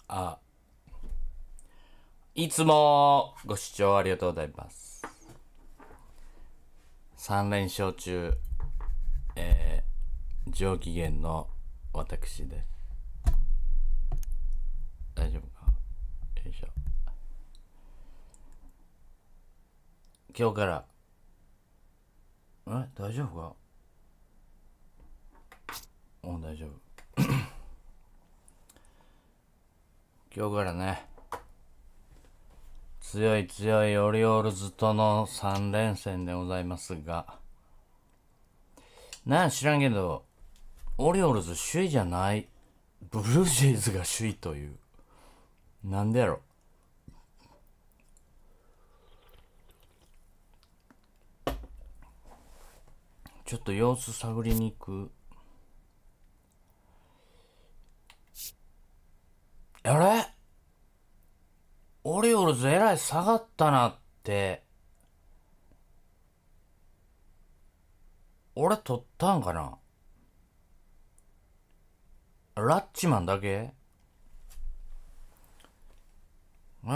あ、いつもご視聴ありがとうございます。3連勝中、上機嫌の私です。大丈夫か？よいしょ。今日から、大丈夫か？大丈夫。今日からね、強い強いオリオールズとの3連戦でございますが、知らんけど、オリオールズ首位じゃない、ブルージェイズが首位という。なんでやろ。ちょっと様子探りに行く。あれ？オリオールズえらい下がったなって。俺取ったんかな？ラッチマンだけ？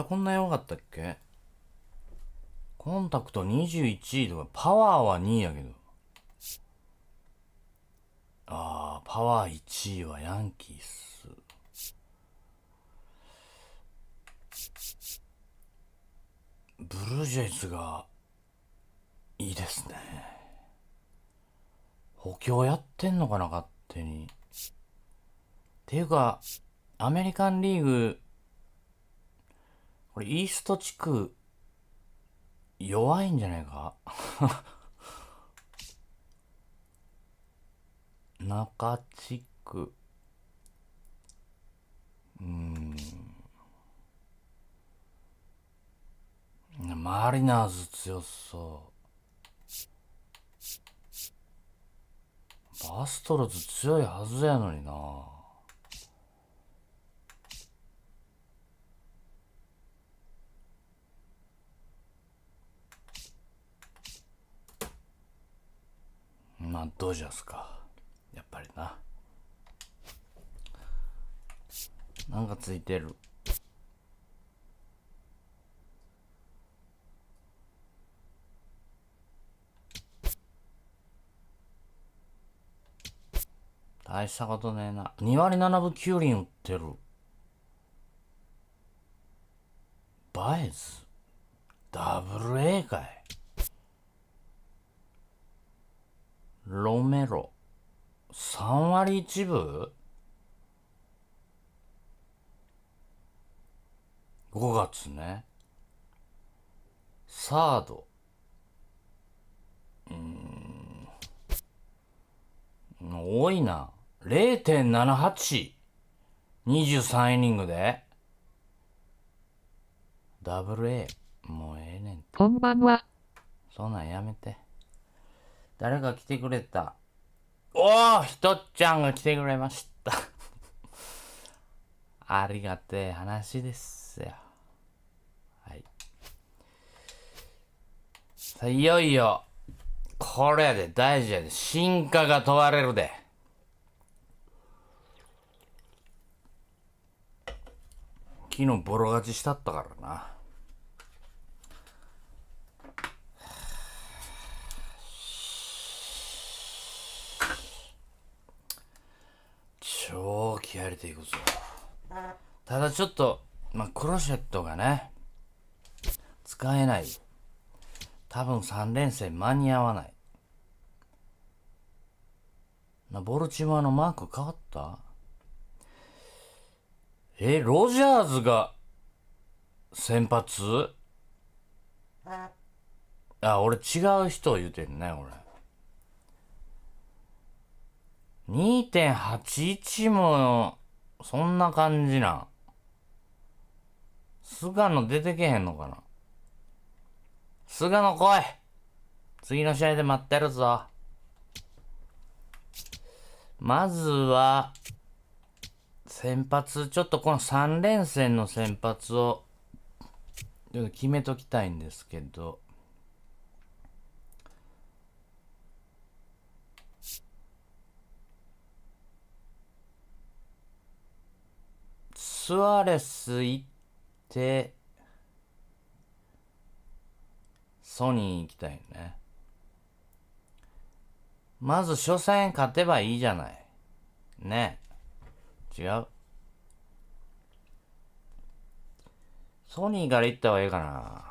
こんな弱かったっけ？コンタクト21位とか、パワーは2位やけど。パワー1位はヤンキース。ブルージェイズがいいですね。補強やってんのかな、勝手に。っていうか、アメリカンリーグ、これイースト地区弱いんじゃないか？中地区、マリナーズ強そう。アストロズ強いはずやのにな。ドジャースか。やっぱりな。なんかついてる。大したことねえな。2割7分9厘打ってる。バエズダブル A かい。ロメロ3割1分。5月ね。サード多いな。 0.78 23イニングでダブル A。 もうええねんて。こんばんは。そんなんやめて。誰か来てくれた。ひとっちゃんが来てくれましたありがてえ話ですよ。はい。さあ、いよいよこれやで、大事やで。進化が問われるで。昨日ボロ勝ちしたったからな。超気合入れていくぞ。ただちょっと、クロシェットがね、使えない。多分3連戦間に合わない。ボルチモアのマーク変わった？ロジャーズが先発？俺違う人を言うてんね、俺。2.81 も、そんな感じなん。菅野出てけへんのかな。菅野来い。次の試合で待ってるぞ。まずは、先発、ちょっとこの3連戦の先発を、ちょっと決めときたいんですけど、スアレス行ってソニー行きたいね。まず初戦勝てばいいじゃない。ね。違う。ソニーから行った方がいいかな。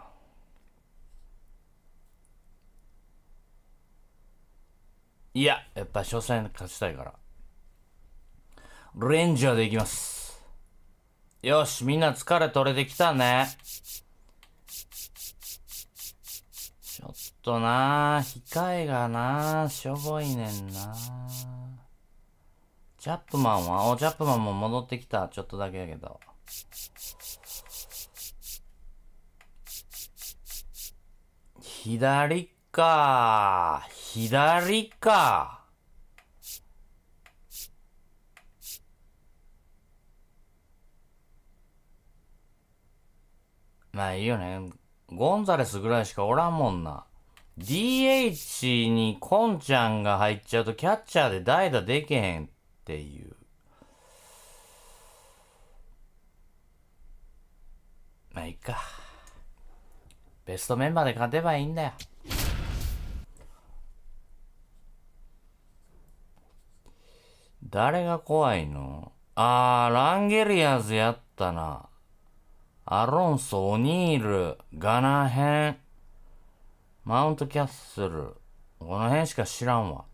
いや、やっぱ初戦勝ちたいから。レンジャーで行きます。よし、みんな疲れ取れてきたね。ちょっとな、控えがな、しょぼいねんな。チャップマンはチャップマンも戻ってきた。ちょっとだけやけど。左か。まあいいよね。ゴンザレスぐらいしかおらんもんな。DH にコンちゃんが入っちゃうとキャッチャーで代打でけへんっていう。まあいいか。ベストメンバーで勝てばいいんだよ。誰が怖いの？ランゲリアーズやったな。アロンソ、オニール、ガナヘン、マウントキャッスル。この辺しか知らんわ。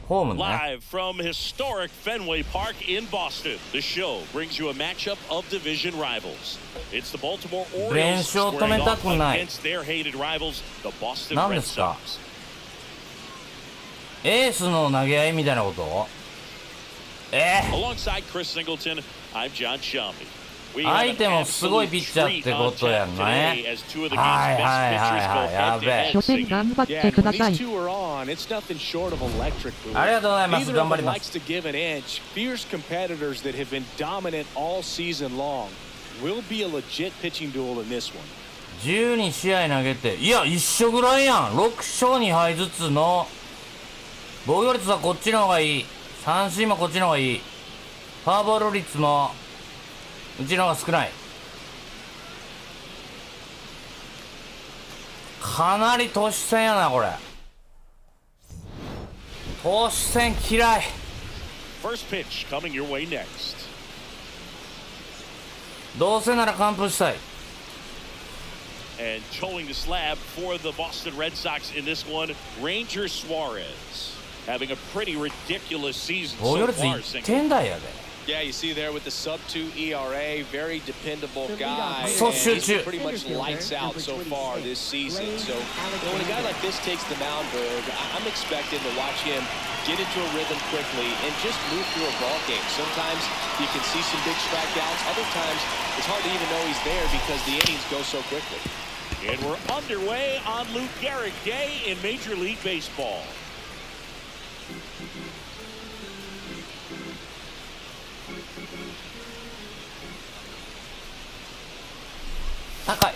ホームね。Live from historic Fenway Park in Boston, the show brings you a matchup of division rivals. It's the Baltimore Orioles squaring off against their hated rivals, the Boston Red Sox. エースの投げ合いみたいなこと？Alongside Chris Singleton, I'm John Shelby. 相手もすごいピッチャーってことやんね。はいやべえ。初戦頑張ってください。ありがとうございます。頑張ります。Fierce competitors that have been dominant all season long will be a legit pitching duel in this one. 12試合投げて、いや一緒ぐらいやん。6勝2敗ずつの防御率はこっちの方がいい。三振もこっちの方がいい。フォアボール率もうちの方が少ない。かなり投手戦やなこれ。投手戦嫌い。どうせなら完封したい。And towing the slab for the Boston Red Sox in this one, Ranger Suarez, having a pretty ridiculous season so far. Yeah, you see there with the sub-2 ERA, very dependable guy. So he's pretty much lights out so far this season. So when a guy like this takes the mound, Berg, I'm expecting to watch him get into a rhythm quickly and just move through a ball game. Sometimes you can see some big strikeouts. Other times it's hard to even know he's there because the innings go so quickly. And we're underway on Lou Gehrig Day in Major League Baseball.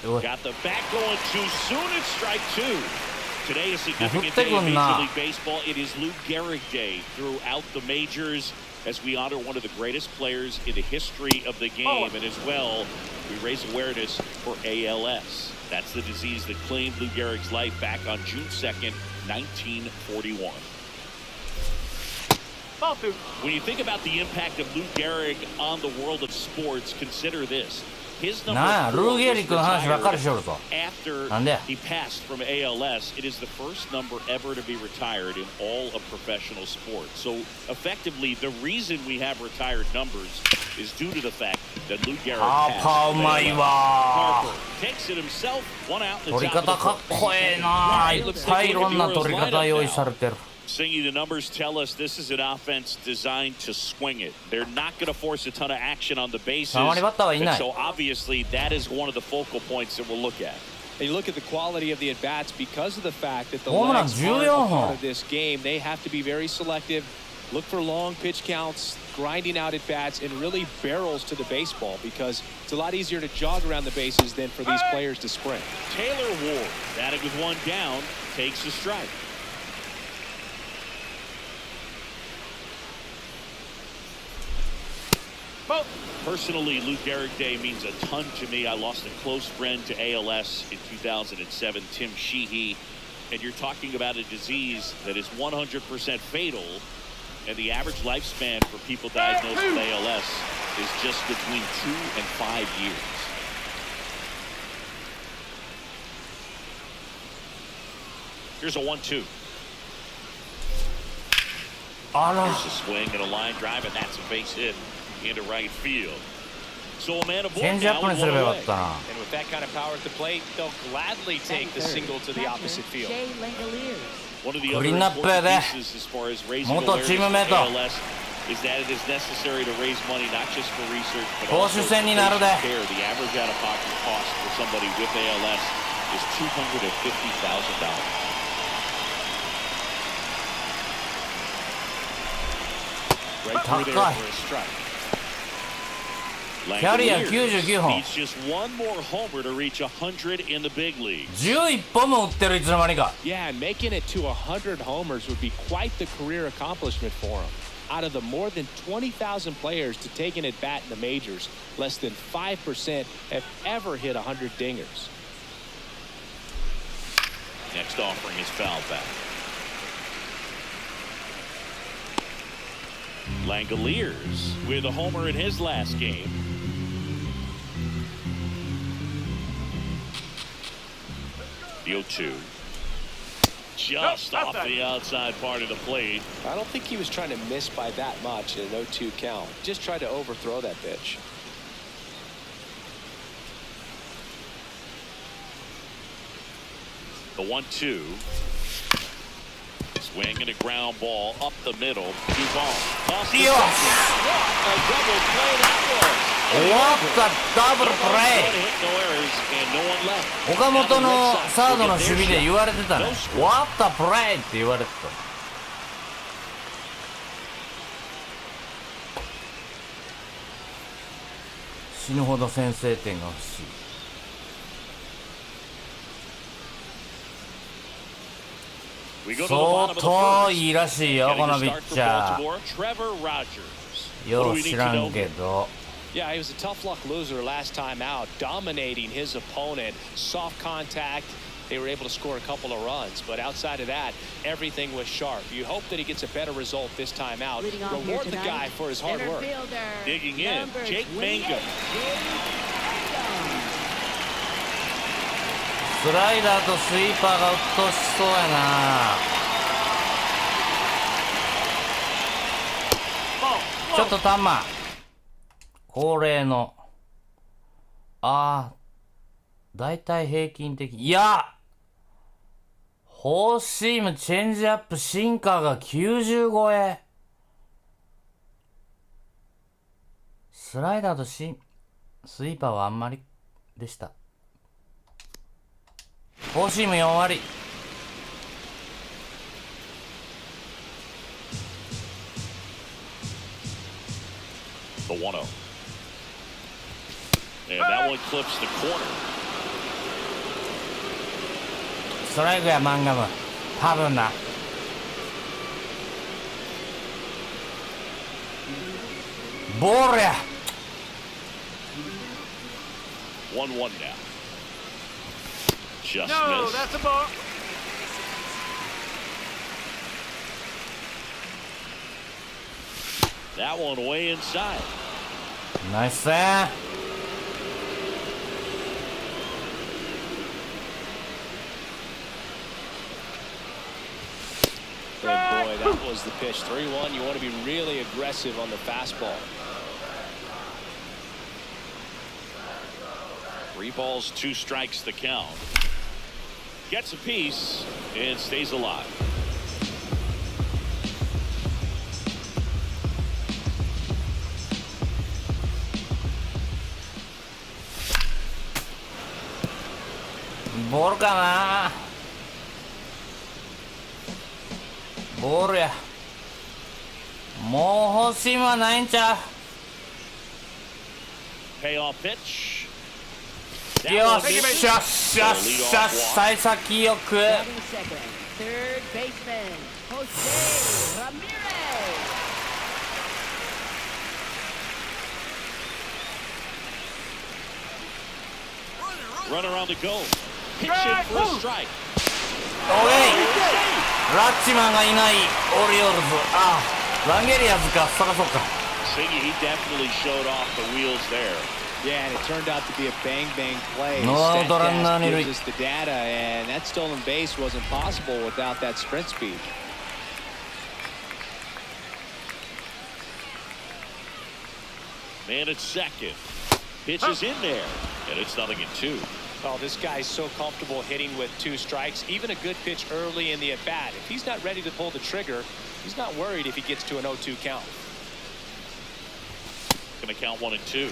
Got the bat going too soon at strike two. Today is a significant day in Major League Baseball. It is Lou Gehrig Day throughout the majors as we honor one of the greatest players in the history of the game. And as well, we raise awareness for ALS. That's the disease that claimed Lou Gehrig's life back on June 2nd, 1941. When you think about the impact of Lou Gehrig on the world of sports, consider this. His number 4 was retired after he passed from ALS. It is the first number ever to be retired in all of professional sports. So effectively, the reason we have retired numbers is due to the fact that Lou Gehrig passed from ALS. Harper takes it himself, one out in the top of the first. Singy, the numbers tell us this is an offense designed to swing it. They're not going to force a ton of action on the bases. And so obviously that is one of the focal points that we'll look at. And you look at the quality of the at-bats because of the fact that the legs are a part of this game. They have to be very selective, look for long pitch counts, grinding out at-bats, and really barrels to the baseball because it's a lot easier to jog around the bases than for these players to sprint. Taylor Ward, batting with one down, takes a strike. Personally, Lou Gehrig Day means a ton to me. I lost a close friend to ALS in 2007, Tim Sheehy. And you're talking about a disease that is 100% fatal. And the average lifespan for people diagnosed with ALS is just between 2 and 5 years. Here's a 1-2. Here's a swing and a line drive, and that's a base hit into right field. So a man aboard now with one away. And with that kind of power at the plate, they'll gladly take the single to the opposite field. One of the other important pieces as far as raising awareness of ALS is that it is necessary to raise money not just for research but also for patient care. The average out-of-pocket cost for somebody with ALS is $250,000. Right through there for a strike. Langoliers needs just one more homer to reach 100 in the big leagues. 11本も打ってるいつの間にか。 Yeah, and making it to 100 homers would be quite the career accomplishment for him. Out of the more than 20,000 players to take an at-bat in the majors, less than 5% have ever hit 100 dingers. Next offering is foul back. Langoliers with a homer in his last game. The 0-2. Just off the outside part of the plate. I don't think he was trying to miss by that much in an 0-2 count. Just tried to overthrow that pitch. The 1-2. Swing and a ground ball up the middle. Duvall. Dios! What a double play that was! What a double play! No errors and no one left. 岡本のサードの守備で言われてたね。What a play! って言われてた。死ぬほど先制点が欲しい。相当いいらしいよこのピッチャー。よう知らんけど。Yeah, he was a tough luck loser last time out, dominating his opponent. Soft contact. They were able to score a couple of runs, but outside of that, everything was sharp. You hope that he gets a better result this time out. Reward the guy for his hard work. Digging in, Jake Mangum. スライダーとスイーパーがうっとうしそうやな。ちょっと球恒例のだいたい平均的。いやフォーシーム、チェンジアップ、シンカーが90超え。スライダーとスイーパーはあんまりでした。フォーシーム4割。The 1-0. And that one clips the corner. ストライクやマンガム。多分な。ボールや。1-1 now. Just no, missed. That's a ball. That one way inside. ナイスー。Good boy, that was the pitch. 3-1. You want to be really aggressive on the fastball. 3 balls, 2 strikes the count. Gets a piece and stays alive.ボールかな。ボールや。もう欲しいもんはないんちゃう。Payoff pitch. よしよしよしよし、幸先よく。Runner on the go. Pitch in for a strike. オーケー。ラッチマンがいないオリオールズ。ああ、ランゲリアズか。そらそうか。Siggy, he definitely showed off the wheels there. Yeah, and it turned out to be a bang-bang play. No, StatCast gives us the data, and that stolen base wasn't possible without that sprint speed. Man at second. Pitch is in there, and it's 0-2. Oh, this guy's so comfortable hitting with 2 strikes. Even a good pitch early in the at-bat. If he's not ready to pull the trigger, he's not worried if he gets to an 0-2 count. Going to count 1 and 2.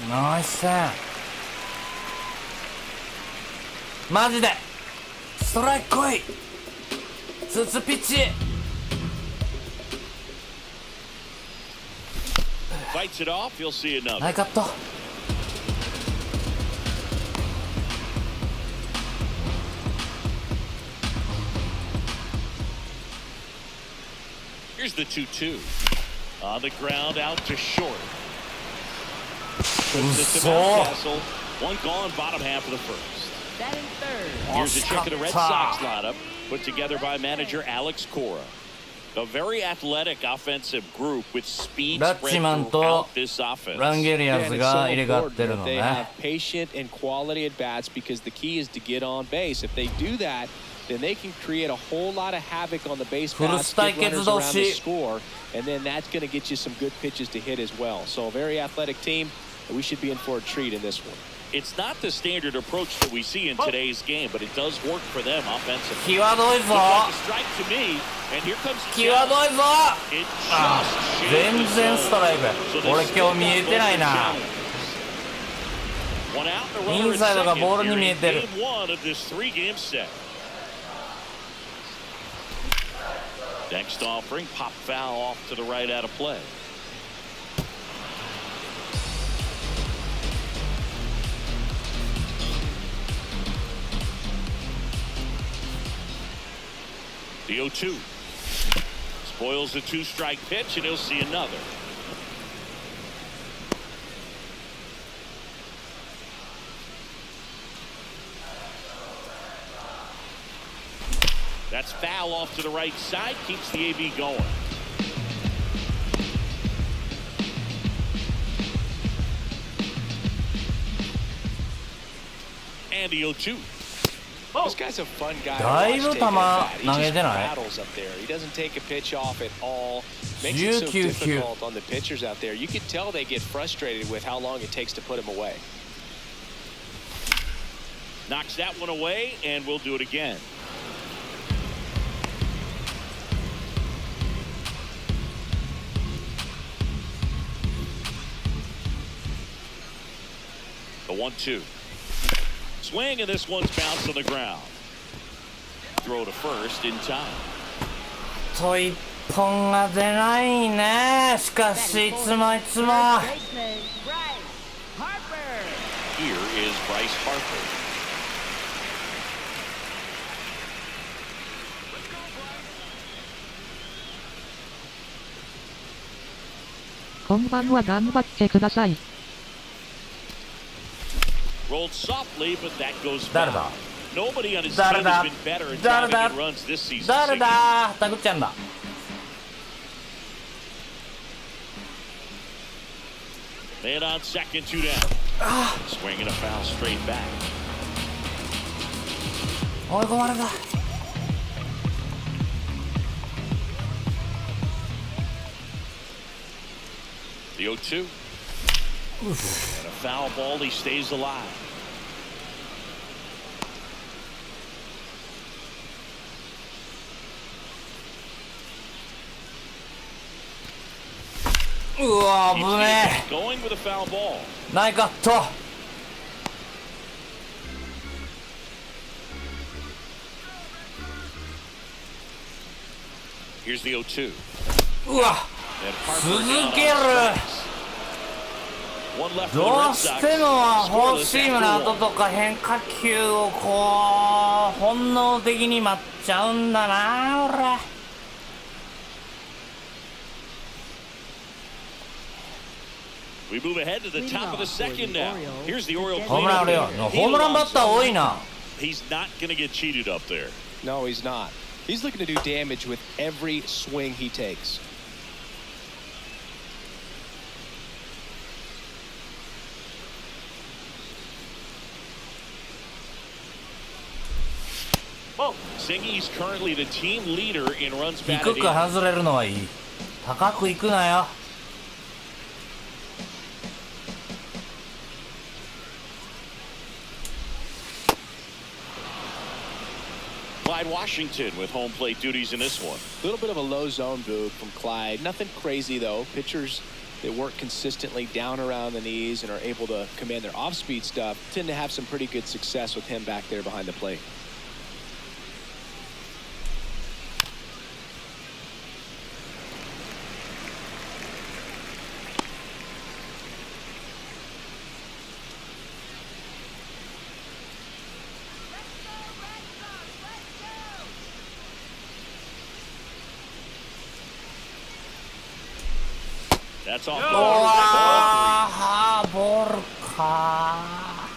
ナイス。マジでストライク来い。ツツピッチ。Fights it off. You'll see another. ナイカット。Here's the 2-2. On the ground, out to short. 嘘。 One gone, bottom half of the first. Batting third. Here's a check of the Red Sox lineup, put together by manager Alex Cora. A very athletic offensive group with speed spread throughout this offense. ランゲリアズが入れ替わってるの They ね。 have patient and quality at bats because the key is to get on base. If they do that, then they can create a whole lot of havoc on the base paths, get runners around the score, and then that's going to get you some good pitches to hit as well. So a very athletic team. We should be in for a treat in this one. It's not the standard approach that we see in today's game, but it does work for them offensively. 際どいぞ。 Strike to me, and here comes 際どいぞ。 It あ、 just 全 shaved the 然ストライク。 zone. 俺今日見えてないな。 One out, the イ runner ン at サイドが second ボールに見 here え in てる。 game 1 of this 3-game set. Next offering, pop foul off to the right out of play. The 0-2 spoils the 2-strike pitch, and he'll see another. That's foul off to the right side, keeps the AB going. And the 0-2. This guy's a fun guy. だいぶ球投 He げ just てない？ battles up there. He doesn't take a pitch off at all. Makes it so 19 difficult on the pitchers out there. You can tell they get frustrated with how long it takes to put him away. Knocks that one away, and we'll do it again. The 1-2. Swing, and this one's bounced on the ground. Throw to first in time. と一本が出ないね。しかしいつもいつも。 Baseman, Bryce Harper. Here is Bryce Harper. こんばんは、頑張ってください。 Rolled softly, but that goes 誰だ？ foul. Nobody on his 誰 team だ？ has been better at 誰 driving だ？ in runs this season. 誰だ？タグちゃんだ。 Man on second, 2 down. Swinging a foul straight back. 追い込まれた。 The 0-2. And a foul ball, he stays alive.うわ、危ね Going with a foul ball. え。ナイカット。 Here's the 0-2. うわ、 And 続 Harper down ける。 on strikes. One left for the ど Red うし Sox. てもフォー Scoreless シーム after の後 one. とか変化球をこう本能的に待っちゃうんだな俺。We move ahead to the top of the second now. Here's the Oriole ホームランあるよ。ホームランバッター多いな。 He's not going to get cheated up there. No, he's not. He's looking to do damage with every swing he takes. Singy's currently the team leader in runs 低 batted く in. 外れるのはいい。高く行くなよ。Clyde Washington with home plate duties in this one. A little bit of a low zone boot from Clyde. Nothing crazy, though. Pitchers that work consistently down around the knees and are able to command their off-speed stuff tend to have some pretty good success with him back there behind the plate. That's off. うわー、ボールか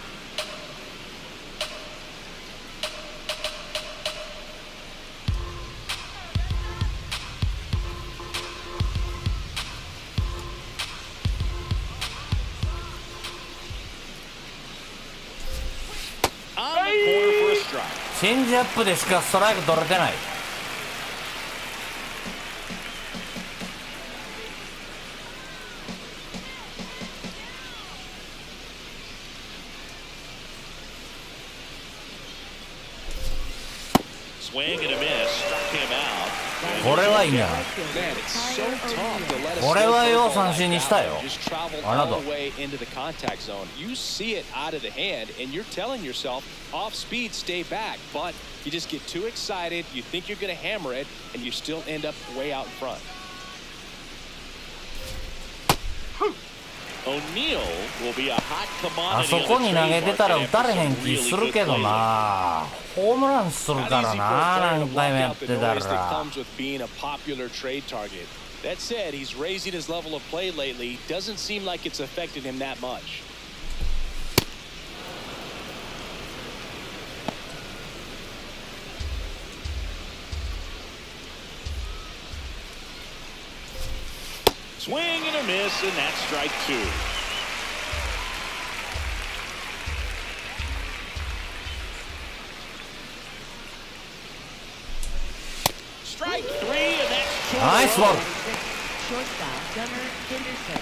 On the corner for a strike. チェンジアップでしかストライク取れてない。Swing and a miss. Struck him out. これはいいんじゃない。 Man, it's so tough to let a これはよう slow curveball 三振にしたよ。 just travel あなた all the way into the contact zone. You see it out of the hand, and you're telling yourself, off speed, stay back. But you just get too excited. You think you're going to hammer it, and you still end up way out in front. O'Neal will be a hot あ commodity. そこに投げてたら打たれへん気するけどな。ホームランするからな、何回もやってたら。 That said, he's raising his level of play lately. Doesn't seem like it's affected him that much. Swing and a miss, and that's strike two. Strike three, and that's two. Nice one. Shortstop Gunnar Henderson.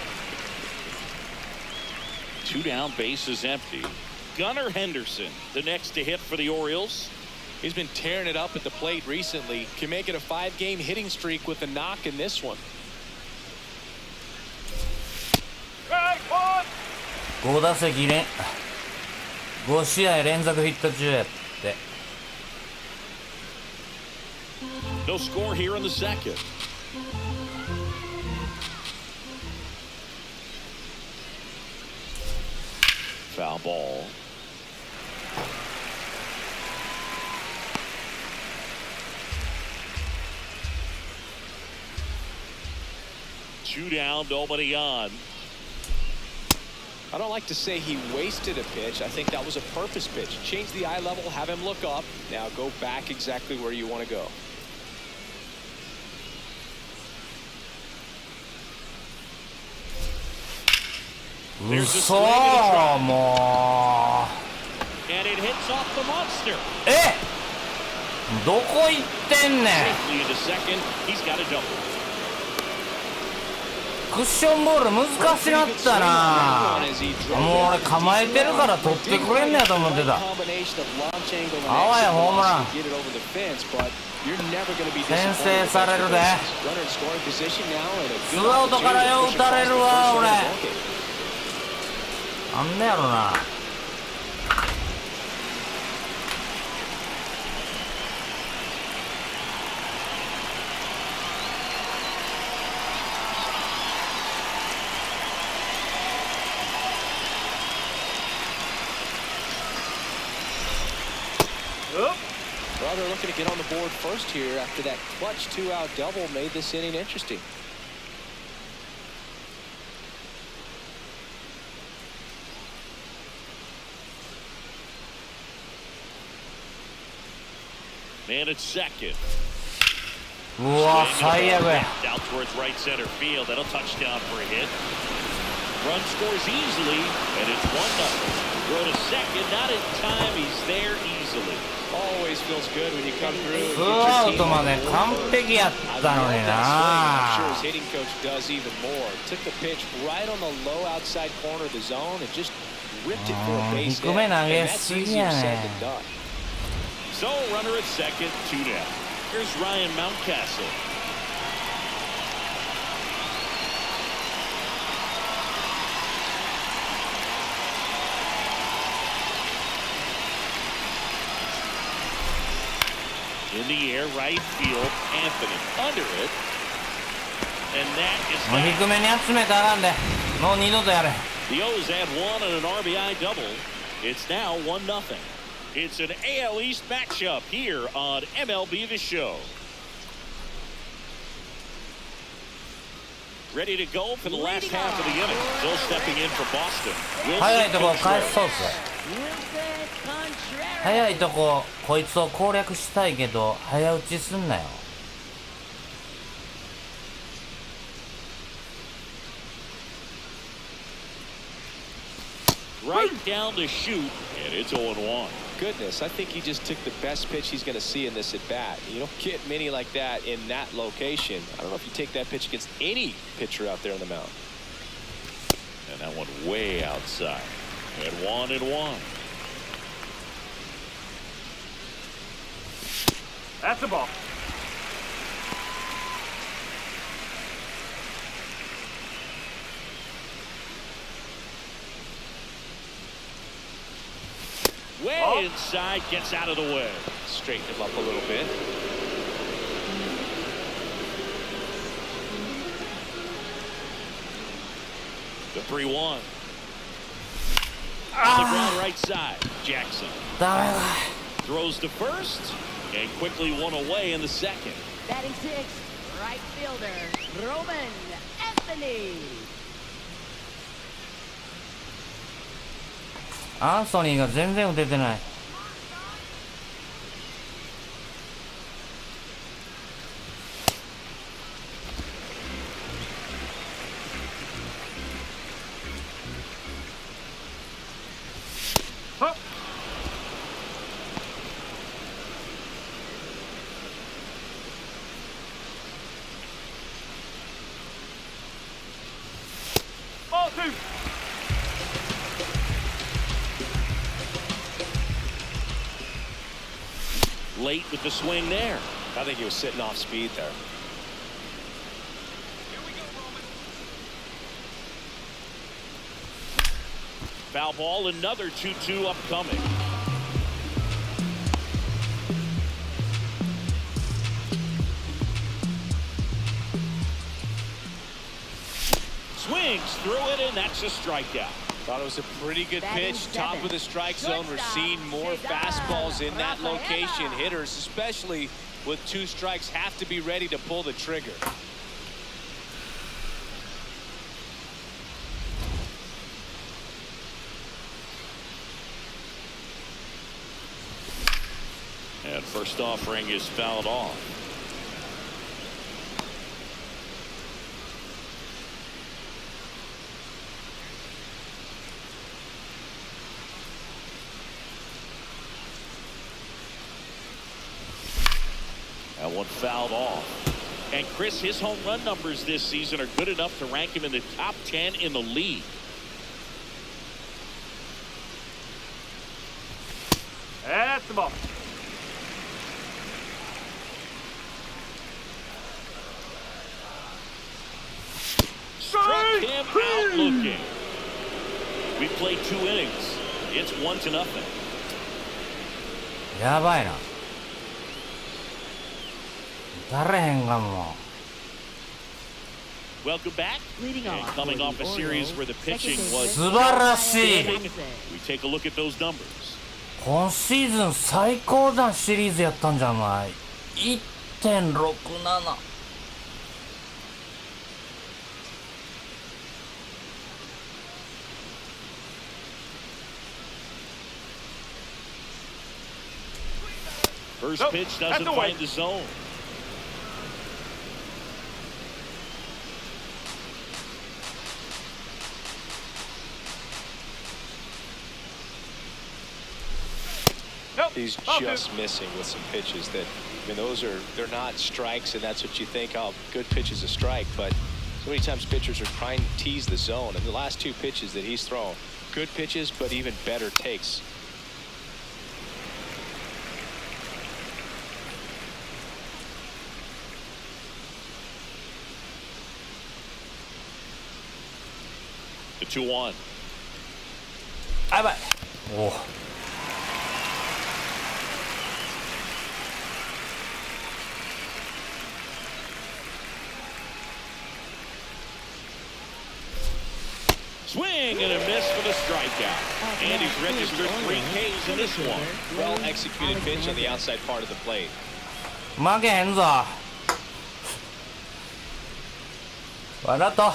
Two down, base is empty. Gunnar Henderson, the next to hit for the Orioles. He's been tearing it up at the plate recently. Can make it a 5-game hitting streak with a knock in this one. 5打席連5試合連続ヒット中やって。 No score here in the second. Foul ball. Two down, nobody on. I don't like to say he wasted a pitch. I think that was a purpose pitch. Change the eye level, have him look up. Now go back exactly where you want to go. There's a 嘘 swing and a ー try. も And it hits off the monster. う。え、どこ行ってんねん。 Safely into second. He's got a double. クッションボール難しなったな。もう俺構えてるから取ってくれんねやと思ってた。あわやホームラン。先制されるで。ツーアウトからよ打たれるわ俺。なんでやろな。Well, they're looking to get on the board first here after that clutch 2-out double made this inning interesting. Man at second. うわ最悪や。 Down towards right center field. That'll touch down for a hit. Run scores easily, and it's 1-0. Throw to second, not in time. He's there easily. Always feels good when you come through. ツーアウトまで完璧やったのに I'm な。 sure his hitting coach does even more. Took the pitch right on the low outside corner of the zone and just ripped it for a base hit. 低め投げ And す that's ぎや easier ね said than done. So runner at second, 2 down. Here's Ryan Mountcastle. In the air, right field, Anthony under it, and that is もう that. 低めに集めたらあかんで。もう二度とやれ。 The O's add 1 on an RBI double. It's now 1-0. It's an AL East matchup here on MLB The Show. Ready to go for the last half of the inning. Still stepping in for Boston. 早いとこ Wilson 返し Contreras. そうっす。早いとここいつを攻略したいけど早打ちすんなよ。Right down to shoot, and it's 0-1. Goodness, I think he just took the best pitch he's going to see in this at bat. You don't get many like that in that location. I don't know if you take that pitch against any pitcher out there on the mound. And that one way outside. And 1-1. That's the ball. Way inside, gets out of the way. Straighten him up a little bit. The 3-1. The ground right side. Jackson ダメだ。 throws to first and quickly one away in the second. Batting sixth, right fielder, Roman Anthony. アンソニーが全然打ててない。Huh? Ball two. Late with the swing there. I think he was sitting off speed there. Foul ball, another 2-2 upcoming. Swings through it, and that's a strikeout. Thought it was a pretty good Batting pitch. Top seven. of the strike zone. We're Shortstop, seeing more Cesar fastballs in that Rafaela. location. Hitters, especially with 2 strikes, have to be ready to pull the trigger. And first offering is fouled off. That one fouled off. And Chris, his home run numbers this season are good enough to rank him in the top 10 in the league. That's the ball. Struck him out looking. We played 2 innings. It's 1-0. やばいな。打れへんがも Welcome back. Leading And off coming for off the a series Orioles, where the pitching second was 素晴らしい。 Jackson. We take a look at those numbers. 今シーズン最高なシリーズやったんじゃない。1.67。First pitch doesn't find the zone. He's just missing with some pitches that, I mean, they're not strikes, and that's what you think, oh, good pitch is a strike, but so many times pitchers are trying to tease the zone, and the last two pitches that he's thrown, good pitches, but even better takes. The 2-1. あ、やばい。おお。Swing and a miss for the strikeout. And he's registered 3 Ks in this one. Well executed pitch on the outside part of the plate. 負けへんぞ。わざと。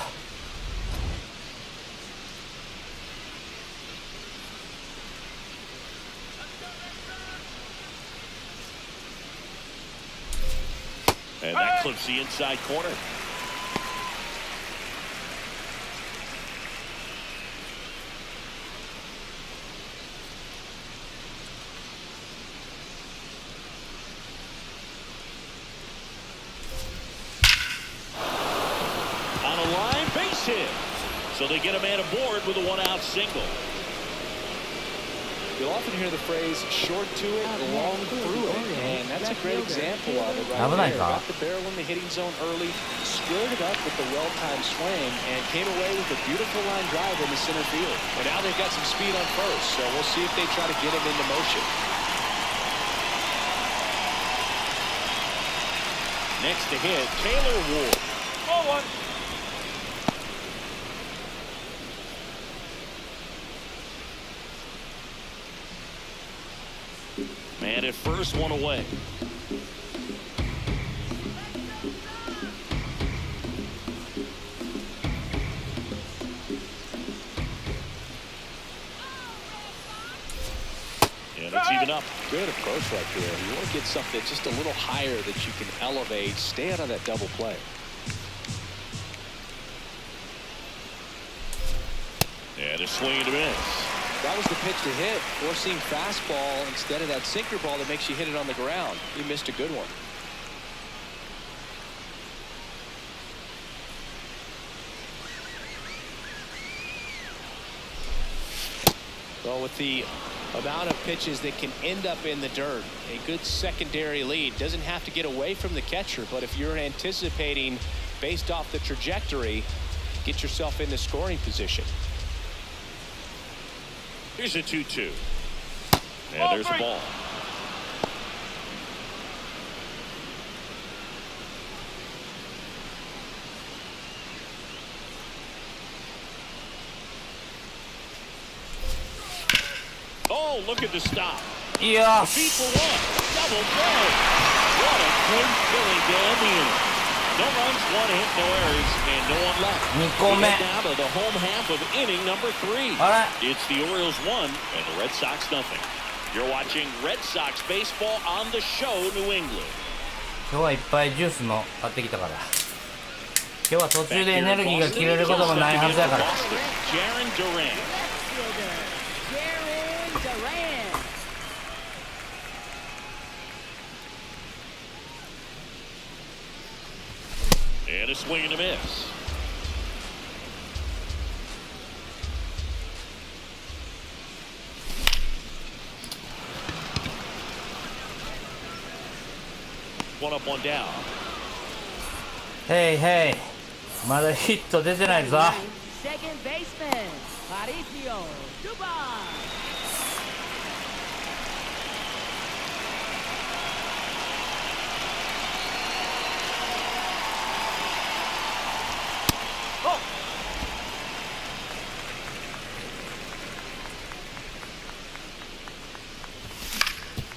And that clips the inside corner. On a line, base hit. So they get a man aboard with a 1-out single. You'll often hear the phrase short to it, long through it, and that's a great example of it right there. Got the barrel in the hitting zone early, squared it up with the well-timed swing, and came away with a beautiful line drive in the center field. And now they've got some speed on first, so we'll see if they try to get him into motion. Next to hit, Taylor Ward. Ball 1. Man at first, one away. And it's even up. Good approach right there. You want to get something just a little higher that you can elevate. Stay out of that double play. And a swing and a miss. That was the pitch to hit. Forcing fastball instead of that sinker ball that makes you hit it on the ground. He missed a good one. Well, with the amount of pitches that can end up in the dirt, a good secondary lead. Doesn't have to get away from the catcher, but if you're anticipating based off the trajectory, get yourself in the scoring position. Here's a 2-2. And there's the ball. Oh, look at the stop. Yeah. Feet for 1. Double play. What a great filling to end the inning. No runs, 1 hit, no errors, and no one left. We get down to the home half of inning number 3. All right. It's the Orioles 1 and the Red Sox nothing. You're watching Red Sox baseball on the show, New England. 今日はいっぱいジュースの買ってきたから。今日は途中でエネルギーが切れることもないはずだから。Jaron Duran. And a swing and a miss. One up, one down. Hey, hey. まだヒット出てないぞ。Second baseman, Mauricio Dubon.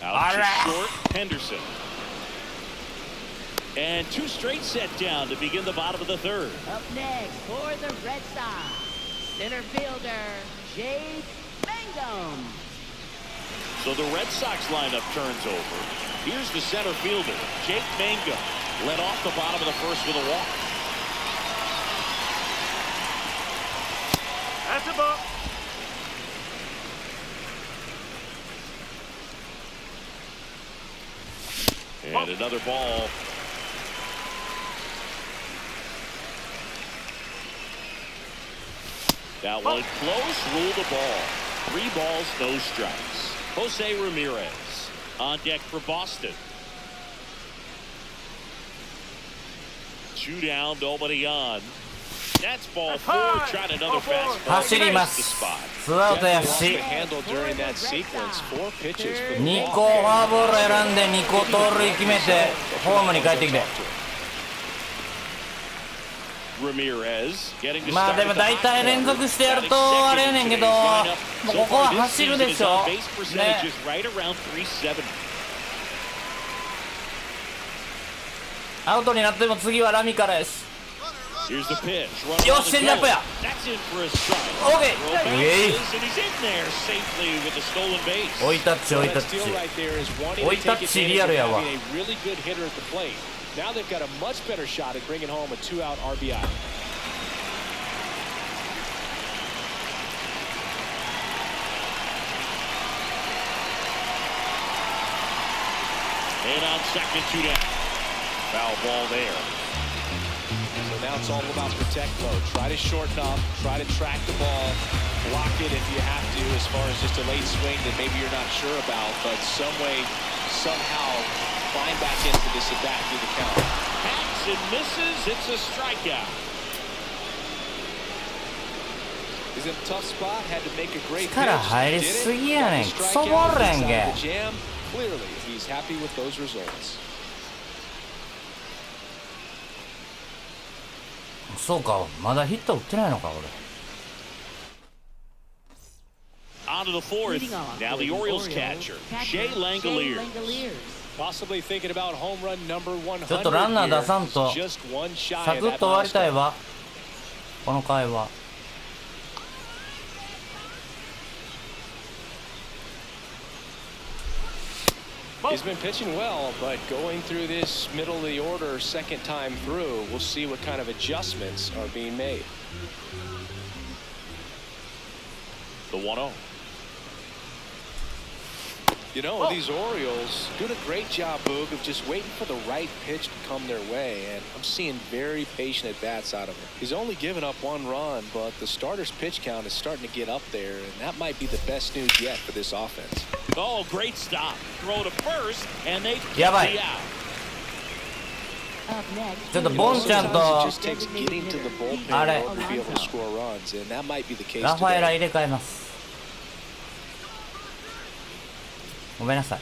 Out to short, Henderson. And 2 straight set down to begin the bottom of the 3rd. Up next for the Red Sox, center fielder, Jake Mangum. So the Red Sox lineup turns over. Here's the center fielder, Jake Mango, led off the bottom of the first with a walk. That's a ball. And another ball. That one close, rule the ball. 3 balls, no strikes. Jose Ramirez on deck for Boston. 2 down, nobody on. That's ball 4. Tried another fastball. 走ります。ツーアウトやし、2個フォアボール選んで2個盗塁決めてホームに帰ってきて、まあでも大体連続してやるとあれやねんけど、もうここは走るでしょね。アウトになっても次はラミからです。よし、チェンジアップや。オーケー。追いタッチ、追いタッチ、追いタッチリアルやわ。Now they've got a much better shot at bringing home a 2-out RBI. And on second, 2 down. Foul ball there. So now it's all about protect mode. Try to shorten up, try to track the ball, block it if you have to, as far as just a late swing that maybe you're not sure about, but some way, somehow climb back into this at bat through the count. Hacks and misses. It's a strikeout. He's in a tough spot. Had to make a great pitch. 力入りすぎやねん。クソボールやんけ。 Clearly, he's happy with those results. そうか、まだヒット打ってないのか俺。On to the fourth. Now the Orioles catcher, Shea Langoliers. Possibly thinking about home run number 100. ちょっとランナー出さんと Just one shy サク of ッ that と終わりたい milestone. わ、この回は。He's been pitching well, but going through this middle of the order second time through, we'll see what kind of adjustments are being made. The 1-0. You know, these Orioles doing a great job, Boog, of just waiting for the right pitch to come their way, and I'm seeing very patient at-bats out of him. He's only given up 1 run, but the starter's pitch count is starting to get up there, and that might be the best news yet for this offense. Oh, great stop. Throw to first, and they get やばい。 the out. ちょっとボンちゃんと Just takes getting to the bullpen あれ in order to be able to score runs, and that might be the case ラファエラ today. 入れ替えます。ごめんなさい。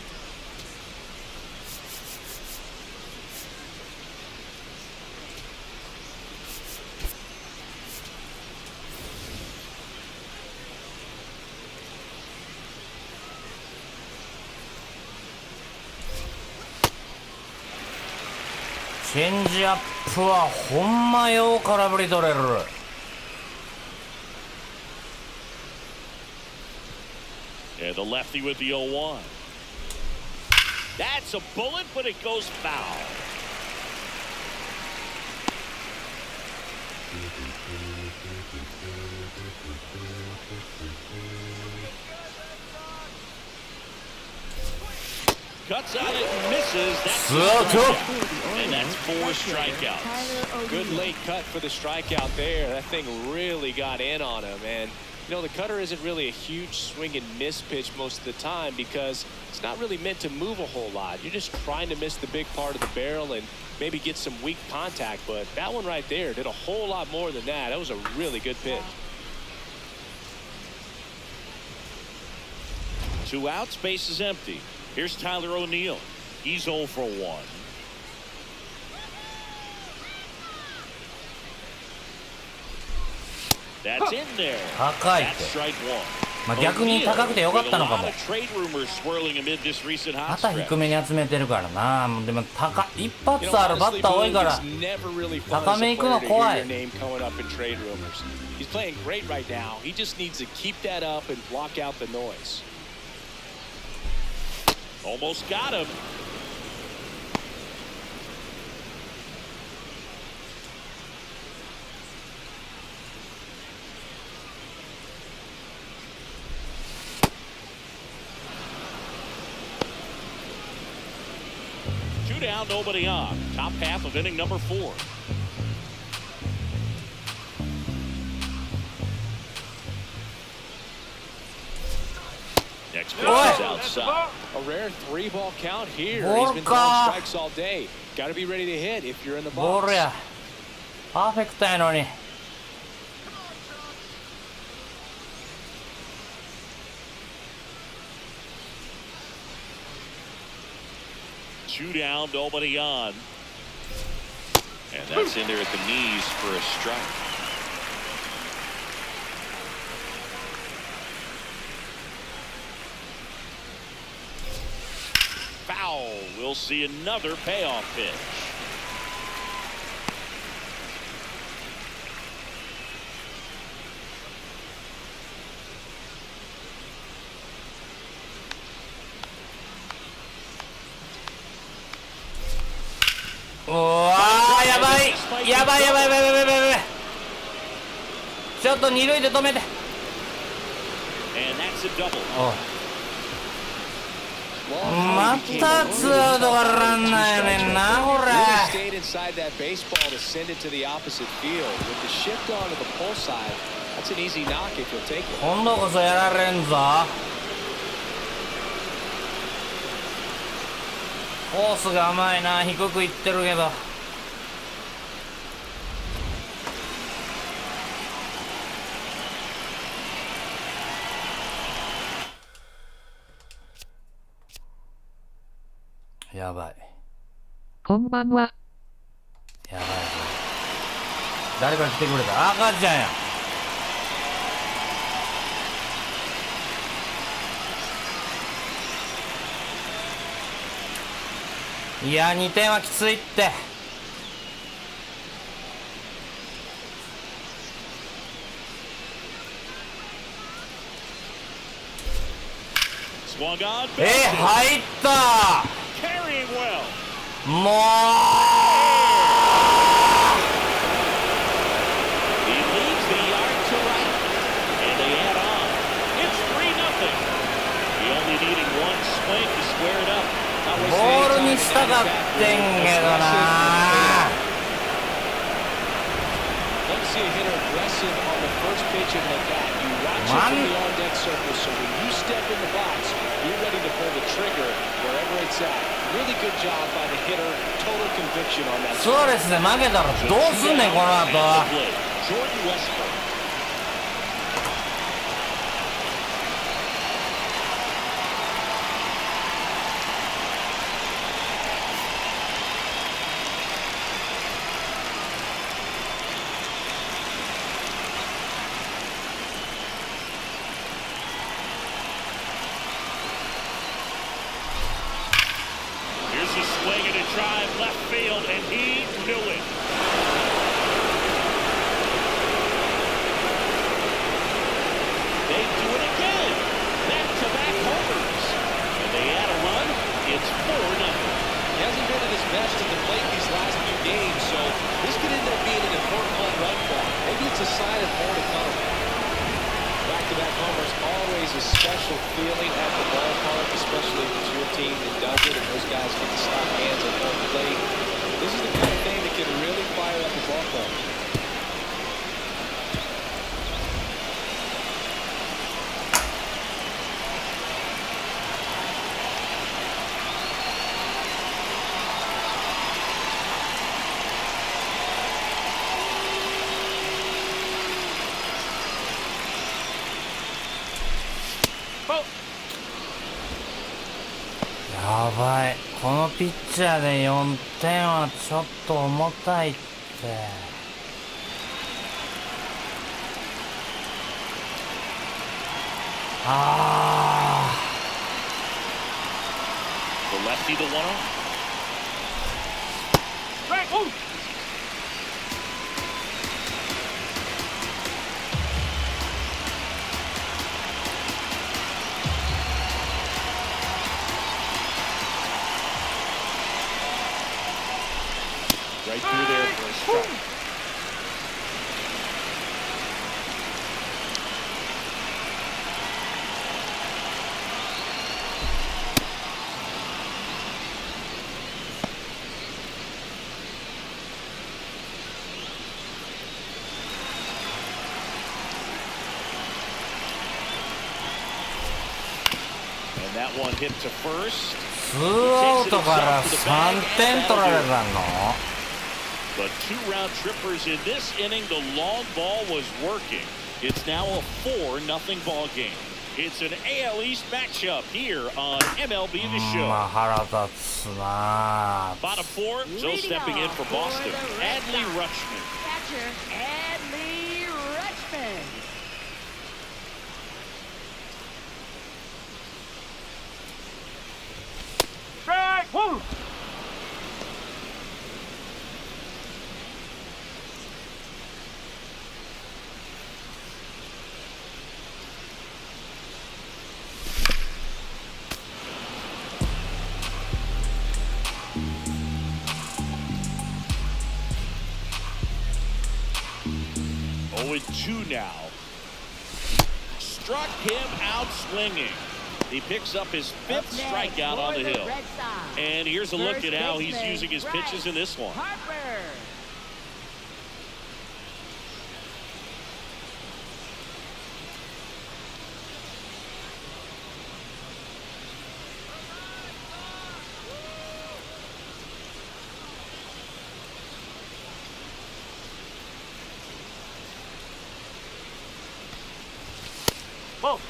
チェンジアップはほんまよう空振り取れる。And the lefty with the 0-1. That's a bullet, but it goes foul. Cuts on it and misses. That's a strikeout. And that's 4 strikeouts. Good late cut for the strikeout there. That thing really got in on him. And, you know, the cutter isn't really a huge swing and miss pitch most of the time because it's not really meant to move a whole lot. You're just trying to miss the big part of the barrel and maybe get some weak contact. But that one right there did a whole lot more than that. That was a really good pitch. 2 outs, base is empty. Here's Tyler O'Neill. He's 0 for 1. That's in there. 高いっ That's て。 strike 1. まあ逆に高くてよかったのかも。 Trade rumors swirling amid this recent ま hot た stretch. 低めに集めてるからな。でも高一発あるバッター多いから高め行くの怖い。 He's playing great right now. He just needs to keep that up and block out the noise. Almost got him. Two down, nobody on. Top half of inning number 4. Next pitch is outside. A rare 3-ball count here. He's been throwing strikes all day. Got to be ready to hit if you're in the ボー box. ルや。パーフェクトやのに。Two down, nobody on. And that's in there at the knees for a strike. Foul. We'll see another payoff pitch.うわー、やばいやばいやばいやばいやばいやばいやばい。ちょっと二塁で止めて。And that's a double. またツーアウトがランナーやねんな、これ。 Stayed inside that baseball to send it to the opposite field. With the shift on to the pull side, that's an easy knock if you'll take it. 今度こそやられんぞ。コースが甘いな、低くいってるけど。やばい。こんばんは。やばいぞ。誰か来てくれた。赤ちゃんや。いや、2点はきついって。Swung on. 入った。 Carrying well. もう He leaves the yard to right. And they add on. It's 3-0. He only needing one swing to square it up. ボールにしたかってんけどな。 Let's see a hitter aggressive on the first pitch of the bat. You watch it from the on-deck circle, so when you step in the box, you're ready to pull the trigger wherever it's at. Really good job by the hitter. Total conviction on that. そうですね、負けたらどうすんねん、この後。 Jordan Westburg. やばい、このピッチャーで4点はちょっと重たいって。ああ。 The lefty, the 1-0. Right through there for a strike. that one hit to first. 2アウトから3点取られたの。 But 2 round trippers in this inning. The long ball was working. It's now a 4-0 ball game. It's an AL East matchup here on MLBTheSHOW. まあ腹立つな。 Bottom 4, still stepping in for Boston. Adley Rutschman. Catcher Adley Rutschman. Strike one. With 2 now. Struck him out swinging. He picks up his 5th strikeout on the hill. And here's a look at how he's using his pitches in this one. Harper.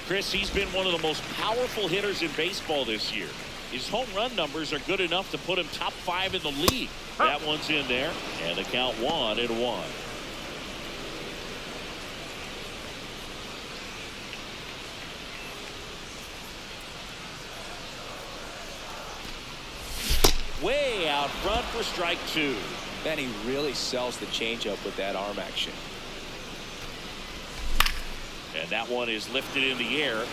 Chris, he's been one of the most powerful hitters in baseball this year. His home run numbers are good enough to put him top 5 in the league. That one's in there, and the count 1-1. Way out front for strike 2. Man, he really sells the changeup with that arm action. And that one is lifted in the air.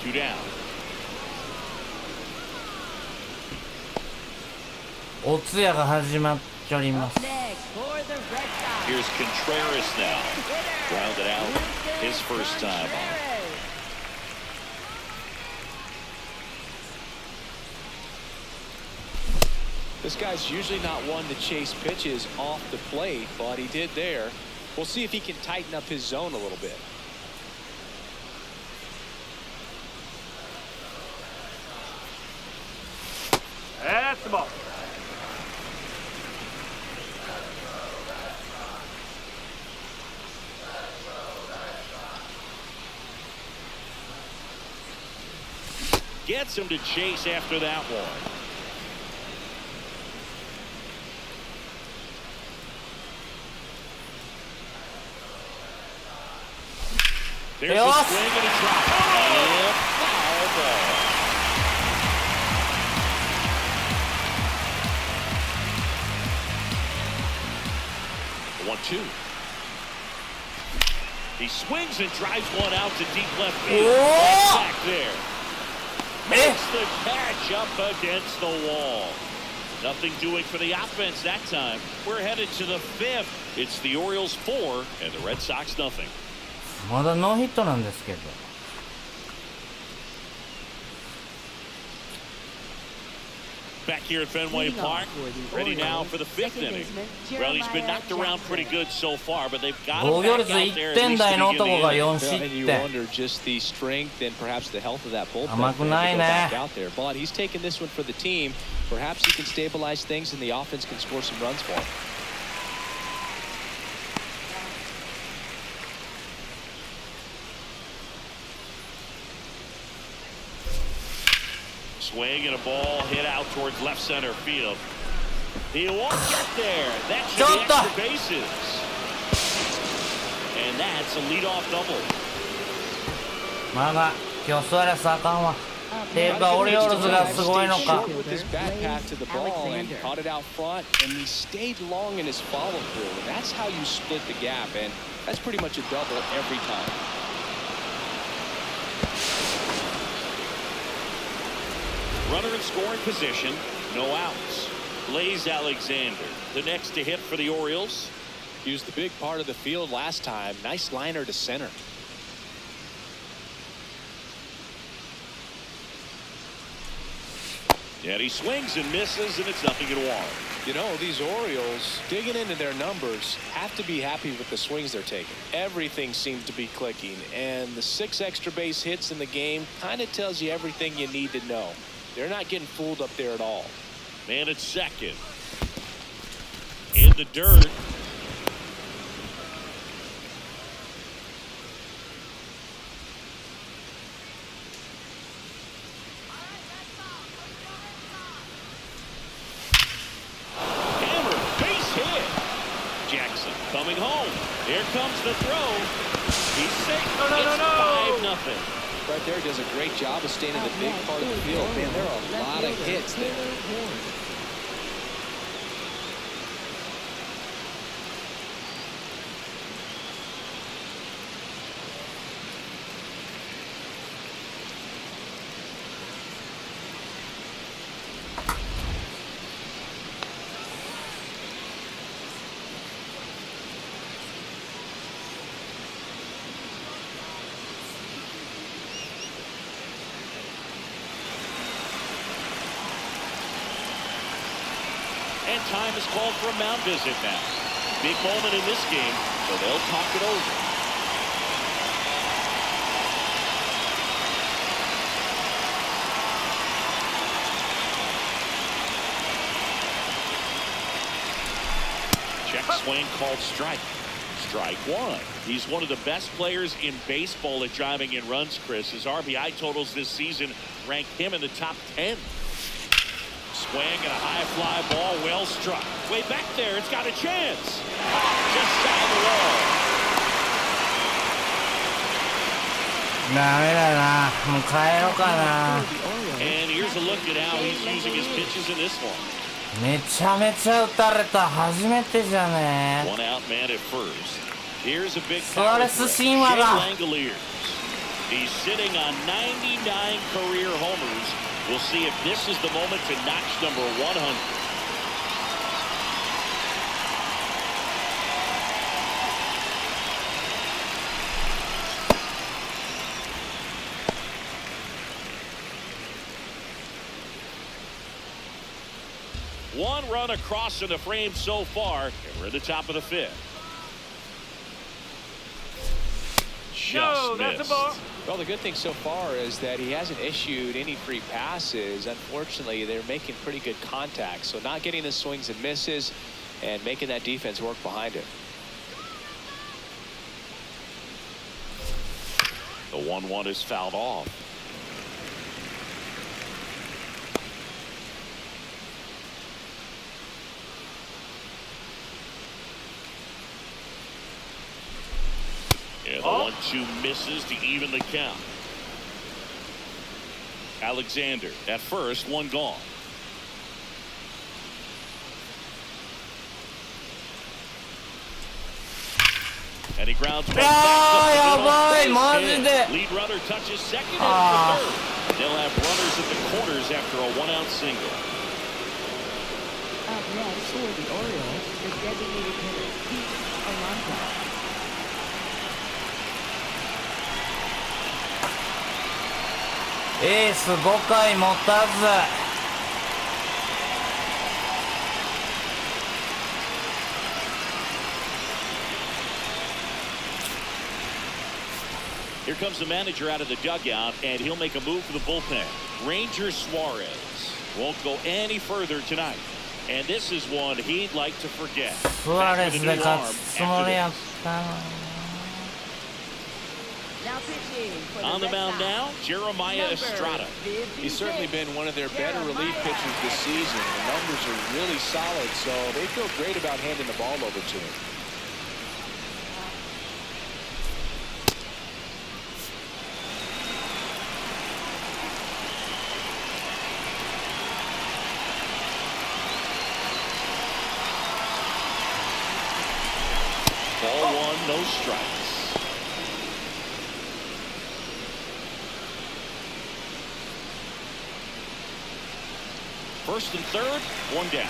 2 down. お通夜が始まっております。 Next for the Red Sox. Here's Contreras now. Grounded out his first time on. This guy's usually not one to chase pitches off the plate, but he did there. We'll see if he can tighten up his zone a little bit. That's the ball. Gets him to chase after that one. There's a swing and a drop. And foul ball. The 1-2. He swings and drives one out to deep left field. Right back there. Makes the catch up against the wall. Nothing doing for the offense that time. We're headed to the 5th. It's the Orioles 4 and the Red Sox nothing. まだノーヒットなんですけど。 Back here at Fenway Park, ready now for the 5th inning. Well, he's been knocked around pretty good so far, but they've got him back out there at least to begin the inning. And you wonder just the strength and perhaps the health of that bullpen to go back out there. But he's taking this one for the team. Perhaps he can stabilize things and the offense can score some runs for him. Swing and a ball hit out towards left center field. He won't get there. That should be extra bases. And that's a leadoff double. まだ今日スアレスあかんわ。ていうかオリオールズがすごいのか。 With his back path to the ball and caught it out front, and he stayed long in his follow through. And that's how you split the gap, and that's pretty much a double every time. Runner in scoring position, no outs. Blaze Alexander, the next to hit for the Orioles. Used the big part of the field last time. Nice liner to center. And he swings and misses, and it's 0-1. You know, these Orioles, digging into their numbers, have to be happy with the swings they're taking. Everything seems to be clicking, and the 6 extra base hits in the game kind of tells you everything you need to know. They're not getting fooled up there at all. Man at second. In the dirt. Coming home. Here comes the throw. He's safe. It's 5-0. Right there does a great job of staying in the big part of the field. Man, there are a lot of hits there. And time is called for a mound visit now. Big moment in this game, so they'll talk it over. Check swing called strike. Strike one. He's one of the best players in baseball at driving in runs, Chris. His RBI totals this season rank him in the top 10. Swing and a high fly ball, well struck. Way back there, it's got a chance. Just shy of the wall. ダメだな。もう帰ろうかな。 And here's a look at how he's using his pitches in this one. めちゃめちゃ打たれた。初めてじゃね。 One out man at first. Here's a big スアレス神話だ。 He's sitting on 99 career homers. We'll see if this is the moment to notch number 100. One run across in the frame so far, and we're at the top of the 5th. Just missed. Well, the good thing so far is that he hasn't issued any free passes. Unfortunately, they're making pretty good contact, so not getting the swings and misses and making that defense work behind it. The 1-1 is fouled off. And the 1-2 misses to even the count. Alexander at first, one gone. And he grounds one back up the middle. Lead runner touches second and third. They'll have runners at the corners after a one-out single. Up next for the Orioles, the designated hitter, Pete Alonso. エース5回持たず。 Here comes the manager out of the dugout, and he'll make a move for the bullpen. Ranger Suarez won't go any further tonight, and this is one he'd like to forget. Suarez で勝つつもりやったの。 On the mound now, Jeremiah Estrada. He's certainly been one of their better relief pitchers this season. The numbers are really solid, so they feel great about handing the ball over to him. Ball one, no strikes. First and third, one down.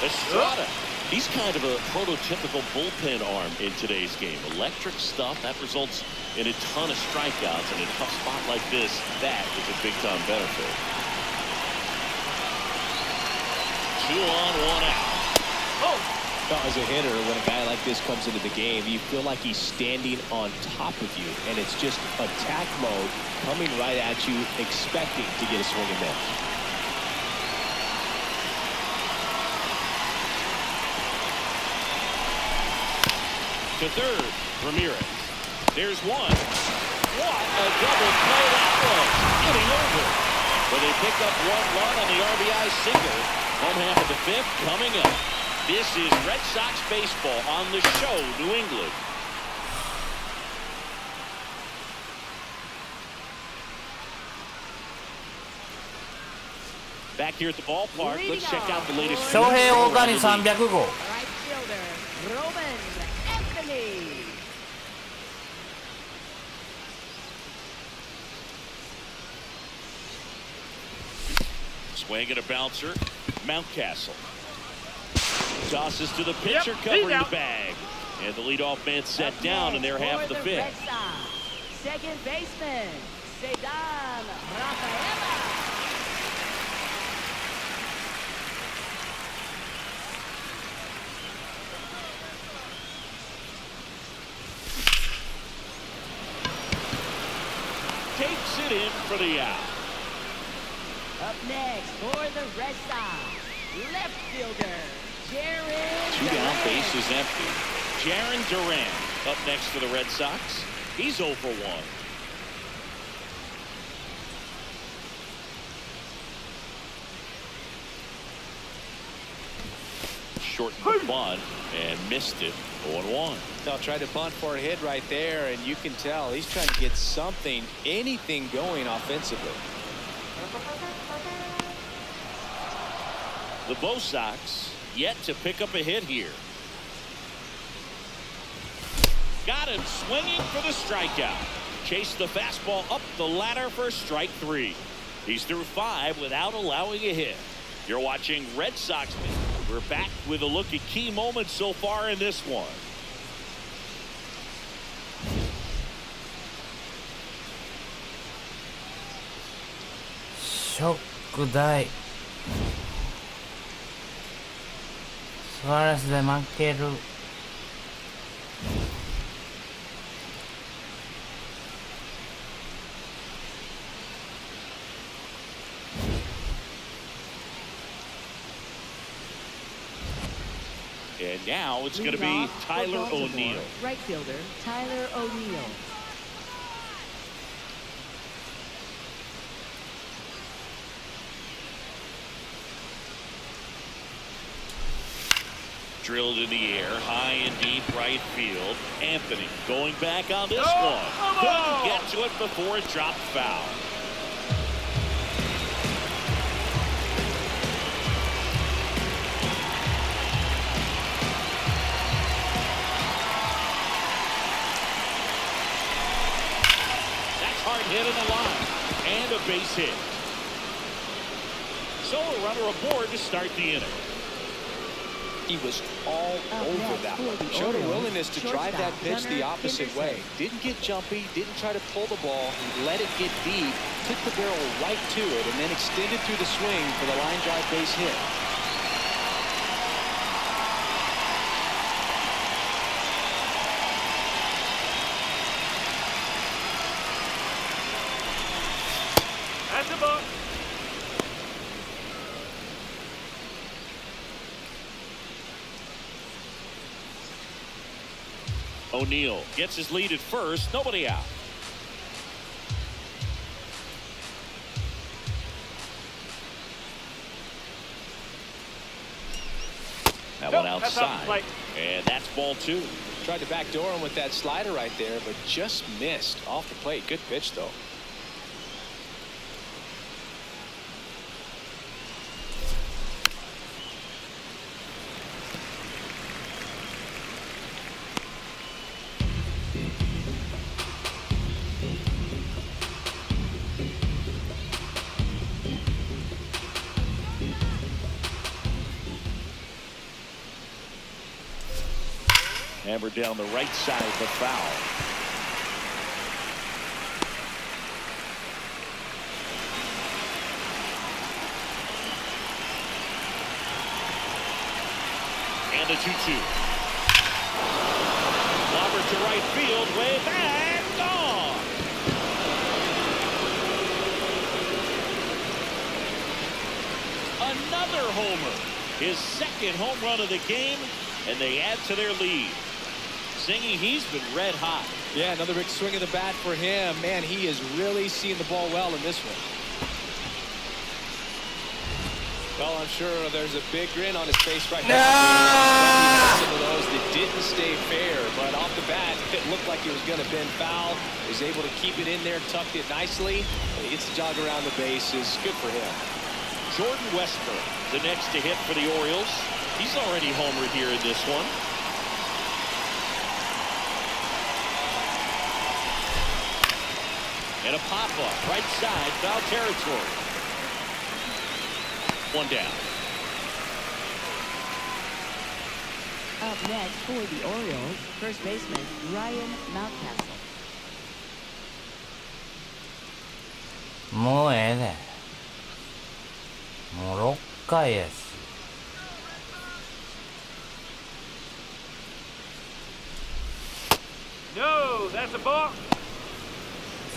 Estrada He's kind of a prototypical bullpen arm in today's game. Electric stuff that results in a ton of strikeouts, and in a tough spot like this, that is a big-time benefit. 2 on, 1 out. Well, as a hitter, when a guy like this comes into the game, you feel like he's standing on top of you, and it's just attack mode coming right at you, expecting to get a swing and miss. To third, Ramirez. There's one. What a double play that was. Getting over. But they pick up 1 run on the RBI single. Home half of the 5th coming up. This is Red Sox baseball on the show, New England. Back here at the ballpark, let's check out the latest. 翔平大谷300号。 Right fielder, Roman Anthony. Swing and a bouncer. Mountcastle tosses to the pitcher, Yep, covering he's the out. bag. And the leadoff man set Up down in next their half of for the the Red 5th. Sox, second baseman, Cedar Rafaela. Takes it in for the out. Up next for the Red Sox, left fielder, Jaron 2 down, Durant. base is empty. Jaron Durant up next for the Red Sox. He's 0 for 1. Shortened the bunt and missed it. 0-1. They'll try to bunt for a hit right there, and you can tell he's trying to get something, anything going offensively. The Bo Sox yet to pick up a hit here. Got him swinging for the strikeout. Chased the fastball up the ladder for strike 3. He's through 5 without allowing a hit. You're watching Red Sox. We're back with a look at key moments so far in this one. Shock 大。スワレスで負ける。And now it's going to be Leadoff for Tyler Baltimore, O'Neill. right fielder, Tyler O'Neill. Drilled in the air, high and deep right field. Anthony going back on this No, one. come Couldn't on! get to it before it dropped foul. That's hard hit in the line. And a base hit. So a runner aboard to start the inning. He was all over that one. Showed a willingness to drive that pitch the opposite way. Didn't get jumpy, didn't try to pull the ball. He let it get deep, took the barrel right to it, and then extended through the swing for the line drive base hit. That's a ball. O'Neill gets his lead at first, nobody out. That one Nope, that's off the outside, plate. and that's ball 2. Tried to backdoor him with that slider right there, but just missed off the plate. Good pitch, though. Hammered down the right side, but foul. And a 2-2. Lobber to right field, way back, gone. Another homer. His second home run of the game, and they add to their lead. Zingy, he's been red hot. Yeah, another big swing of the bat for him. Man, he is really seeing the ball well in this one. Well, I'm sure there's a big grin on his face right now. Some of those that didn't stay fair, but off the bat, it looked like it was going to bend foul. He was able to keep it in there, tucked it nicely. He gets the jog around the bases. Good for him. Jordan Westburg, the next to hit for the Orioles. He's already homered here in this one. And a pop-up, right side, foul territory. One down. Up next for the Orioles, first baseman Ryan Mountcastle. もうええね。もう6回です。No, that's a ball.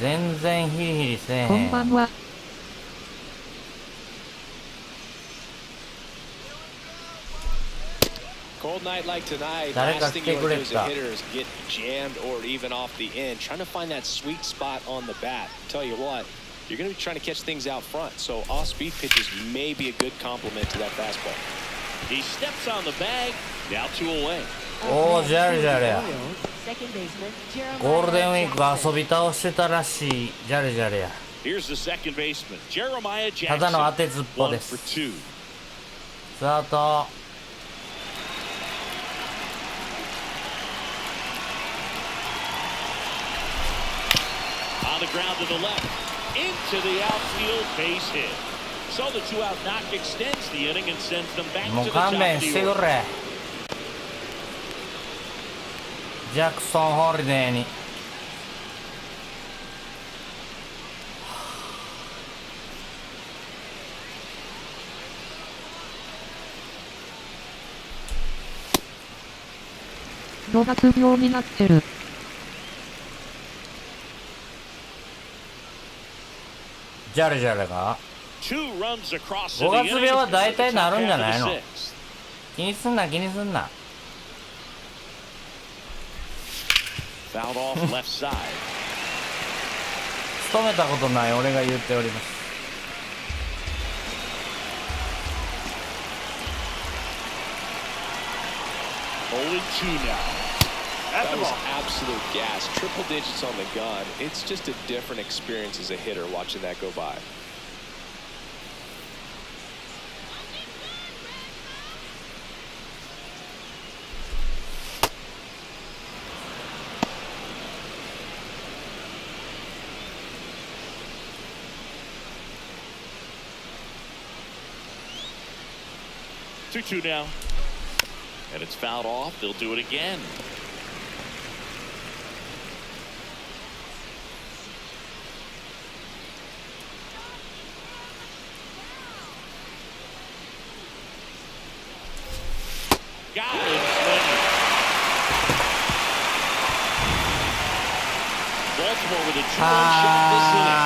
全然ヒリヒリせえへん。こんばんは。Cold night like tonight. 誰か Last 来 thing て you く want to れ do as た。 a hitter is get jammed or even off the end. Trying to find that sweet spot on the bat. Tell you what, you're going to be trying to catch things out front. So off-speed pitches may be a good complement to that fastball. He steps on the bag. Now 2 away. おー、ジャルジャルや。 Second baseman Jeremiah ゴールデンウィーク Jackson. 遊び倒してたらしいジャルジャルや。 Here's the second baseman, Jeremiah ただの Jackson. 当てずっぽ 1 で for す。 2. スタート。On the ground to the left, into the outfield, base hit. So the 2-out knock extends the inning and sends them back も to う the top 勘 of 弁 the してく order. れ。ジャクソンホリデーに。5月病になってる。ジャルジャルが Two runs across the 5月 inning 病は大体 in the な top るんじゃ half ない of の the sixth. 気にすんな気にすんな。 Fouled off left side. 務めたことない俺が言っております。 0-2 now. At That the was ball. absolute gas. Triple digits on the gun. It's just a different experience as a hitter watching that go by. Two now. And it's fouled off. They'll do it again. Got it. Baltimore with a 2-run shot this inning.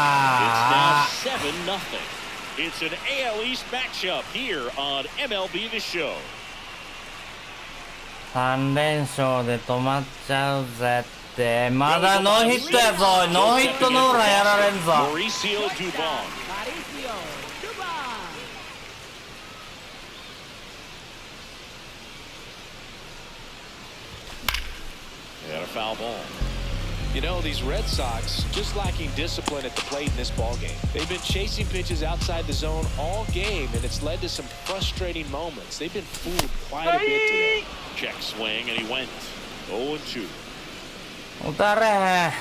It's now 7-0. It's an AL East matchup here on MLBTheSHOW. 3連勝で止まっちゃうぜって。まだノーヒットやぞ。ノーヒットノーランやられんぞ。 Mauricio Dubon. Mauricio Dubon. And a foul ball. You know, these Red Sox just lacking discipline at the plate in this ballgame. They've been chasing pitches outside the zone all game, and it's led to some frustrating moments. They've been fooled quite a bit today. Check swing, and he went 0-2. 打たれへん。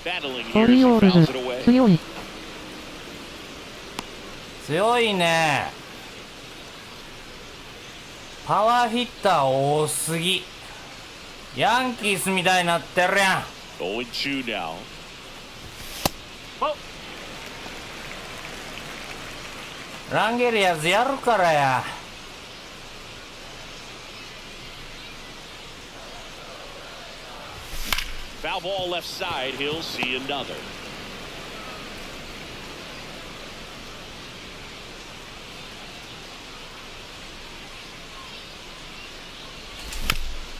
Battling オ here リ as オ he ール fouls ズ it away. 強い。強いね。パワーヒッター多すぎ。ヤンキースみたいになってるやん。 0-2 now. ランゲリアズやるからや。Foul ball left side. He'll see another.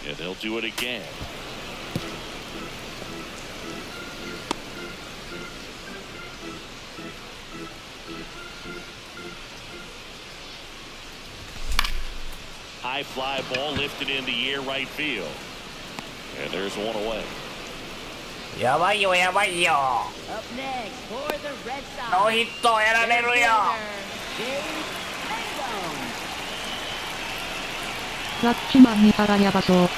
And they'll do it again. High fly ball lifted in the air right field. And there's one away. やばいよやばいよ。 Up next for the Red Sox. ノーヒットやられるよ。 ラッチマン見たらやばそう。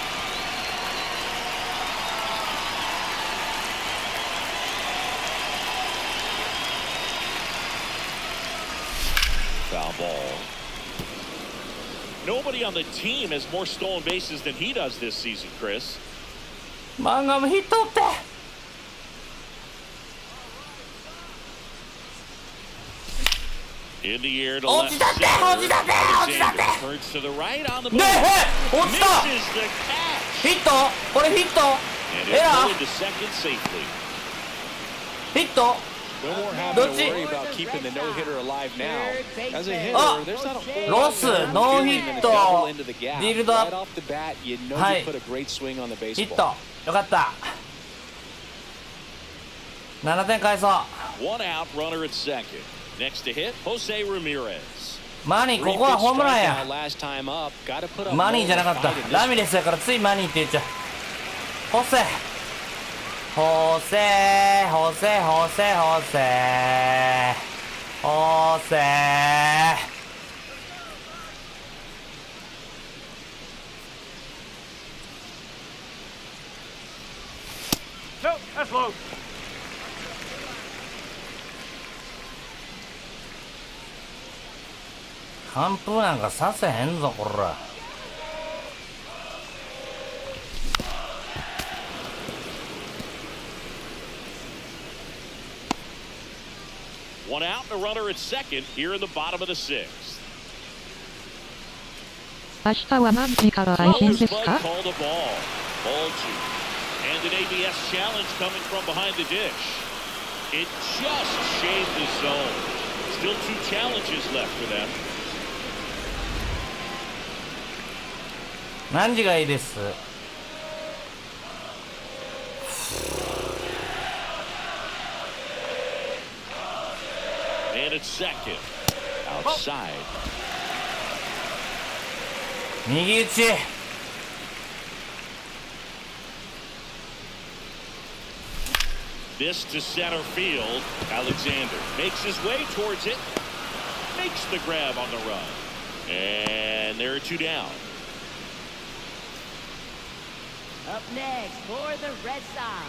Foul ball. Nobody on the team has more stolen bases than he does this season, Chris. 漫画もヒット打って。 In the air to 落 left ちたって center. 落ちたって落ちたって。 Alexander turns to the right on the move. ねえ落ちた。 Misses the catch. ヒットこれヒット And エラ he'll ー go into second safely. ヒット No more having Don't to you- worry about keeping the no-hitter alive now. As a Ah! hitter, there's not a whole Loss, lot no of hit, feeling and a double into the gap. build up. Right off the bat, you know Hai. you put a great swing on the ヒット baseball. よかった。7点返そう。 One out, runner at second. Next to hit, Jose Ramirez. マニーここはホームランや。 Last time up, gotta put up マニーじゃなかった more fight in this ラミレスやからついマニーって言っちゃう。ホセホセホセホセホセホセ。 No, that's low. 完封なんかさせへんぞこら。 One out, and a runner at second here in the bottom of the sixth. 明日は何時から配信 Thrower's です bud か？ called a ball. Ball two. And an ABS challenge coming from behind the dish. It just shaved the zone. Still two challenges left for them. 何時がいいです。 And it's second. Outside. 右打ち。 This to center field. Alexander makes his way towards it. Makes the grab on the run. And there are two down. Up next for the Red Sox.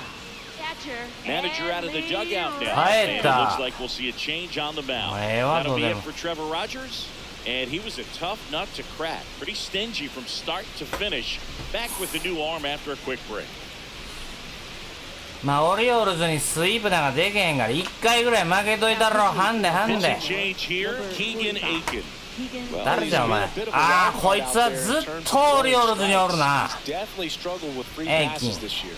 Catcher. Manager out of the dugout now. Right. And it looks like we'll see a change on the mound. That'll be it for Trevor Rogers. And he was a tough nut to crack. Pretty stingy from start to finish. Back with the new arm after a quick break. まあオリオールズにスイープなんかでけへんから1回ぐらい負けといたろ。ハンデハンデ。 Pitching change here. Keegan Aiken. 誰じゃお前。ああこいつはずっとオリオールズにおるな。 Definitely struggled with free Aiken. passes this year.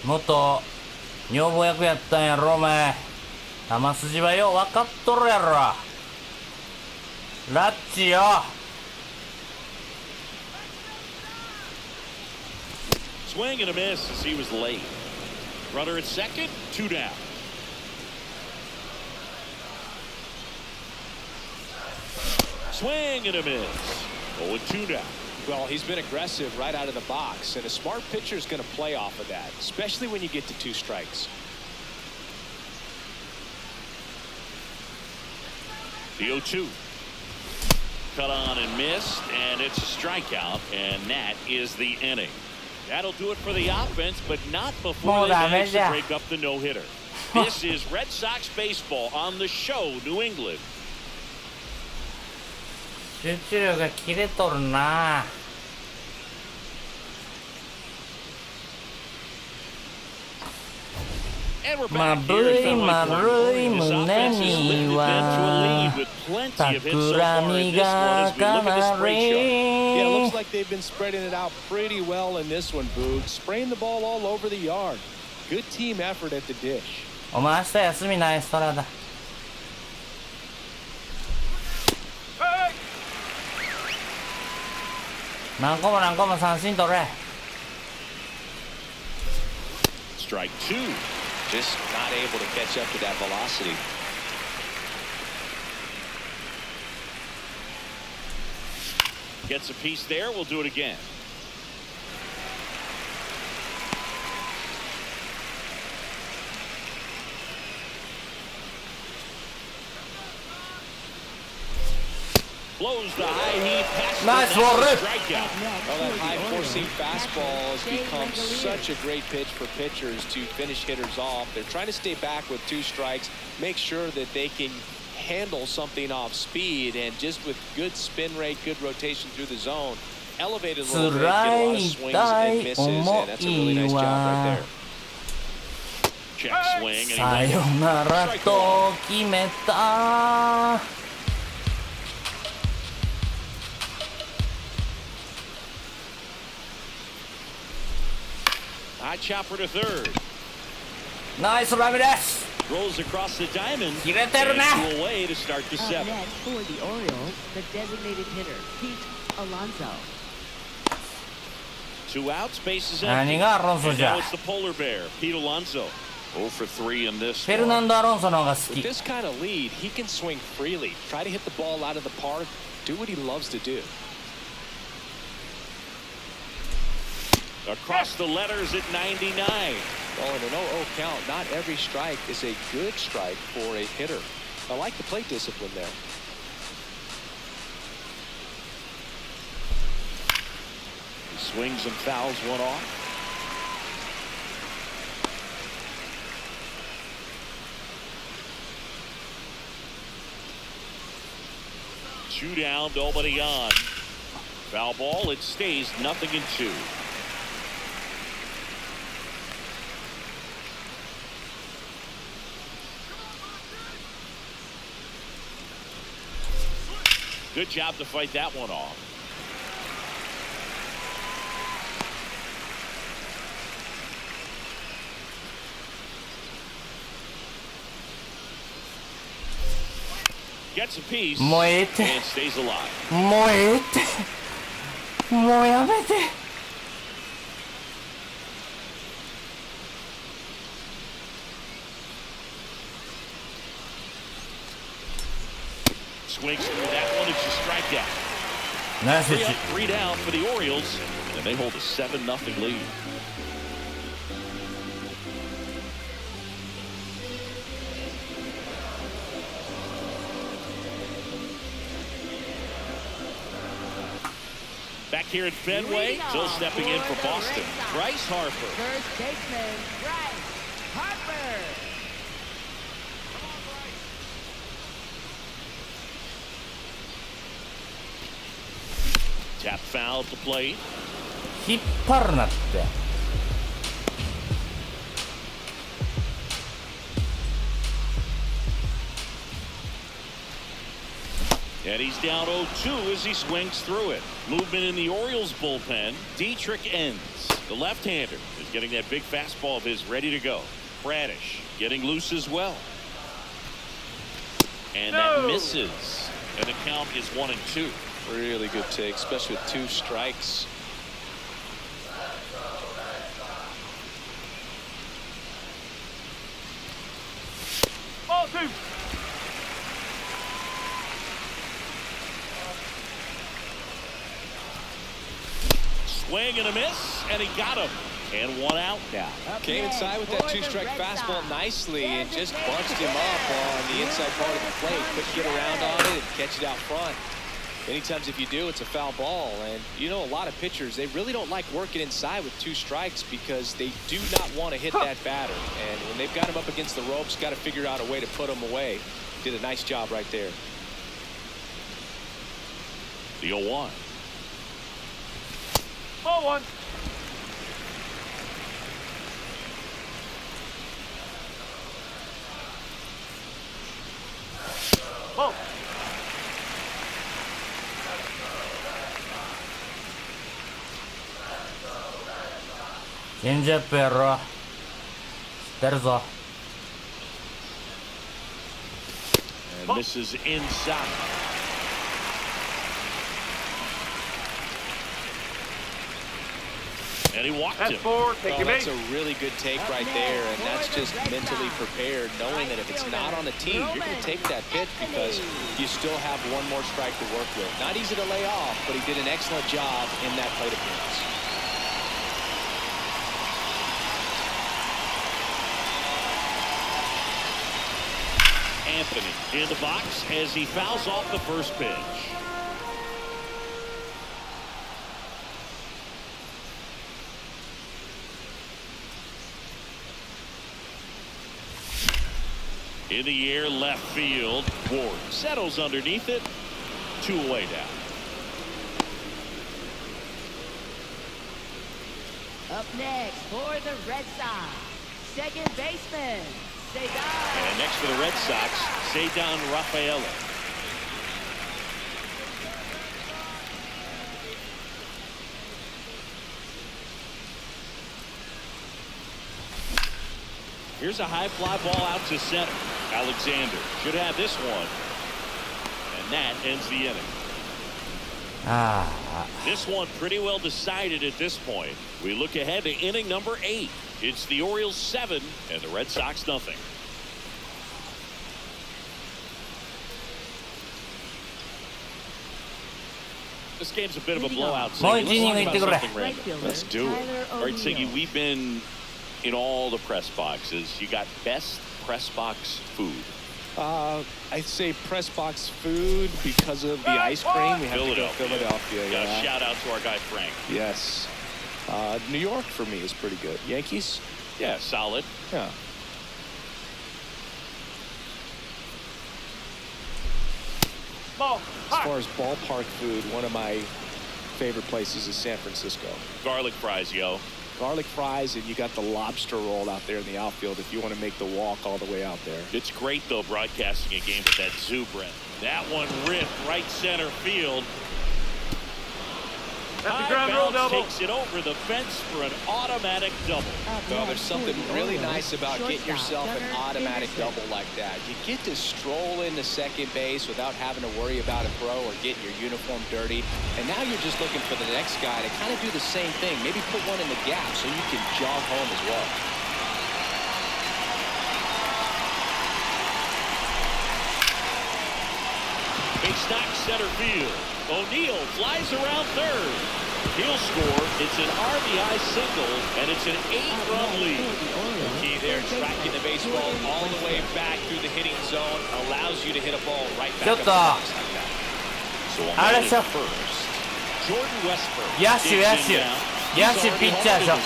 元女房役やったんやろお前。球筋はよう分かっとるやろ。ラッチよ。 Swing and a miss as he was late. Runner at second, two down. Swing and a miss. 0-2 down. Well, he's been aggressive right out of the box, and a smart pitcher is going to play off of that, especially when you get to two strikes. The 0-2. Cut on and missed, and it's a strikeout, and that is the inning. That'll do it for the offense, but not before they manage to break up the no-hitter. This is Red Sox baseball on the show, New England. 集中力が切れとるな。丸い丸い胸には企みがかなり。 Yeah, it looks like they've been spreading it out pretty well in this one, Boog. Spraying the ball all over the yard. Good team effort at the dish. お前明日休みないストラだ。何個も三振取れ。 Strike two. Just not able to catch up to that velocity. Gets a piece there. We'll do it again. Blows the high knee past Nice the one, Rick. strikeout. Well, that high four-seam fastball has become such a great pitch for pitchers to finish hitters off. They're trying to stay back with 2 strikes, make sure that they can handle something off speed, and just with good spin rate, good rotation through the zone, elevated a little bit, get a lot of swings and misses, and that's a really nice job right there. Check swing. さよならと決めた。 High chopper to third. ナイスラミです。 Rolls across the diamond. 切れてるね。 And away to start the 7th. Up next for the Orioles, the designated hitter, Pete Alonso. 2 outs, bases empty. 何がアロンソ And じゃ。 now it's the polar bear, Pete Alonso. 0 for 3 in this フェルナン one. ド・アロンソの方が好 With き。 this kind of lead, he can swing freely, try to hit the ball out of the park, do what he loves to do. Across the letters at 99. Well, in an 0-0 count, not every strike is a good strike for a hitter. I like the plate discipline there. He swings and fouls one off. Two down, nobody on. Foul ball, it stays 0-2. Good job to fight that one off. Gets a piece もうええって。 and stays alive. もうええって。もうやめて。 Swings through that one. It's a strikeout. ナイス 3 up, pitch。 3 down for the Orioles, and they hold a 7-0 lead. Back here at Fenway, still stepping in for Boston, Bryce Harper. First baseman, Bryce Harper. Tap foul to plate. 引っ張るなって。 And he's down 0-2 as he swings through it. Movement in the Orioles bullpen. Dietrich ends. The left-hander is getting that big fastball of his ready to go. Bradish getting loose as well. And that misses. And the count is 1-2. Really good take, especially with 2 strikes. Ball 2. Swing and a miss, and he got him. And 1 out now. Came inside with that 2-strike fastball nicely and just bunched him up on the inside part of the plate. Couldn't get around on it and catch it out front. Many times if you do, it's a foul ball. And you know, a lot of pitchers, they really don't like working inside with 2 strikes because they do not want to hit that batter. And when they've got him up against the ropes, got to figure out a way to put him away. Did a nice job right there. The 0-1. Ball 1. Ball. チェンジアップやろ。知ってるぞ。And this is inside. And he walked That's him. 4. Take your That's base. a really good take right there, and that's just mentally prepared, knowing that if it's not on the tee, you're going to take that pitch because you still have one more strike to work with. Not easy to lay off, but he did an excellent job in that plate appearance. Anthony in the box as he fouls off the first pitch. In the air, left field. Ward settles underneath it. 2 away now. Up next for the Red Sox, second baseman, Cedar. And next for the Red Sox, Cedar Rafaela. Here's a high fly ball out to center. Alexander should have this one. And that ends the inning. This one pretty well decided at this point. We look ahead to inning number 8. It's the Orioles 7 and the Red Sox nothing. This game's a bit of a blowout. Let's do it. All right, Siggy, we've been in all the press boxes. You got best press box food. I'd say press box food because of the ice cream. We have to go Philadelphia. Yeah. Shout out to our guy Frank. Yes. New York for me is pretty good. Yankees? Yeah, solid. Yeah. Ball. As far as ballpark food, one of my favorite places is San Francisco. Garlic fries, yo. Garlic fries, and you got the lobster roll out there in the outfield if you want to make the walk all the way out there. It's great, though, broadcasting a game with that zoo breath. That one ripped right center field. That's a ground rule double. Takes it over the fence for an automatic double. Well, there's something really nice about getting yourself an automatic double like that. You get to stroll into second base without having to worry about a throw or getting your uniform dirty. And now you're just looking for the next guy to kind of do the same thing. Maybe put one in the gap so you can jog home as well. Big stock center field. O'Neal flies around third. He'll score. It's an RBI single, and it's an 8-run lead. Key there, tracking the baseball all the way back through the hitting zone allows you to hit a ball right back up the box like that. So on at first, Jordan Westburg. Yasu. Yasu pitcher でしょ。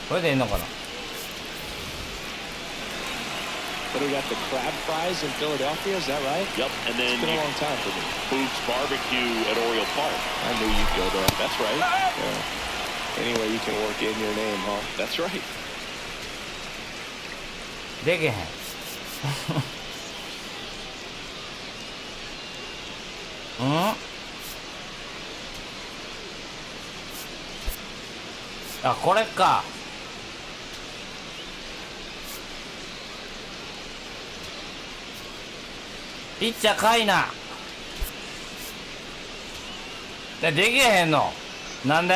これでいいのかな。 But we got the crab fries in Philadelphia, is that right? Yep, and then it's been a long time for me. Boots Barbecue at Oriole Park. I knew you'd go there. That's right. Yeah. Anyway, you can work in your name, huh? That's right. でけへん。あ、これか。ピッチャーかいな。できへんの。なんで？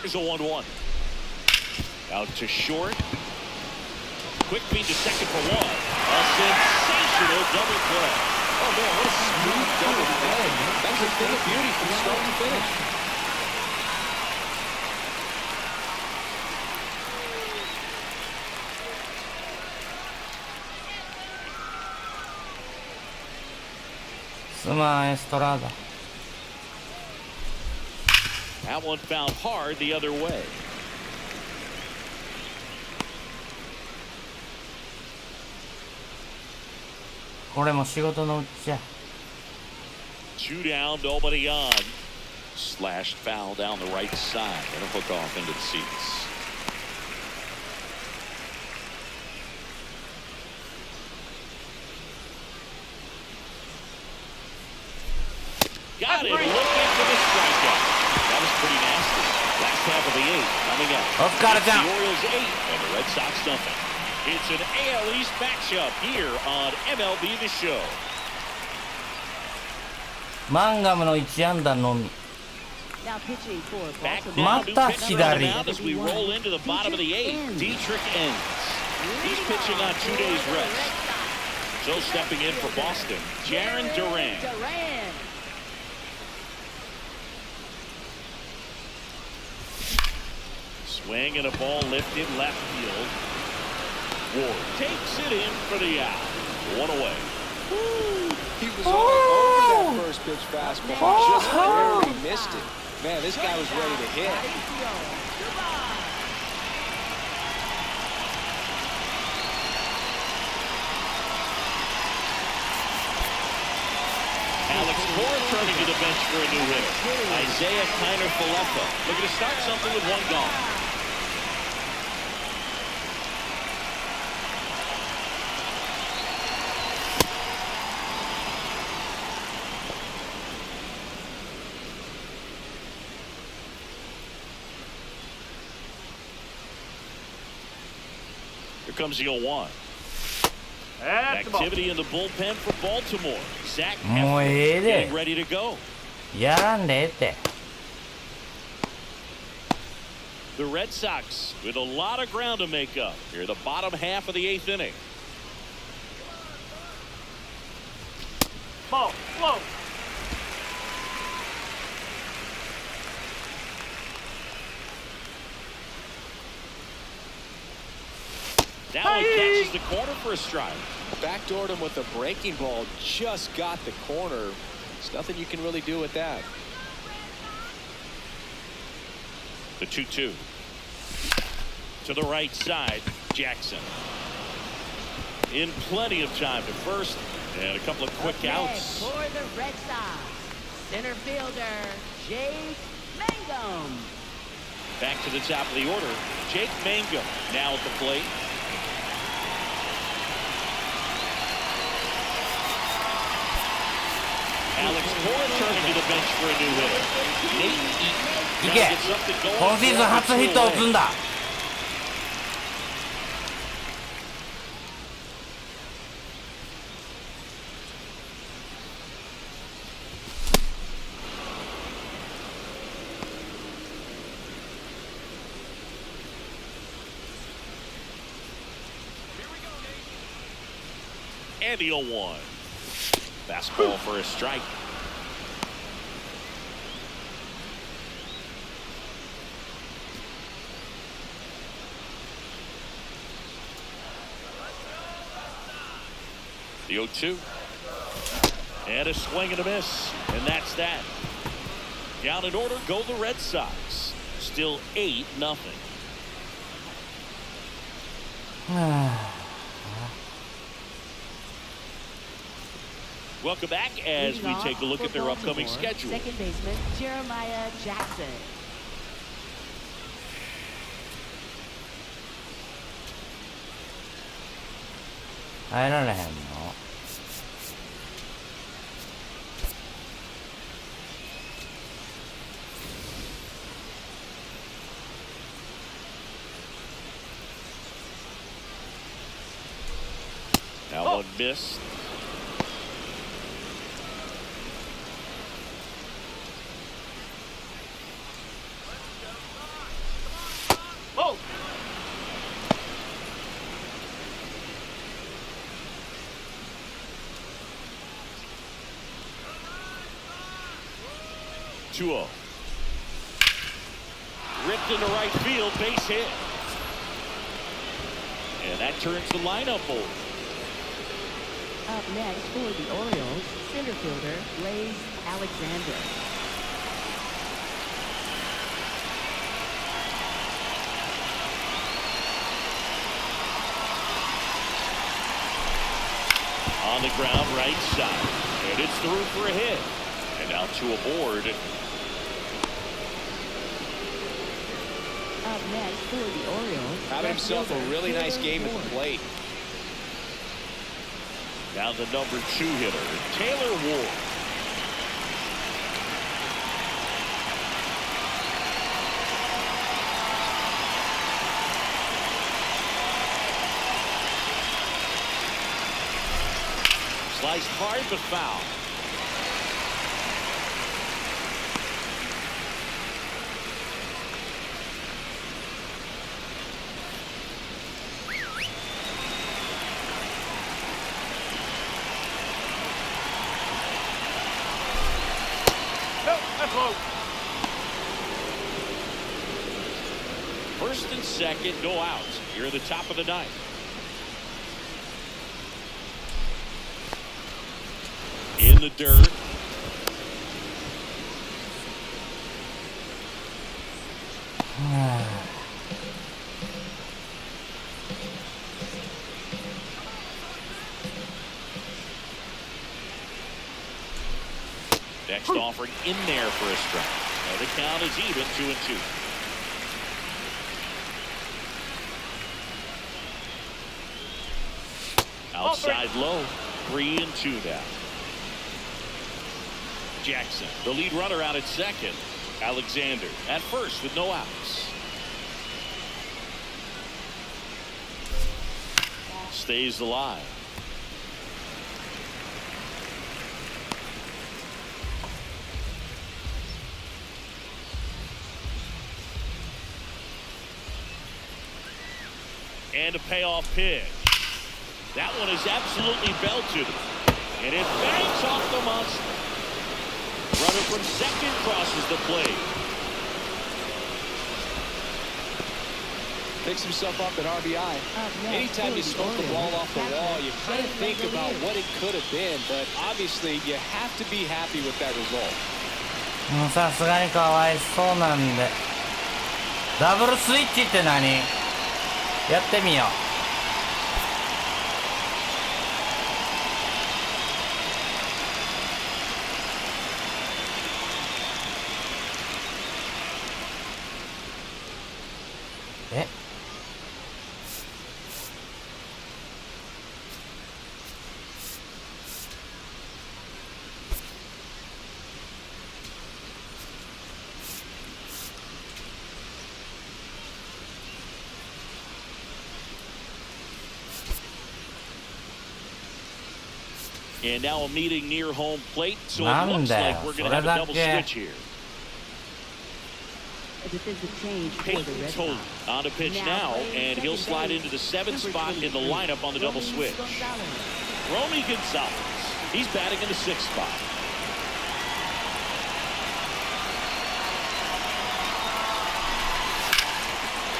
Here's a 1-1. Out to short. Quick feed to second for one. A sensational double play. Oh man, what a smooth double play. That's a thing of beauty from start to finish. Estrada. That one found hard the other way. Two down, nobody on. Slashed foul down the right side. And a hook off into the seats. Got it. Looking for the strikeout. That was pretty nasty. Last half of the eighth coming up. The Orioles 8 and the Red Sox nothing. It's an AL East matchup here on MLB.TheShow. マンガムの1安打のみ。 Now pitching for ま Baltimore. た左。 As we roll into the bottom of the eighth, Dietrich ends. He's pitching on 2 days rest. So stepping in for Boston, Jarren Duran. Swing and a ball lifted left field. Ward takes it in for the out. One away. He was all over that first pitch fastball. Just barely missed it. Man, this guy was ready to hit. Alex Cora turning to the bench for a new hitter. Isaiah Kiner-Falefa looking to start something with one gone. Here comes the 0-1. Activity in the bullpen for Baltimore. Zach Eflin getting ready to go. やらんでええって。 The Red Sox with a lot of ground to make up here the bottom half of the eighth inning. Ball, slow. That one catches the corner for a strike. Backdoored him with a breaking ball. Just got the corner. There's nothing you can really do with that. The 2-2. To the right side, Jackson. In plenty of time to first, and a couple of quick outs. For the Red Sox, center fielder Jake Mangum. Back to the top of the order, Jake Mangum now at the plate. Alex Cora turning to the bench for a new hitter. Nate Eaton. いけ。今シーズン初ヒットを打つんだ。And the 0-1. Fastball for a strike. The 0-2. And a swing and a miss. And that's that. Down in order go the Red Sox. Still 8-0. Welcome back as we take a look at their upcoming schedule. Second baseman Jeremiah Jackson.入られへんの。Now one missed. 2-0. Ripped into right field, base hit. And that turns the lineup over. Up next for the Orioles, center fielder Blaze Alexander. On the ground, right side. And it's through for a hit. And now two aboard. Up next for the Orioles, having himself a really nice game at the plate. Now the number 2 hitter, Taylor Ward. Sliced hard but foul. No, that's low. First and second, no outs. Here at the top of the ninth. In the dirt. Next offering in there for a strike. Now the count is even, 2-2. Outside low, 3-2 now. Jackson, the lead runner out at second. Alexander at first with no outs. Stays alive. And a payoff pitch. That one is absolutely belted. And it bangs off the monster. Runner from second crosses the plate. Picks himself up at RBI. Anytime you smoke the ball off the wall, you kind of think about what it could have been, but obviously you have to be happy with that result. さすがにかわいそうなんで。ダブルスイッチって何？やってみよう。え？And now a meeting near home plate, so it looks like we're going to have a double switch here. A defensive change for the Peyton Red Tolley Sox. on to pitch now, and he'll slide into the 7th spot in the lineup on the double switch. Romy Gonzalez, he's batting in the 6th spot.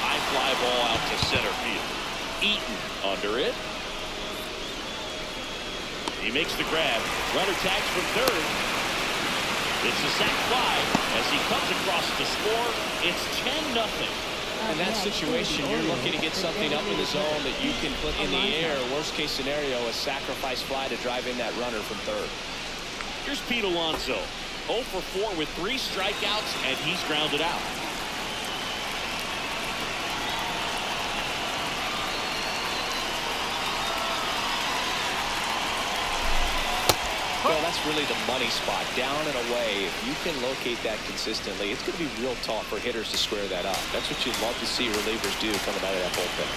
High fly ball out to center field. Eaton under it. He makes the grab. Runner tags from third. It's a sac fly as he comes across to score. It's 10-0. In that situation, you're looking to get something up in the zone that you can put in the air. Worst case scenario, a sacrifice fly to drive in that runner from third. Here's Pete Alonso. 0 for 4 with 3 strikeouts, and he's grounded out. Well, that's really the money spot, down and away. If you can locate that consistently, it's going to be real tough for hitters to square that up. That's what you'd love to see relievers do coming out of that bullpen.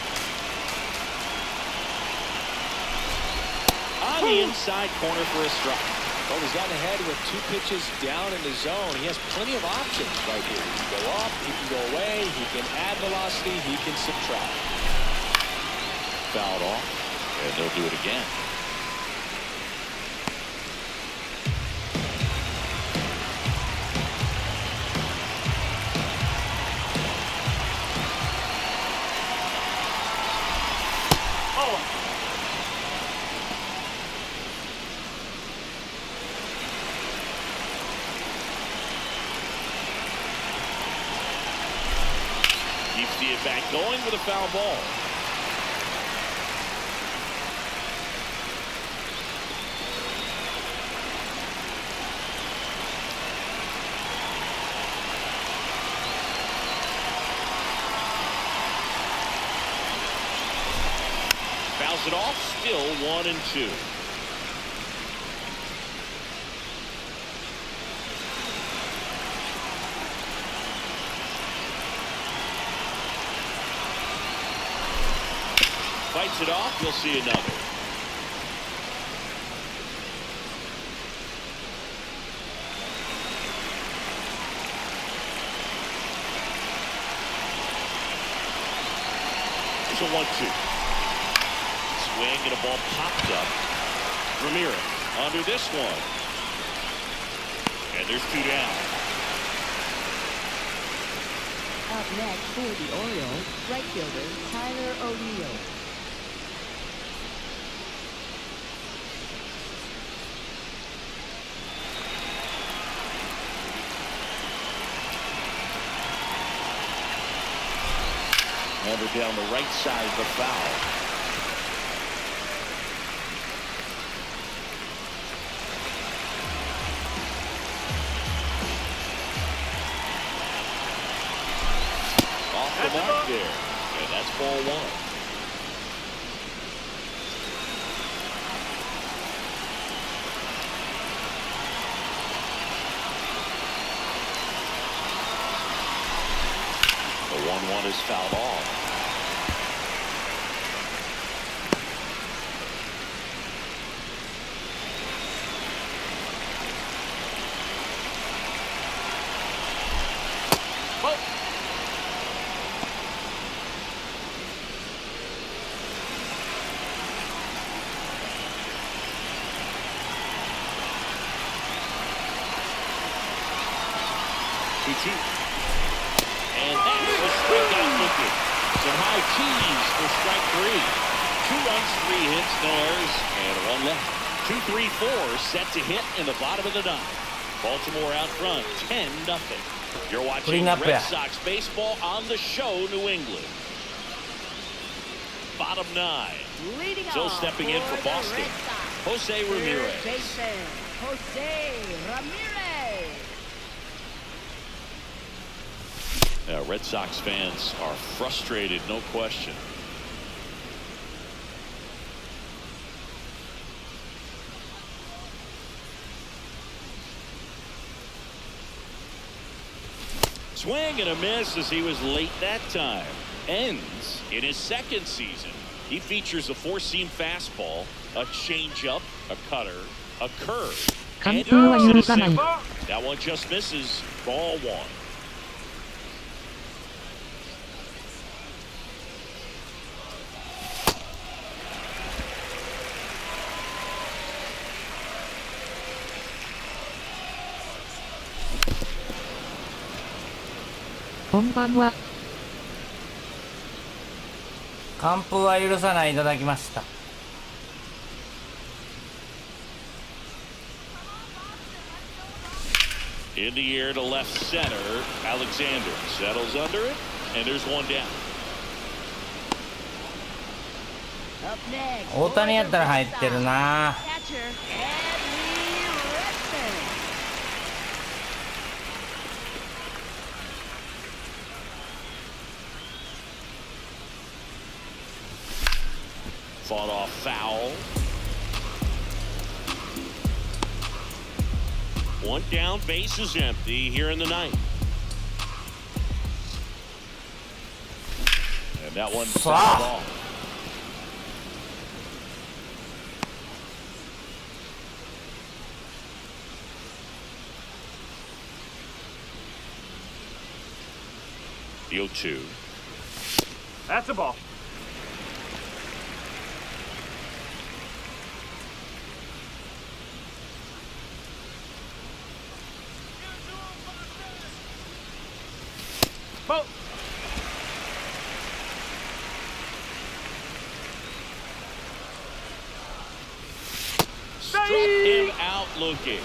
On the inside corner for a strike. Well, he's gotten ahead with 2 pitches down in the zone. He has plenty of options right here. He can go up, he can go away, he can add velocity, he can subtract. Fouled off, and they'll do it again. Keeps the at bat going with a foul ball. Fouls it off, still 1-2. Fights it off, we'll see another. It's a 1-2. Swing and a ball popped up. Ramirez under this one. And there's 2 down. Up next for the Orioles, right fielder Tyler O'Neill. Hammered down the right side of the foul. Off the mark there. And that's ball 1. The 1-1 is fouled off. And that's a strikeout looking. Some high keys for strike 3. 2 runs, 3 hits, no errors, and 1 left. 2-3-4 set to hit in the bottom of the 9th. Baltimore out front, 10-0. You're watching Red Sox baseball on the show, New England. Bottom 9. So stepping in for Boston, Jose Ramirez. Jose Ramirez. Red Sox fans are frustrated, no question. Swing and a miss as he was late that time. Ends in his 2nd season. He features a 4-seam fastball, a changeup, a cutter, a curve. 完封は許さない。 That one just misses. Ball 1.こんばんは。完封は許さない。いただきました。In the air to left center, Alexander settles under it, and there's 1 down. Up next, 大谷やったら入ってるな。 catcher Edwin Redmond. Fought off foul. 1 down, base is empty here in the 9th. And that one fouled off. The 0-2. That's a ball. Ball. Struck him out looking.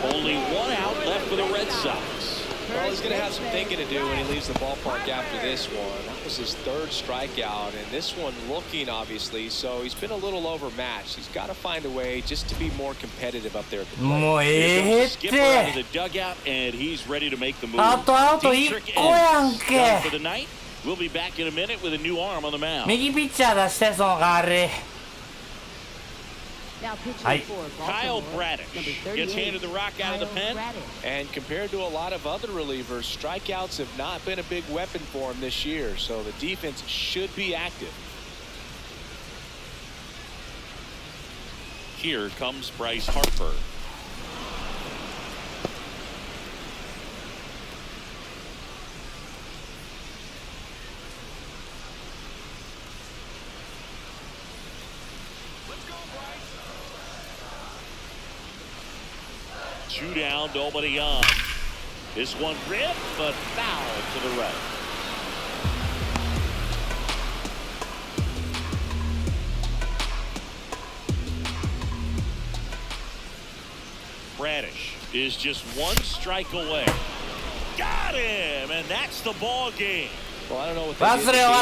Only 1 out left for the Red Sox. Well, he's going to have some thinking to do when he leaves the ballpark after this one. That was his third strikeout, and this one looking, obviously, so he's been a little overmatched. He's got to find a way just to be more competitive up there at the plate. もうええっ Skipper out of て the dugout, and he's ready to make the move. あと1 Dietrich 個やん is け done for the night. We'll be back in a minute with a new arm on the mound. 右ピッチャー出してその代わり Now pitching Hi. for Kyle Baltimore, Bradish number gets 38, handed the rock out of the Kyle pen. Bradish. And compared to a lot of other relievers, strikeouts have not been a big weapon for him this year, so the defense should be active. Here comes Bryce Harper. Two down, nobody on. This one ripped, but foul to the right. Bradish is just one strike away. Got him, and that's the ball game. Well, I don't know what they did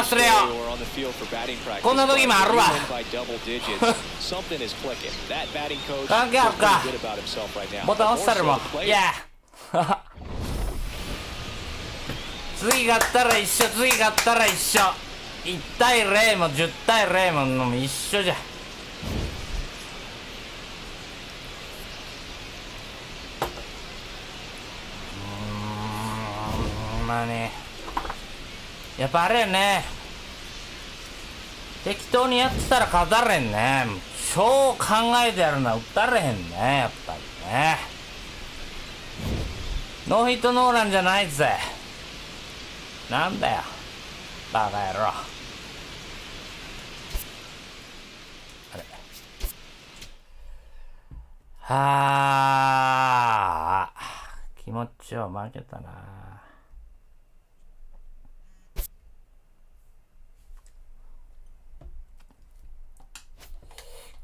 today or on the field for batting practice. こんな時もあるわ But win by double digits. Something is clicking. That batting coach 関係ある feels か pretty good about himself right now. ボタン押したらも More so the ういや次勝ったら一緒次勝ったら一緒1対0も10対0も一緒じゃまあねやっぱあれやね適当にやってたら勝たれんね超考えてやるのは打たれへんねやっぱりねノーヒットノーランじゃないぜなんだよバカ野郎あれはあ気持ちは負けたな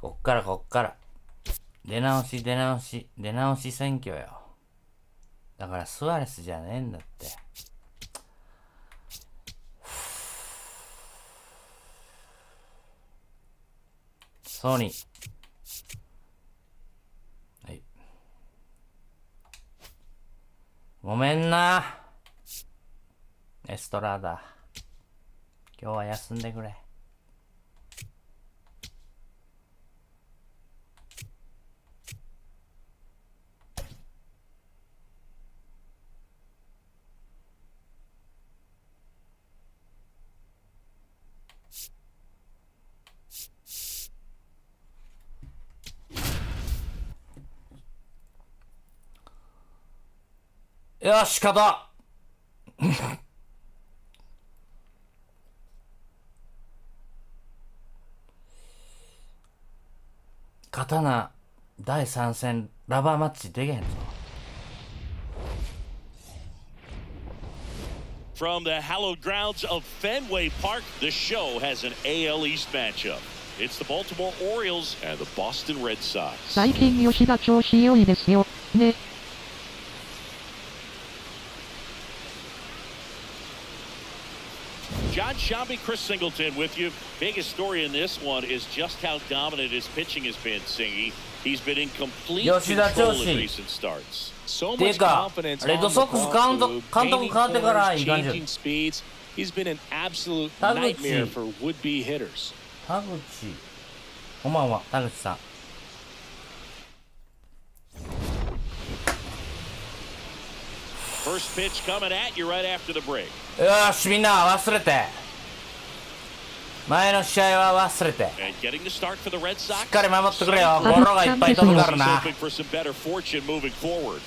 こっから出直し選挙よだからスアレスじゃねえんだってソニーはいごめんなエストラーダ今日は休んでくれよし、勝った刀第3戦ラバーマッチできへんぞ From the hallowed grounds of Fenway Park, the show has an AL East matchup. It's the Baltimore Orioles and the Boston Red Sox. 最近吉田調子良いですよね John Shambi, Chris Singleton with you. Biggest story in this one is just how dominant his pitching has been, Singy. He's been in complete control of recent starts. So て much か confidence レッド on ソ the ックス ball, 監 Lou. 督 Painting 変わってから corners, いい感じ changing speeds. He's been an absolute 田口 nightmare for would-be hitters. 田口こんばんは田口さん First pitch coming at you right after the break. よーしみんな忘れて前の試合は忘れて And getting the start for the Red し Sox. っかり守ってくれよゴロがいっぱい飛ぶから He's な hoping for some better fortune moving forward.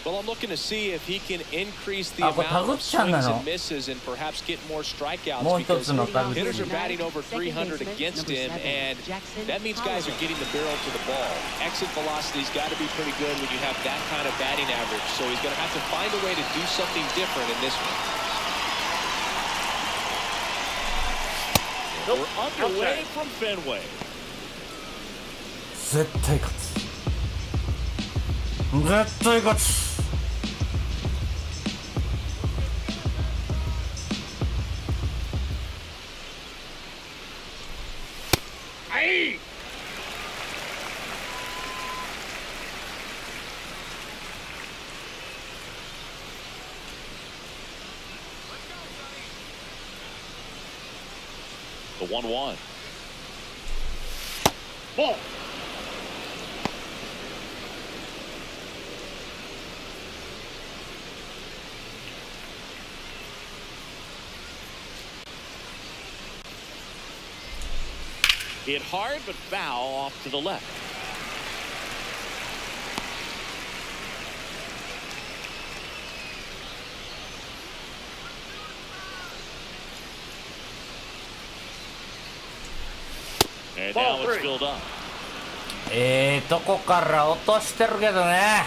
Well, I'm looking to see if he can increase the あ、これ amount 田 of 口ちゃんな swings の and misses and perhaps get more strikeouts もう一 because つの田口 hitters are batting over 300 against him, and that means guys are getting the barrel to the ball. Exit velocity's got to be pretty good when you have that kind of batting average, so he's going to have to find a way to do something different in this one. We're underway from Fenway. 絶対勝つ絶対勝つ The 1-1. Ball. Hit hard, but foul off to the left. And now it's filled up. とこから落としてるけどね。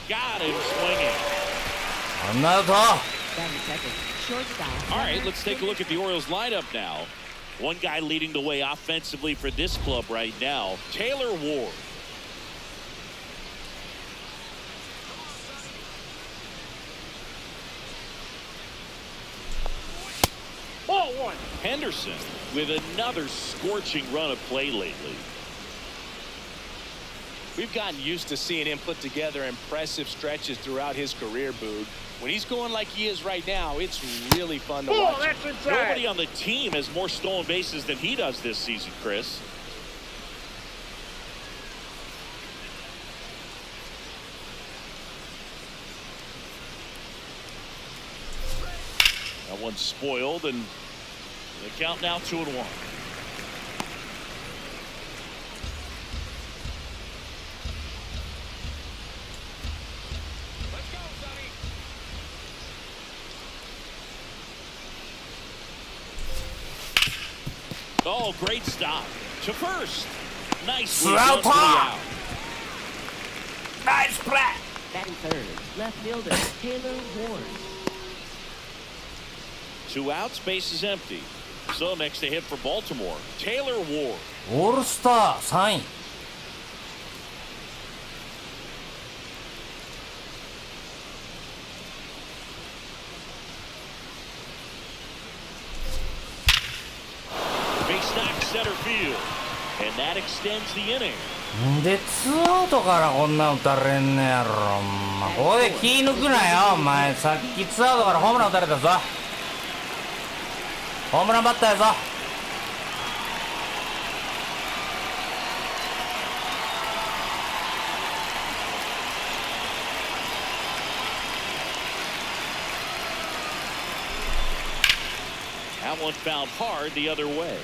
Got him swinging. ワンアウト。 Batting second, shortstop. All right, let's take a look at the Orioles lineup now. One guy leading the way offensively for this club right now, Taylor Ward. Ball 1. Henderson with another scorching run of play lately. We've gotten used to seeing him put together impressive stretches throughout his career, Boog. When he's going like he is right now, it's really fun to Ball, watch. that's inside. Nobody on the team has more stolen bases than he does this season, Chris. That one's spoiled, and the count now 2-1. Oh, great stop to first. Nice. Out. Nice play. Batting third, left fielder Taylor Ward. 2 outs, base is empty. So next to hit for Baltimore, Taylor Ward. オールスター3位。Base knock center field, and that extends the inning. で2アウトからこんな打たれんねやろ。ここで気抜くなよお前。さっき2アウトからホームラン打たれたぞ。ホームランバッターやぞ。That one fouled hard the other way.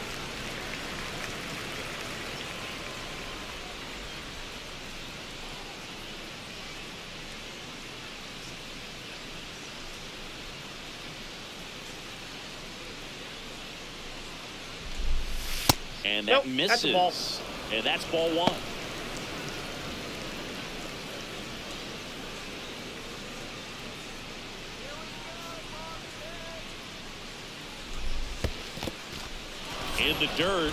And that Nope, that's a ball. misses. And that's ball 1. In the dirt.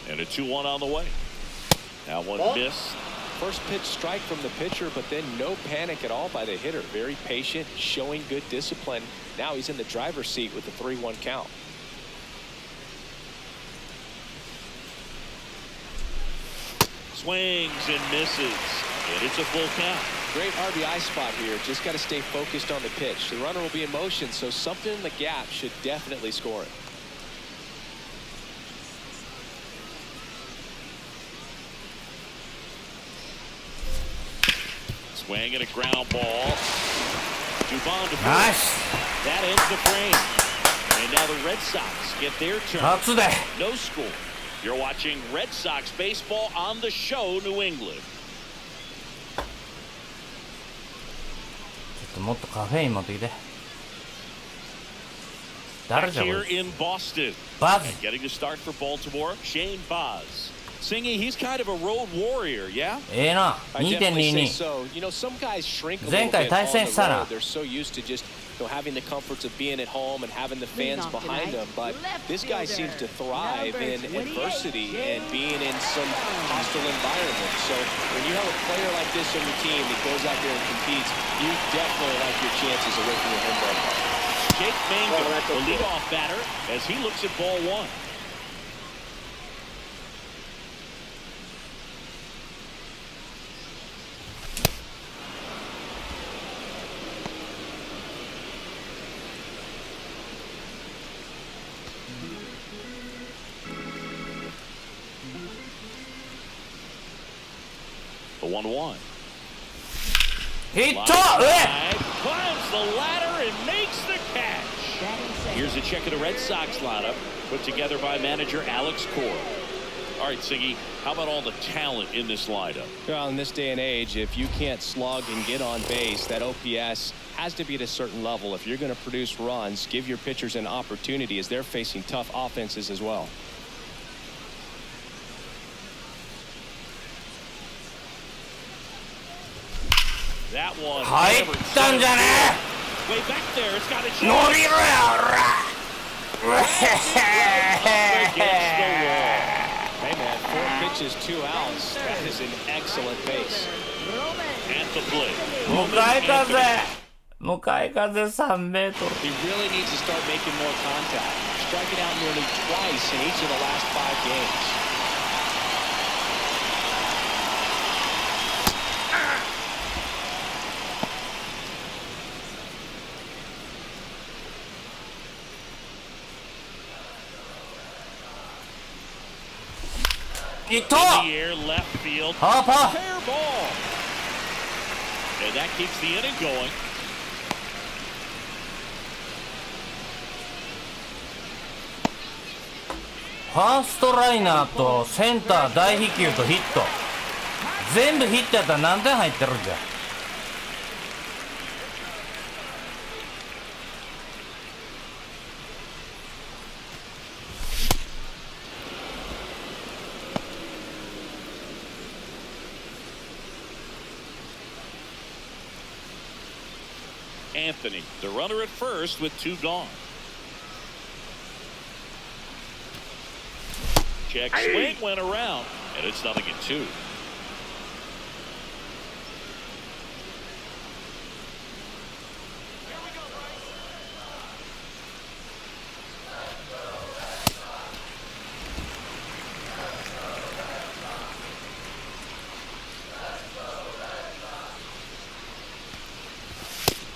And a 2-1 on the way. That one missed. First pitch strike from the pitcher, but then no panic at all by the hitter. Very patient, showing good discipline. Now he's in the driver's seat with the 3-1 count. Swings and misses. And it's a full count. Great RBI spot here. Just got to stay focused on the pitch. The runner will be in motion, so something in the gap should definitely score it. Swing and a ground ball. Dubon to Nice. That ends the frame. And now the Red Sox get their turn. 初で。No score. You're watching Red Sox baseball on the show, New England. ちょっともっとカフェイン持ってきて。誰 Back じゃこ here れ。 in Boston. バズ。 And getting to start for Baltimore, Shane Baz. Singy, he's kind of a road warrior, yeah? ええな、 I definitely say 2.22 so. You know, some guys shrink a 前 little 回 bit 対 on 戦 the したな road. They're so used to just having the comforts of being at home and having the fans behind them. But this guy seems to thrive in adversity and being in some hostile environment. So when you have a player like this on your team that goes out there and competes, you definitely like your chances away from your home run. Jake Mango, the leadoff batter, as he looks at ball one. The 1-1. ヒット、 Climbs the ladder and makes the catch. Here's a check of the Red Sox lineup put together by manager Alex Cora. All right, Siggy, how about all the talent in this lineup? Well, in this day and age, if you can't slug and get on base, that OPS has to be at a certain level. If you're going to produce runs, give your pitchers an opportunity as they're facing tough offenses as well. That one. 入ったんじゃね Way back there. It's got a え、 chance. 乗りろよ、おら Against the wall. Hey, man, 4 pitches, 2 outs. That is an excellent base. At the plate. 向かい風、向かい風3メートル。 He really needs to start making more contact. Striking out nearly twice in each of the last 5 games. Hit! In the air, left field. Hopper! Fair ball. And that keeps the inning going. ファーストライナーとセンター大飛球とヒット、全部ヒットやったら何点入ってるんじゃ。Anthony, the runner at first with 2 gone. Check swing went around, and it's 0-2.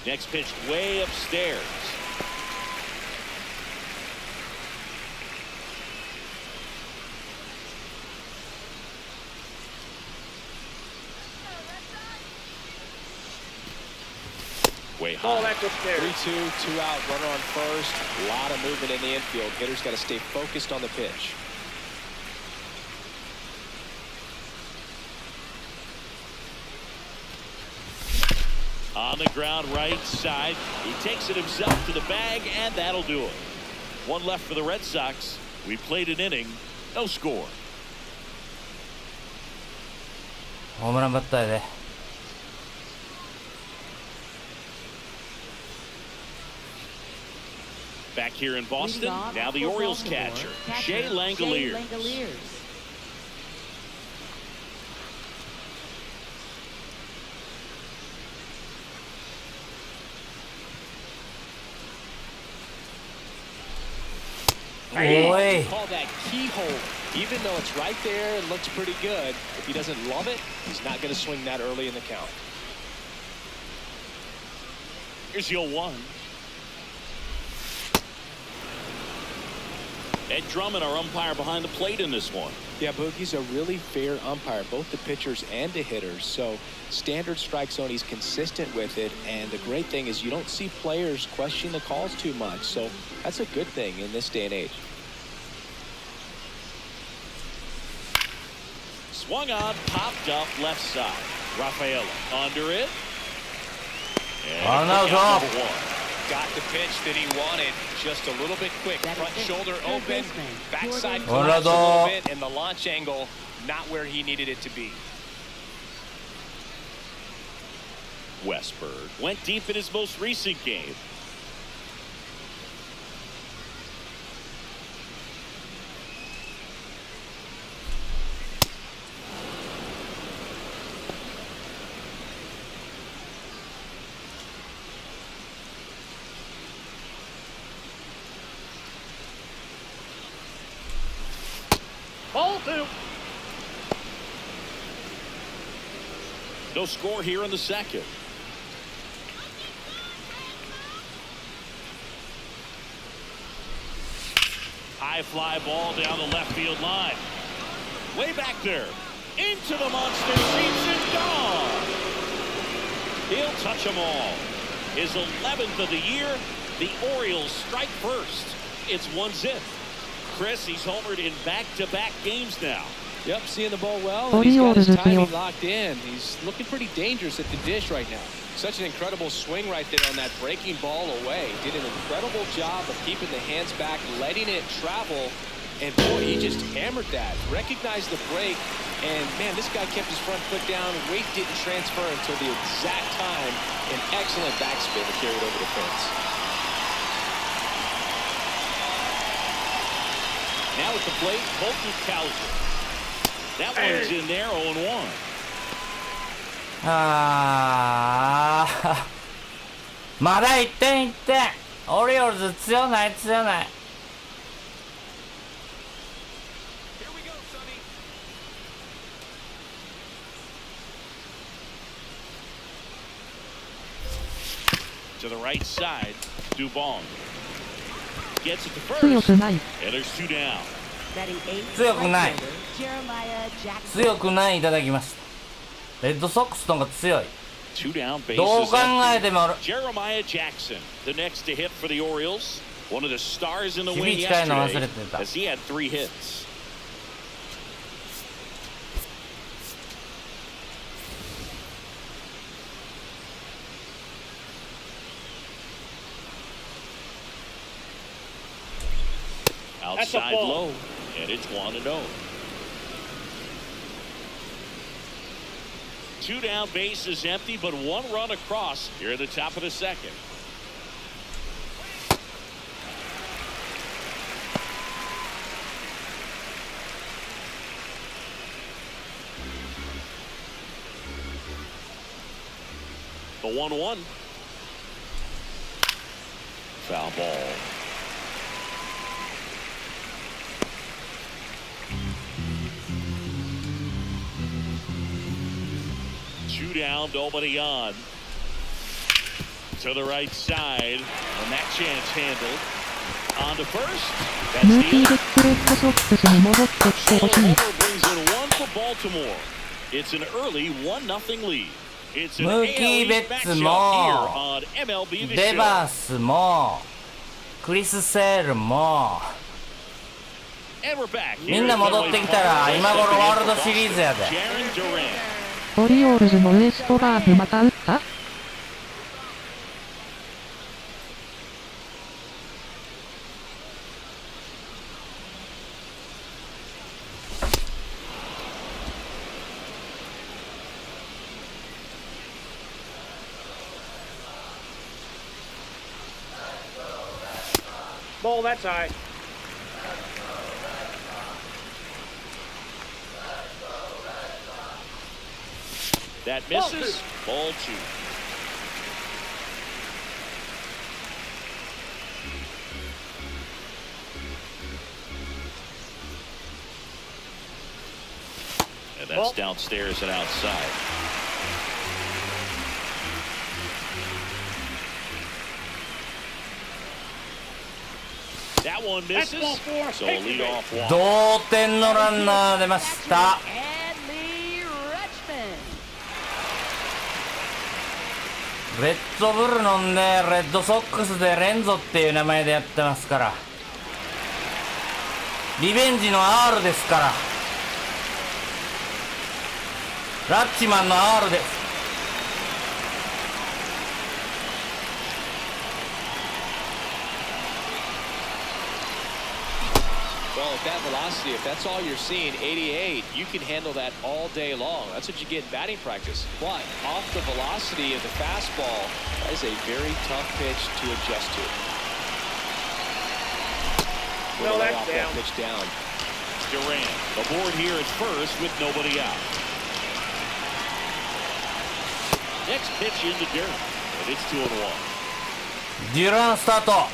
Next pitch way upstairs. Way high. 3-2, 2 out, runner on first. A lot of movement in the infield. Hitter's got to stay focused on the pitch. On the ground right side. He takes it himself to the bag, and that'll do it. 1 left for the Red Sox. We played an inning. No score. ホームランバッターやで。Back here in Boston, now the Orioles catcher, Shea Langoliers. Boy. Call that keyhole. Even though it's right there and looks pretty good, if he doesn't love it, he's not going to swing that early in the count. Here's your 1. Ed Drummond, our umpire behind the plate in this one. Yeah, Boogie's a really fair umpire, both the pitchers and the hitters. So standard strike zone, he's consistent with it. And the great thing is you don't see players question the calls too much. So that's a good thing in this day and age. Swung on, popped up left side. Rafaela under it. Oh, no, Number Tom. 1. Got the pitch that he wanted, just a little bit quick. Front shoulder open, backside Hola, collapse a little dog. bit, and the launch angle not where he needed it to be. Westberg went deep in his most recent game. Ball two. No score here in the second. High fly ball down the left field line. Way back there. Into the monster seats and gone. He'll touch them all. His 11th of the year. The Orioles strike first. It's 1-0. Chris, he's homered in back-to-back games now. Yep, seeing the ball well, and he's got his timing locked in. He's looking pretty dangerous at the dish right now. Such an incredible swing right there on that breaking ball away. Did an incredible job of keeping the hands back, letting it travel, and boy, he just hammered that. Recognized the break, and man, this guy kept his front foot down. Weight didn't transfer until the exact time. An excellent backspin to carry it over the fence. Now at the plate, Colton Cowser. That one's in there, 0-1. まだ1点1点。オリオールズ強ない強ない。To the right side, Dubon gets it to first. 強くない。 And there's 2 down. 強くない。強くないいただきました。レッドソックスの方が強い。2 down bases. どう考えても Jeremiah Jackson, the next to hit for the Orioles. One of the stars in the win 響き近いの忘 yesterday れてた。 as he had 3 hits. Outside low, and it's 1-0. 2 down, base is empty, but 1 run across here at the top of the second. The 1-1. Foul ball. Two down, nobody on. To the right side, and that chance handled. On to first. ムーキー・ベッツレッドソックスに戻ってきてほしい。 brings in 1 for Baltimore. It's an early 1-0 lead. It's an ムーキー・ベッツ matchup も here on MLB The デ Show. バースもクリス・セールも And we're back. みんな戻ってきたら今頃ワールドシリーズやで。 Jarren Duran. オリオールズのウエストバーグまた打った？Ball, that's high. That misses. Ball 2. And that's downstairs and outside. That one misses. So a leadoff walk. 同点のランナー出ました。レッドブル飲んでレッドソックスでレンゾっていう名前でやってますから、リベンジの R ですから、ラッチマンの R です。Well, at that velocity, if that's all you're seeing, 88, you can handle that all day long. That's what you get in batting practice. But off the velocity of the fastball, that is a very tough pitch to adjust to. No, that's off down. That pitch down. Durant aboard here at first with nobody out. Next pitch into Durant, and it's 2-1. デュランスタート。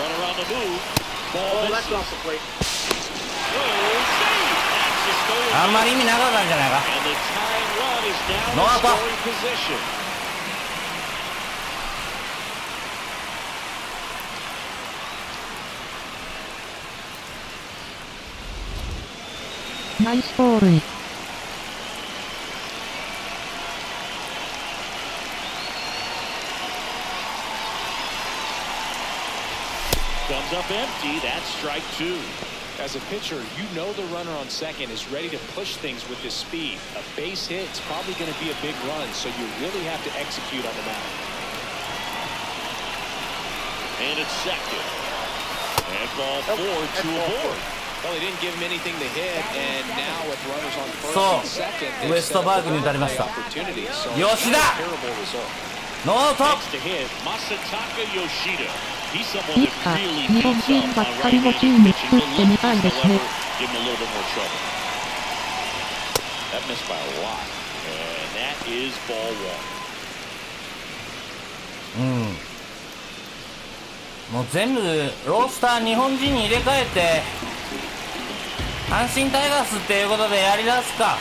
Runner on the move. Ball Oh, misses. that's off the plate. Oh, save. That's the stolen あんまり意味なかったんじゃないか。 And the tying run is now No in out. scoring position. Nice ball. Comes up empty. That's strike 2. As a pitcher, you know the runner on second is ready to push things with his speed. A base hit is probably going to be a big run, so you really have to execute on the mound. And it's second. And ball 4 to aboard. Well, he didn't give him anything to hit, and now with runners on first そう and second, ウエストバーグに打たれました。 opportunities. So 吉田 terrible result. ノーアウト。 Next to hit, Masataka Yoshida. He's someone い that つか really 日本 beats 人 up ばっ on かりの right-handed チーム pitching. 作ってみたいですね。 Give him a little bit more trouble. That missed by a lot. And that is ball 1. うんもう全部ロースター日本人に入れ替えて阪神タイガースっていうことでやりだすか。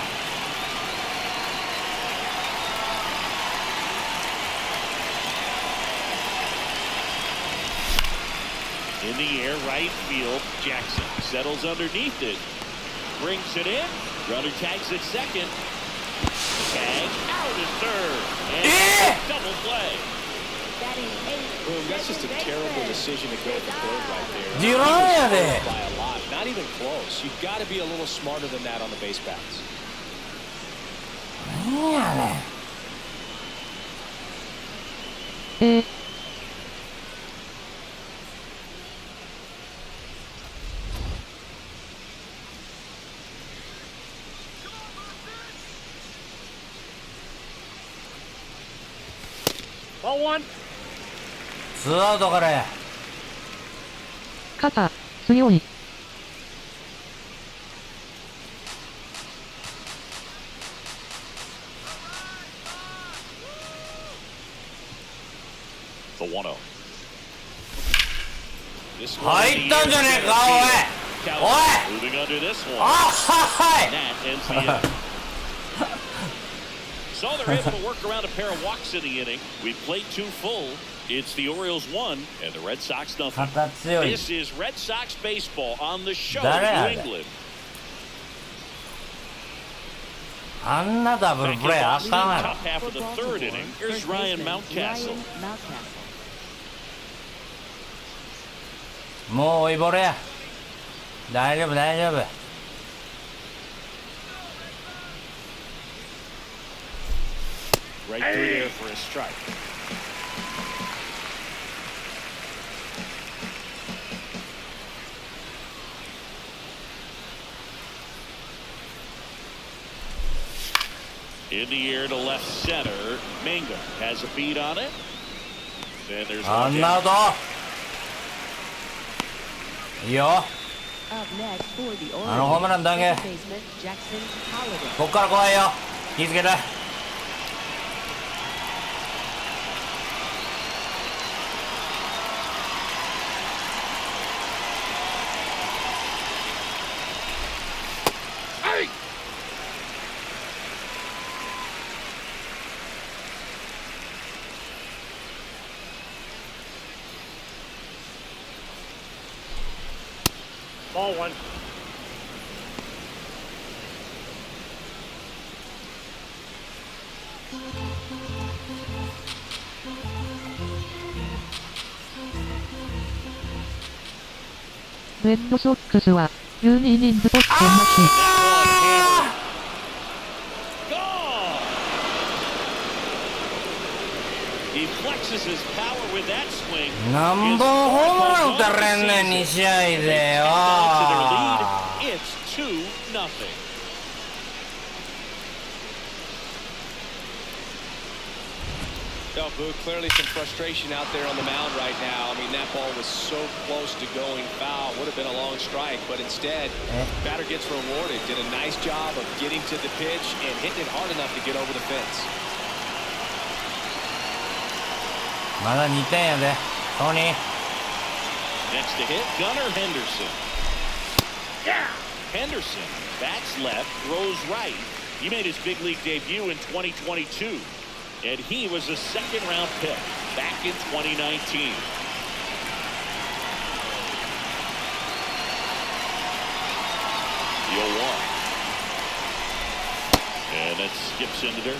In the air, right field. Jackson settles underneath it. Brings it in. Runner tags at second. Tag out at third. And double play. Boom, that's just a terrible decision to go for third right there. デュランやで。 By a lot. Not even close. You've got to be a little smarter than that on the base paths. 何やねん。Ball 1. ツーアウトからや。肩、強い。The 1-0. 入ったんじゃねえかおい。おい。 Moving under this one. あはい。 That ends the inning. So they're able to work around a pair of walks in the inning. We played 2 full. It's the Orioles 1 and the Red Sox nothing. 肩強い。 This is Red Sox baseball on the show in 誰やあれ。 New England. あんなダブルプレーあかんや Top half of the third inning. Here's Ryan Mountcastle. ろ。もう追いボレや。大丈夫大丈夫。Right through there for a strike. In the air to left center. Mingo has a beat on it. And there's あ one んなア down. ウト。いいよ。 あのホームランだけ。こっから怖いよ。気付けて。Ball 1. レッドソックスは12イニングポストなし。Gone. He flexes his power with that swing. 何本ホームラン打たれんねん2試合でよ。 It's 2-0. Oh, Boo, clearly some frustration out there on the mound right now. I mean, that ball was so close to going foul. Would have been a long strike, but instead, batter gets rewarded. Did a nice job of getting to the pitch and hitting it hard enough to get over the fence. まだ2点やでトニー。 Next to hit, Gunnar Henderson. Yeah! Henderson bats left, throws right. He made his big league debut in 2022. And he was a second-round pick back in 2019. The 0-1. And that skips into dirt.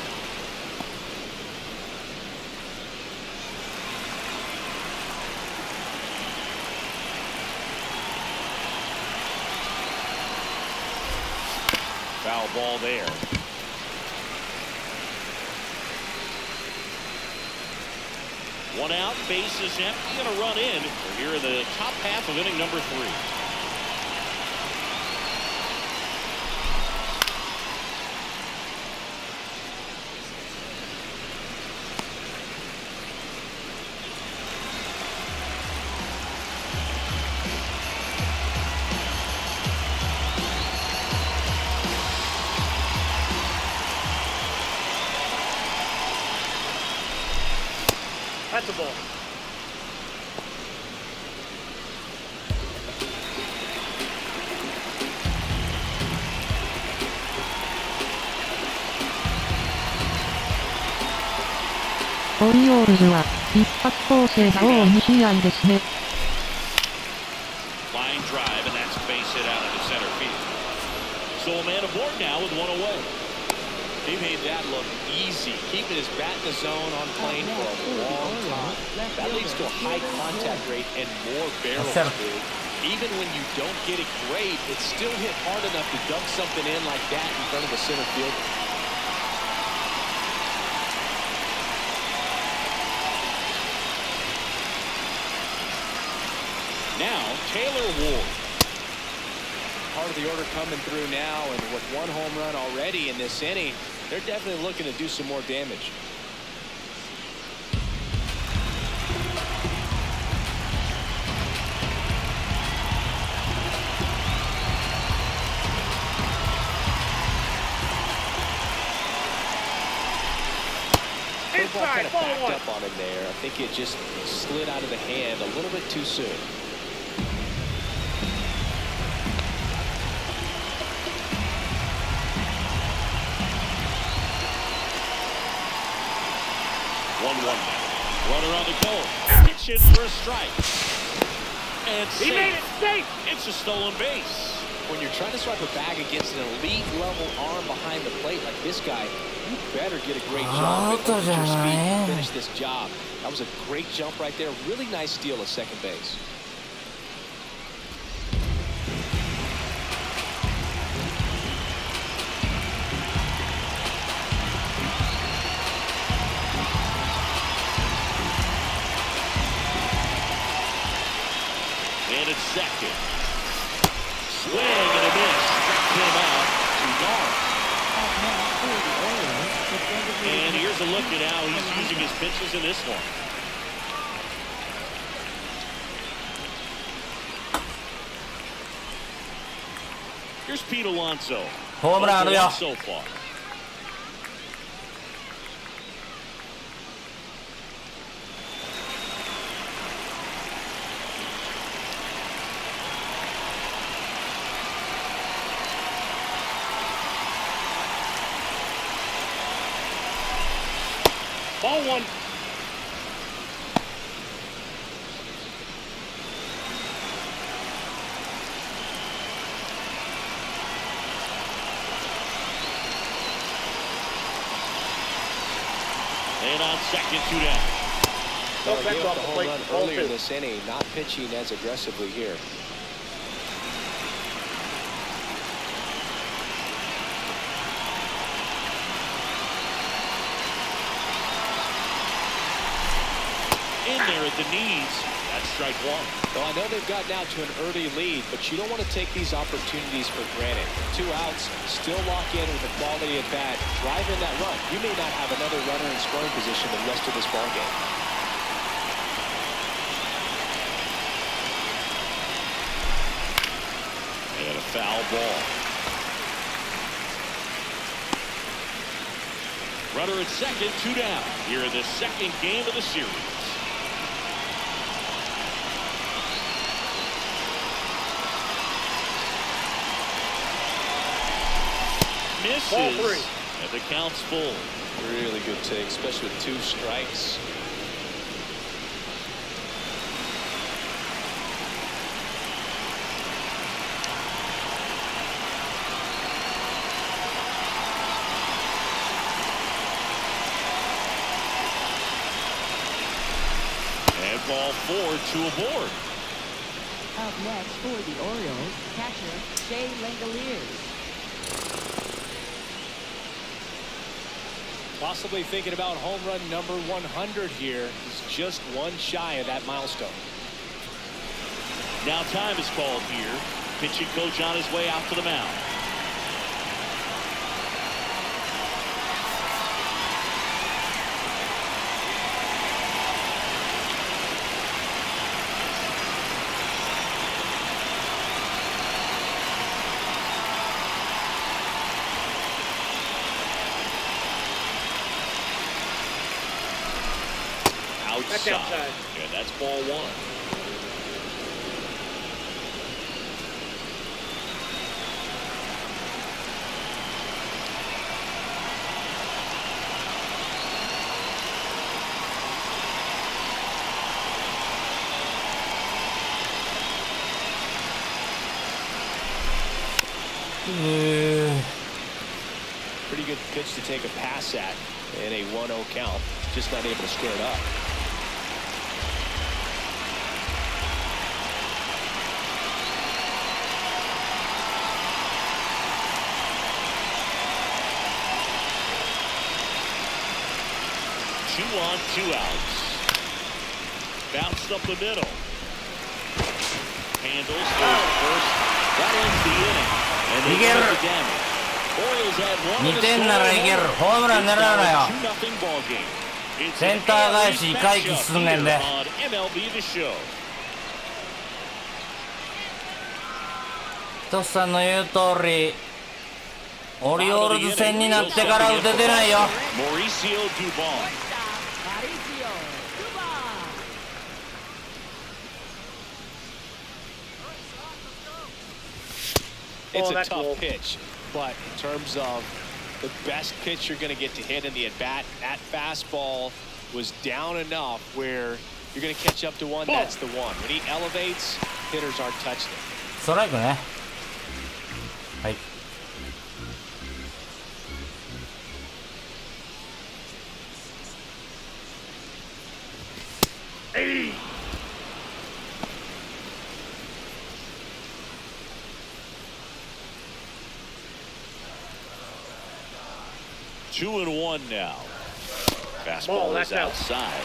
Foul ball there. One out, base is empty, and a run in. We're here in the top half of inning number 3. That's a ball. Orioles は一発攻勢が多い2試合ですね。 Line drive, and that's a base hit out into center field. So a man aboard now with one away. He made that look easy, keeping his bat in the zone on plane for a long time. That leads to a high contact rate and more barrel speed. Even when you don't get it great, it's still hit hard enough to dump something in like that in front of the center fielder. Now, Taylor Ward. Part of the order coming through now, and with one home run already in this inning, they're definitely looking to do some more damage. Football kind of backed up on him there. I think it just slid out of the hand a little bit too soon. Runner on the goal. Pitch in for a strike. And He made it safe. It's a stolen base. When you're trying to swipe a bag against an elite level arm behind the plate like this guy, you better get a great jump and your speed to finish this job. That was a great jump right there. Really nice steal at second base. And it's second. Swing and a miss. Struck him out to Gar. And here's a look at how he's using his pitches in this one. Here's Pete Alonso. Home run, One so far. Ball one. And on second, 2 down. Well, he gave up the home run earlier this inning, not pitching as aggressively here. there at the knees. That's strike one. Well, I know they've gotten out to an early lead, but you don't want to take these opportunities for granted. 2 outs, still lock in with a quality at bat, drive in that run. You may not have another runner in scoring position the rest of this ball game. And a foul ball. Runner at second, 2 down. Here in the second game of the series. Misses. Ball 3. And the count's full. Really good take, especially with 2 strikes. And ball 4, 2 aboard. Up next for the Orioles, catcher Shea Langoliers. Possibly thinking about home run number 100 here. He's just 1 shy of that milestone. Now time is called here. Pitching coach on his way out to the mound. That's outside. And that's ball 1. Pretty good pitch to take a pass at in a 1-0 count. Just not able to square it up. Two on, 2 outs. Bounced up the middle. Handles goes first. That ends the inning. And they get the damage. Orioles had 1 2点ならいける。ホームラン狙うなよ。 2-0 ball game. It's センター返し回帰すんねんで。 on MLBTheSHOW. トシさんの言う通り、オリオールズ戦になってから打ててないよ。Mauricio Dubon. Mauricio Dubon. It's a that's low. tough pitch, but in terms of the best pitch you're going to get to hit in the at-bat, that fastball was down enough where you're going to catch up to one. That's the one. When he elevates, hitters aren't touching it. ストライクね。はい。Two and 1 now. Fastball is outside.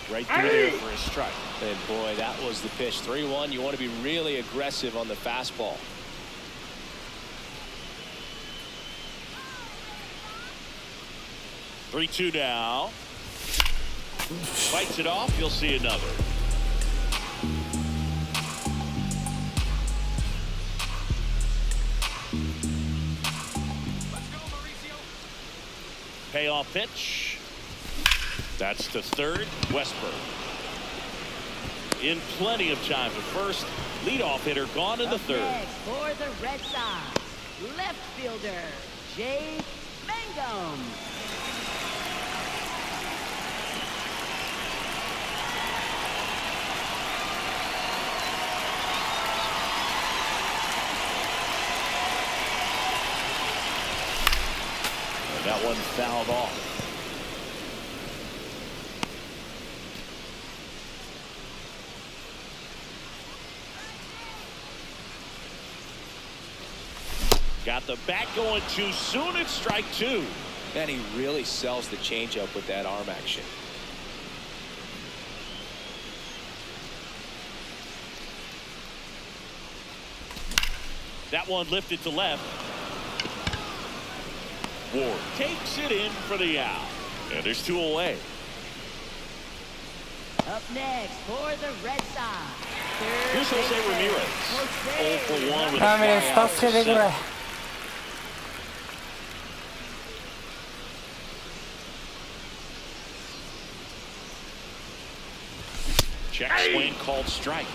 Right through there for a strike. And boy, that was the pitch. 3-1. You want to be really aggressive on the fastball. Three-two now. Fights it off. You'll see another. Payoff pitch. That's to third. Westberg. In plenty of time to first. Leadoff hitter gone in the third. Next for the Red Sox, left fielder Jay Mangum. And that one fouled off. Got the bat going too soon. It's strike two. And he really sells the changeup with that arm action. That one lifted to left. Ward takes it in for the out. And there's two away. Up next for the Red Sox. Here's Jose Ramirez. 0 for 1 with a Ramirez, fly out助けtoてくれ。 center. Check swing called strike.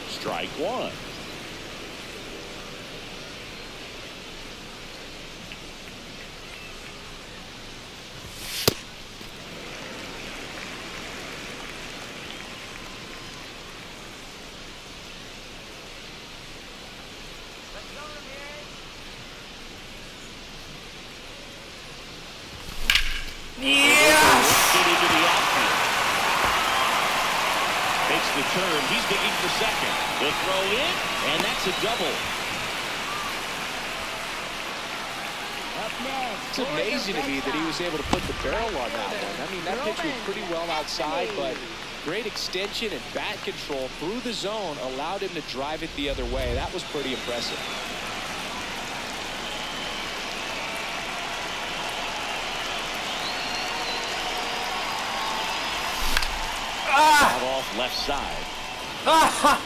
Strike one. The turn. He's digging for second. The throw in, and that's a double. Up next. It's amazing to me that he was able to put the barrel on that one. I mean, that pitch was pretty well outside, but great extension and bat control through the zone allowed him to drive it the other way. That was pretty impressive. Out off left side. Off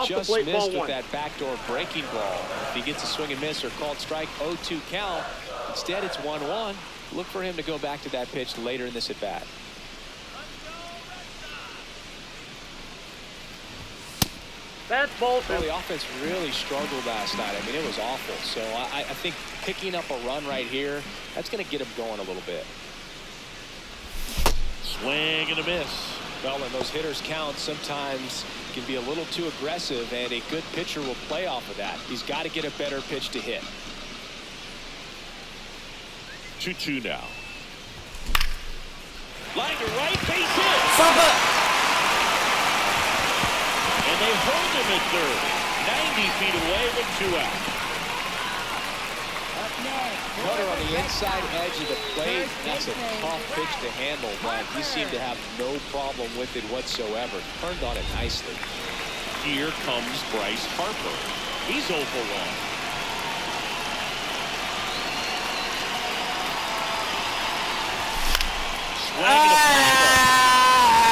the Just plate, missed ball with one. that backdoor breaking ball. If he gets a swing and miss or called strike, 0-2 count. Instead, it's 1-1. Look for him to go back to that pitch later in this at bat. That's ball Well, two. the offense really struggled last night. I mean, it was awful. So I think picking up a run right here, that's going to get him going a little bit. Swing and a miss. Well, and those hitters count sometimes can be a little too aggressive, and a good pitcher will play off of that. He's got to get a better pitch to hit. 2-2 now. Line to right, base hit. Stop it! And they hold him at third. 90 feet away with two out. Up next. Cutter on the inside edge of the plate. That's a tough pitch to handle, but he seemed to have no problem with it whatsoever. Turned on it nicely. Here comes Bryce Harper. He's 0 for 1. Swing and a fly.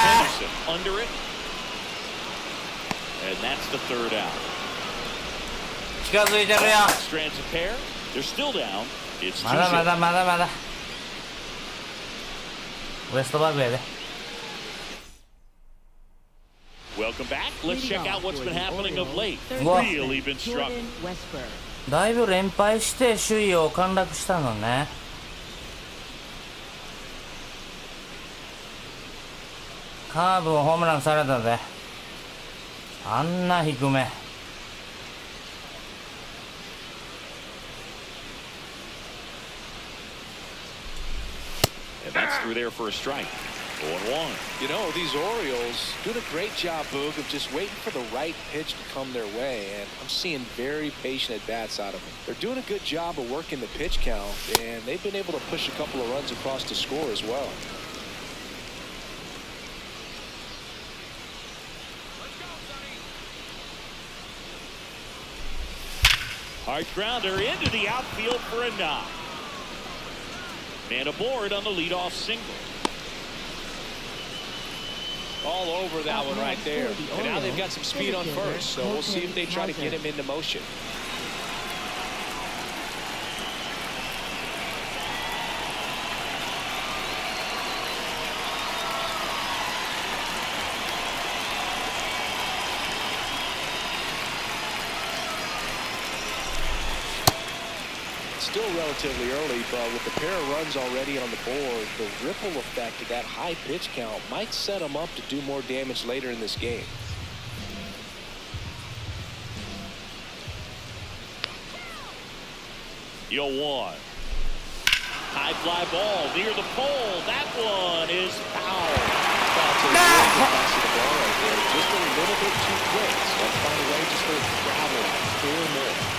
Henderson under it. And that's the third out. 近づいてるやん。 Strands a pair. They're still down. It's まだま 2-0. だまだまだ。ウエストバーグやで。 Welcome back. Let's check out what's been happening of late. Wow. Really been struggling. Jordan Westburg. だいぶ連敗して首位を陥落したのね。カーブをホームランされたぜ。あんな低め。 And that's through there for a strike. 0-1. You know, these Orioles doing a great job, Boog, of just waiting for the right pitch to come their way, and I'm seeing very patient at-bats out of them. They're doing a good job of working the pitch count, and they've been able to push a couple of runs across to score as well. Hard grounder into the outfield for a knock. Man aboard on the leadoff single. All over that one right there. And now they've got some speed on first, so we'll see if they try to get him into motion. Still relatively early, but with the pair of runs already on the board, the ripple effect of that high pitch count might set them up to do more damage later in this game. 0-1. High fly ball near the pole. That one is foul. That's a really good pass of the ball right there. Just a little bit too quick. So let's find a way just to travel 4 more.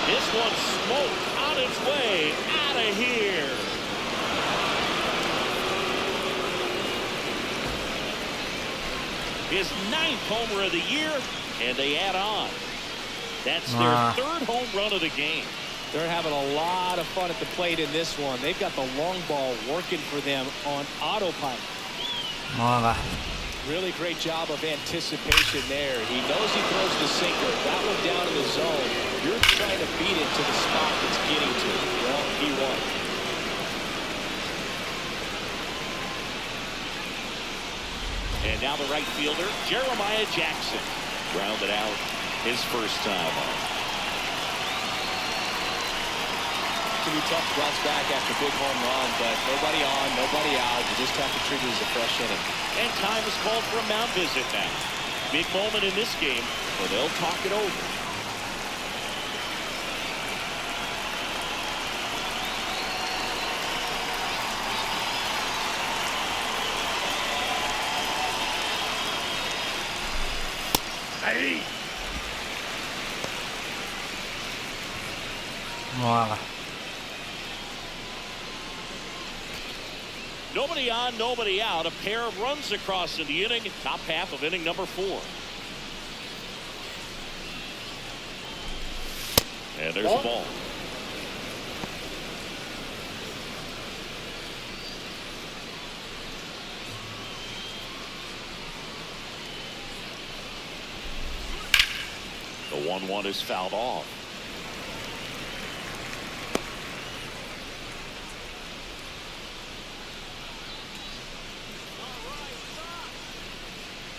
This one smoked on its way out of here. His 9th homer of the year, and they add on. That's their 3rd home run of the game. They're having a lot of fun at the plate in this one. They've got the long ball working for them on autopilot. Really great job of anticipation there. He knows he throws the sinker. That one down in the zone. You're trying to beat it to the spot it's getting to. Well, he won. And now the right fielder, Jeremiah Jackson, grounded out his first time on. It can be tough to bounce back after a big home run, but nobody on, nobody out. You just have to treat it as a fresh inning. And time is called for a mound visit now. Big moment in this game, where they'll talk it over. Hey! Nobody on, nobody out. A pair of runs across in the inning. Top half of inning number 4. And there's the ball. The 1-1 is fouled off.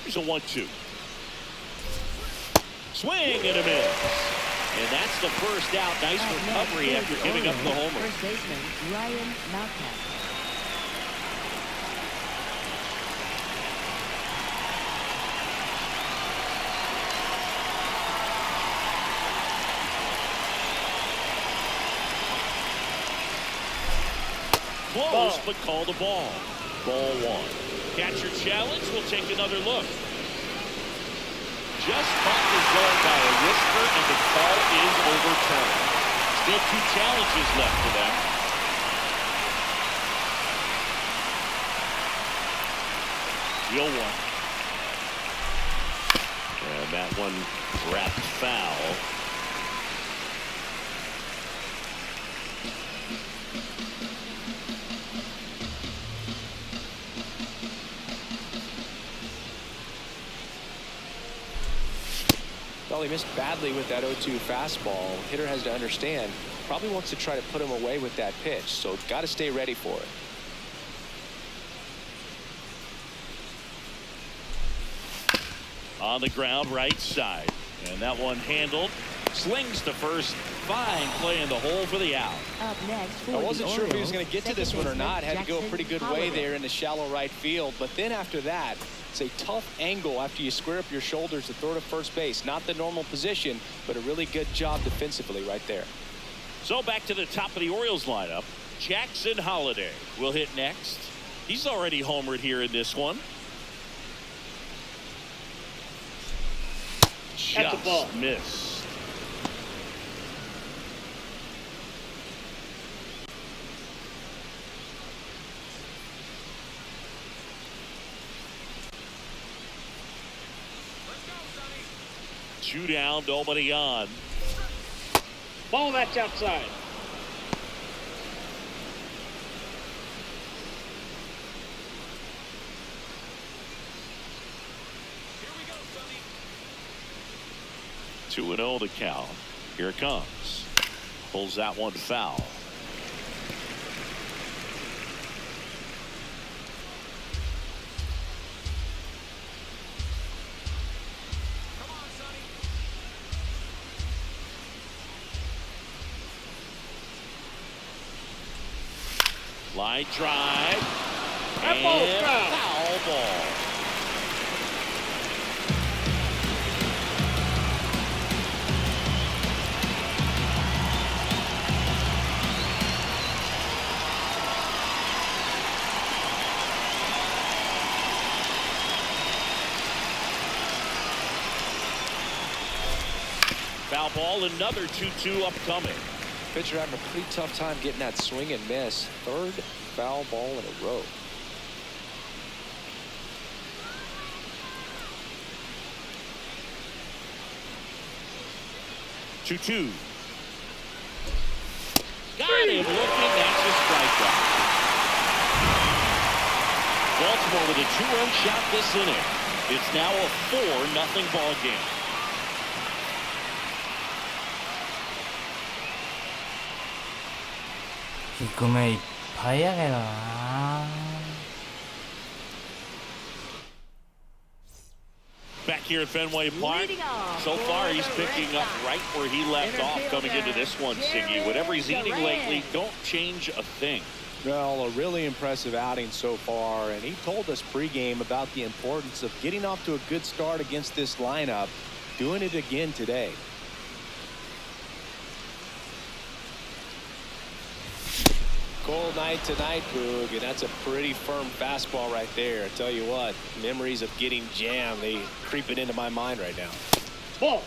Here's a 1-2. Swing and a miss. And that's the first out. Nice recovery after giving up the homer. First baseman Ryan Mountcastle. Close, but call the ball. Ball 1. Catcher challenge. We'll take another look. Just caught the zone by a whisper, and the call is overturned. Still 2 challenges left for them. Deal 1. And that one wrapped foul. Well, he missed badly with that 0-2 fastball. Hitter has to understand, probably wants to try to put him away with that pitch, so got to stay ready for it. On the ground, right side. And that one handled. Slings to first. Fine play in the hole for the out. Up next for I wasn't the sure if he was Orioles, going to get to second this one or baseman not. Had to go a Jackson pretty good way Holliday. there in the shallow right field. But then after that, it's a tough angle after you square up your shoulders to throw to first base. Not the normal position, but a really good job defensively right there. So back to the top of the Orioles lineup. Jackson Holliday will hit next. He's already homered here in this one. That's a ball. Just missed. Two down, nobody on. Ball, that's outside. Here we go, 2-0 the count. Here it comes. Pulls that one foul. Line drive. That ball's And foul. foul ball. Foul ball, another 2-2 upcoming. Pitcher having a pretty tough time getting that swing and miss. Third foul ball in a row. Two. Got him looking. That's a strikeout. Baltimore with a 2-run shot this inning. It's now a 4-0 ball game.低めいっぱいやけどな。 Back here at Fenway Park, so far he's picking up right where he left off coming into this one, Siggy. Whatever he's eating lately, don't change a thing. Well, a really impressive outing so far, and he told us pregame about the importance of getting off to a good start against this lineup, doing it again today. Cold night tonight, Boog, and that's a pretty firm fastball right there. I tell you what, memories of getting jammed, they creeping into my mind right now. Ball.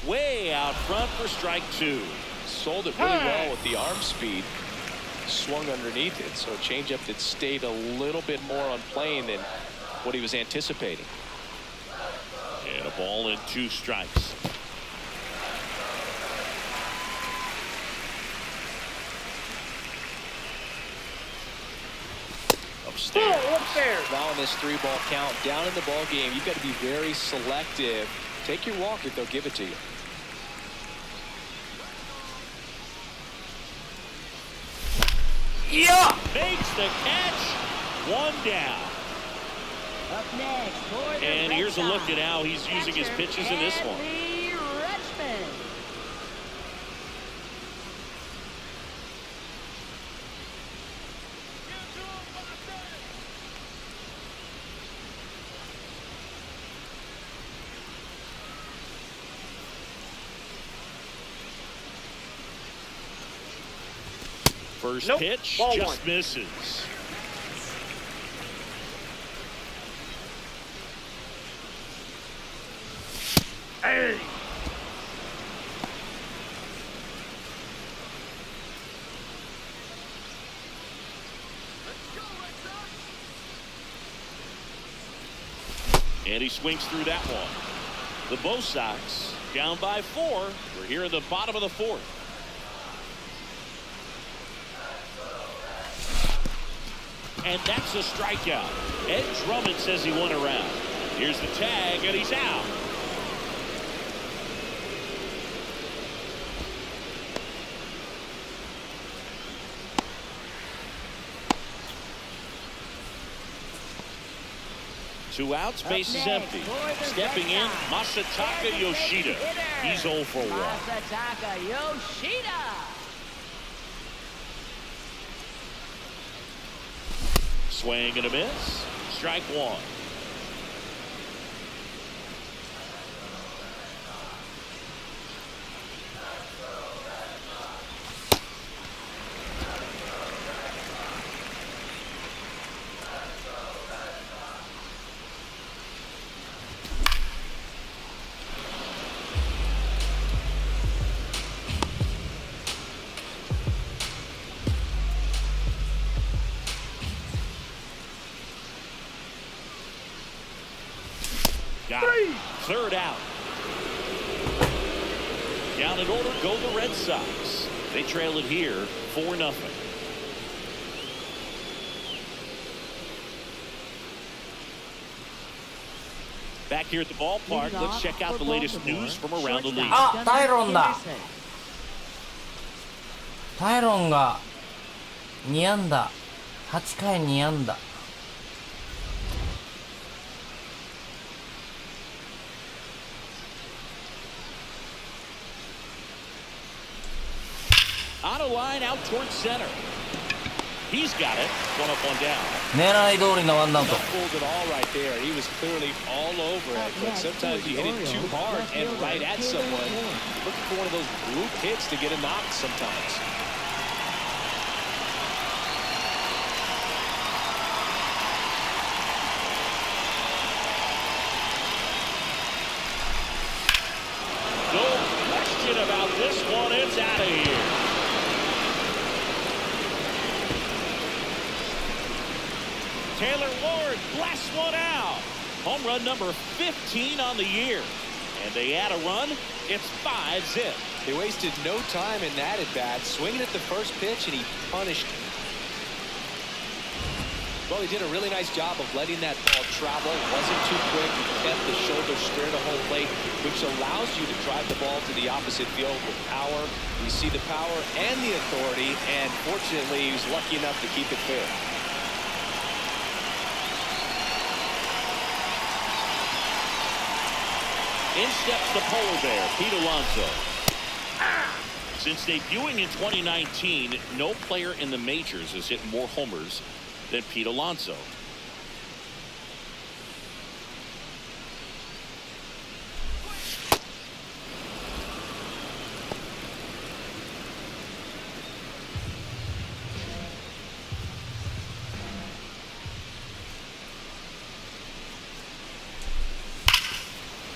Way out front for strike 2. Sold it really well with the arm speed. Swung underneath it, so a changeup that stayed a little bit more on plane than what he was anticipating. And a ball and 2 strikes. Upstairs. Ball upstairs. Now in this 3-ball count, down in the ball game, you've got to be very selective. Take your walk if they'll give it to you. Yeah! Makes the catch. 1 down. Up next for the And Red here's a look Sox, at how he's using his catcher pitches in this one. Adley Rutschman. First Nope. pitch Ball just 1. misses. Hey. And he swings through that one. The Bo Sox down by 4. We're here in the bottom of the 4th. And that's a strikeout. Ed Drummond says he won a round. Here's the tag, and he's out. Two outs, base is empty. Stepping in, Masataka Yoshida. He's 0 for 1. Masataka Yoshida. Swing and a miss. Strike 1. Got it. Third out. Down in order go the Red Sox. They trail it here 4-0. Back here at the ballpark, let's check out the latest news from around the league. あ、タイロンだ。タイロンが2安打。8回2安打。line out towards center. He's got it. One up, one down. 狙い通りのワンアウト。 Pulled it all right there. He was clearly all over it. But sometimes you hit it too hard and right at someone. Looking for one of those group hits to get a knock sometimes. No question about this one. It's out of here. Taylor Ward blasts one out. Home run number 15 on the year. And they add a run. It's 5-zip. They wasted no time in that at bat, swinging at the first pitch, and he punished. Well, he did a really nice job of letting that ball travel. Wasn't too quick. Kept the shoulder straight to home plate, which allows you to drive the ball to the opposite field with power. You see the power and the authority, and fortunately, he was lucky enough to keep it fair. In steps the polar bear, Pete Alonso. Since debuting in 2019, no player in the majors has hit more homers than Pete Alonso.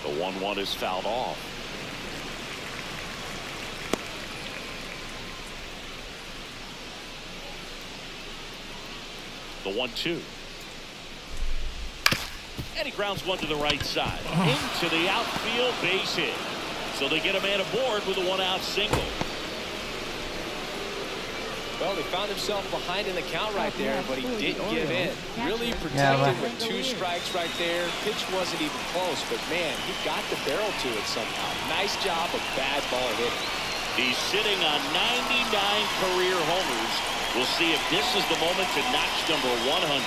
The 1-1 is fouled off. The 1-2. And he grounds one to the right side. Into the outfield, base hit. So they get a man aboard with a one-out single. Well, he found himself behind in the count right there, but he didn't give in. Really protected with 2 strikes right there. Pitch wasn't even close, but man, he got the barrel to it somehow. Nice job of bad ball hitting. He's sitting on 99 career homers. We'll see if this is the moment to notch number 100.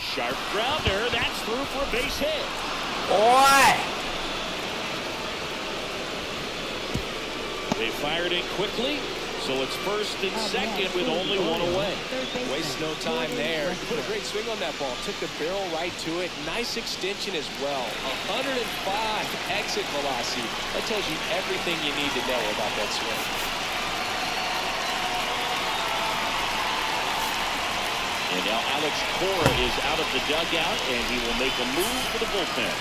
Sharp grounder. That's through for a base hit. Oi! They fired it quickly, so it's first and second with only one away. Waste no time there. He put a great swing on that ball. Took the barrel right to it. Nice extension as well. 105 exit velocity. That tells you everything you need to know about that swing. And now Alex Cora is out of the dugout, and he will make a move for the bullpen.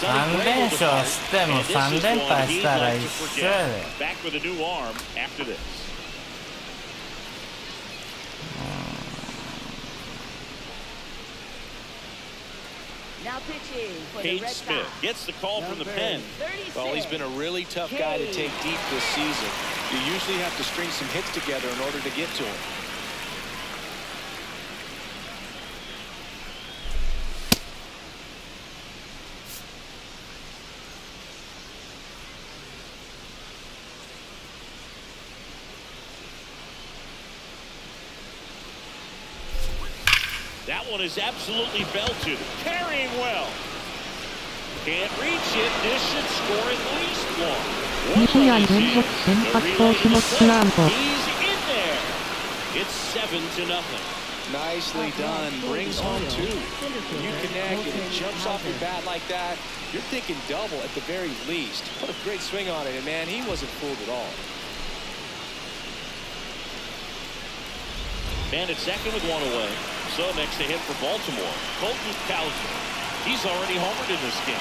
3連勝しても3連敗したら一緒やで。 Back with a new arm after this. Now pitching for the Kate Red Smith Sox. gets the call from the pen. Well, he's been a really tough guy to take deep this season. You usually have to string some hits together in order to get to him. That one is absolutely belted. Carrying well. Can't reach it. This should score at least one. 2試合連続先発投手のスランプ。 He's in there. It's 7-0. Nicely done. Brings home 2. When you connect and it jumps off your bat like that, you're thinking double at the very least. What a great swing on it, and man, he wasn't fooled at all. Man at second with one away. So next to hit for Baltimore, Colton Cowser. He's already homered in this game.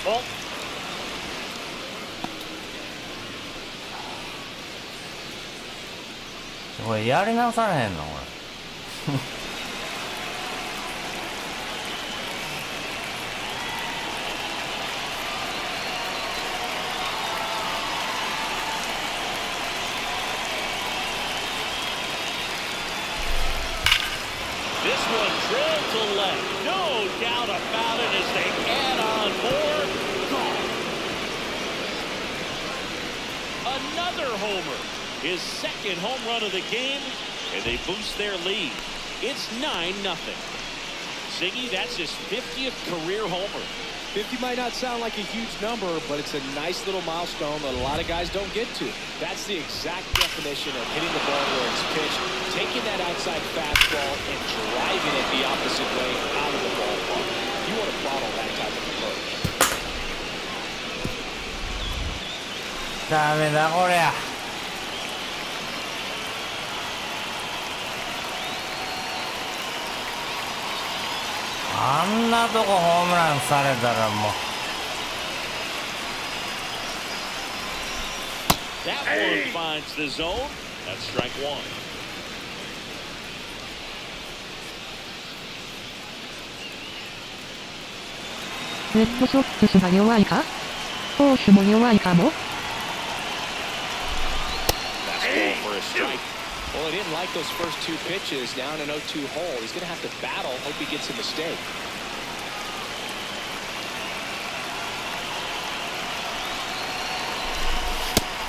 Ball. これやり直されへんのこれ。This one drilled to left. No doubt about it as they add on more. Gone. another homer. His second home run of the game, and they boost their lead. It's 9-0. Ziggy, that's his 50th career homer. 50 might not sound like a huge number, but it's a nice little milestone that a lot of guys don't get to. That's the exact definition of hitting the ball where it's pitched, taking that outside fastball and driving it the opposite way out of the ballpark. You want to throttle that type of approach. ダメだこりゃ。あんなとこホームランされたらもう。That one finds the zone. That's strike one. レッドソックスが弱いか？投手も弱いかも？ That's ball for a strike. Well, he didn't like those first two pitches. Now in an 0-2 hole, he's going to have to battle. Hope he gets a mistake.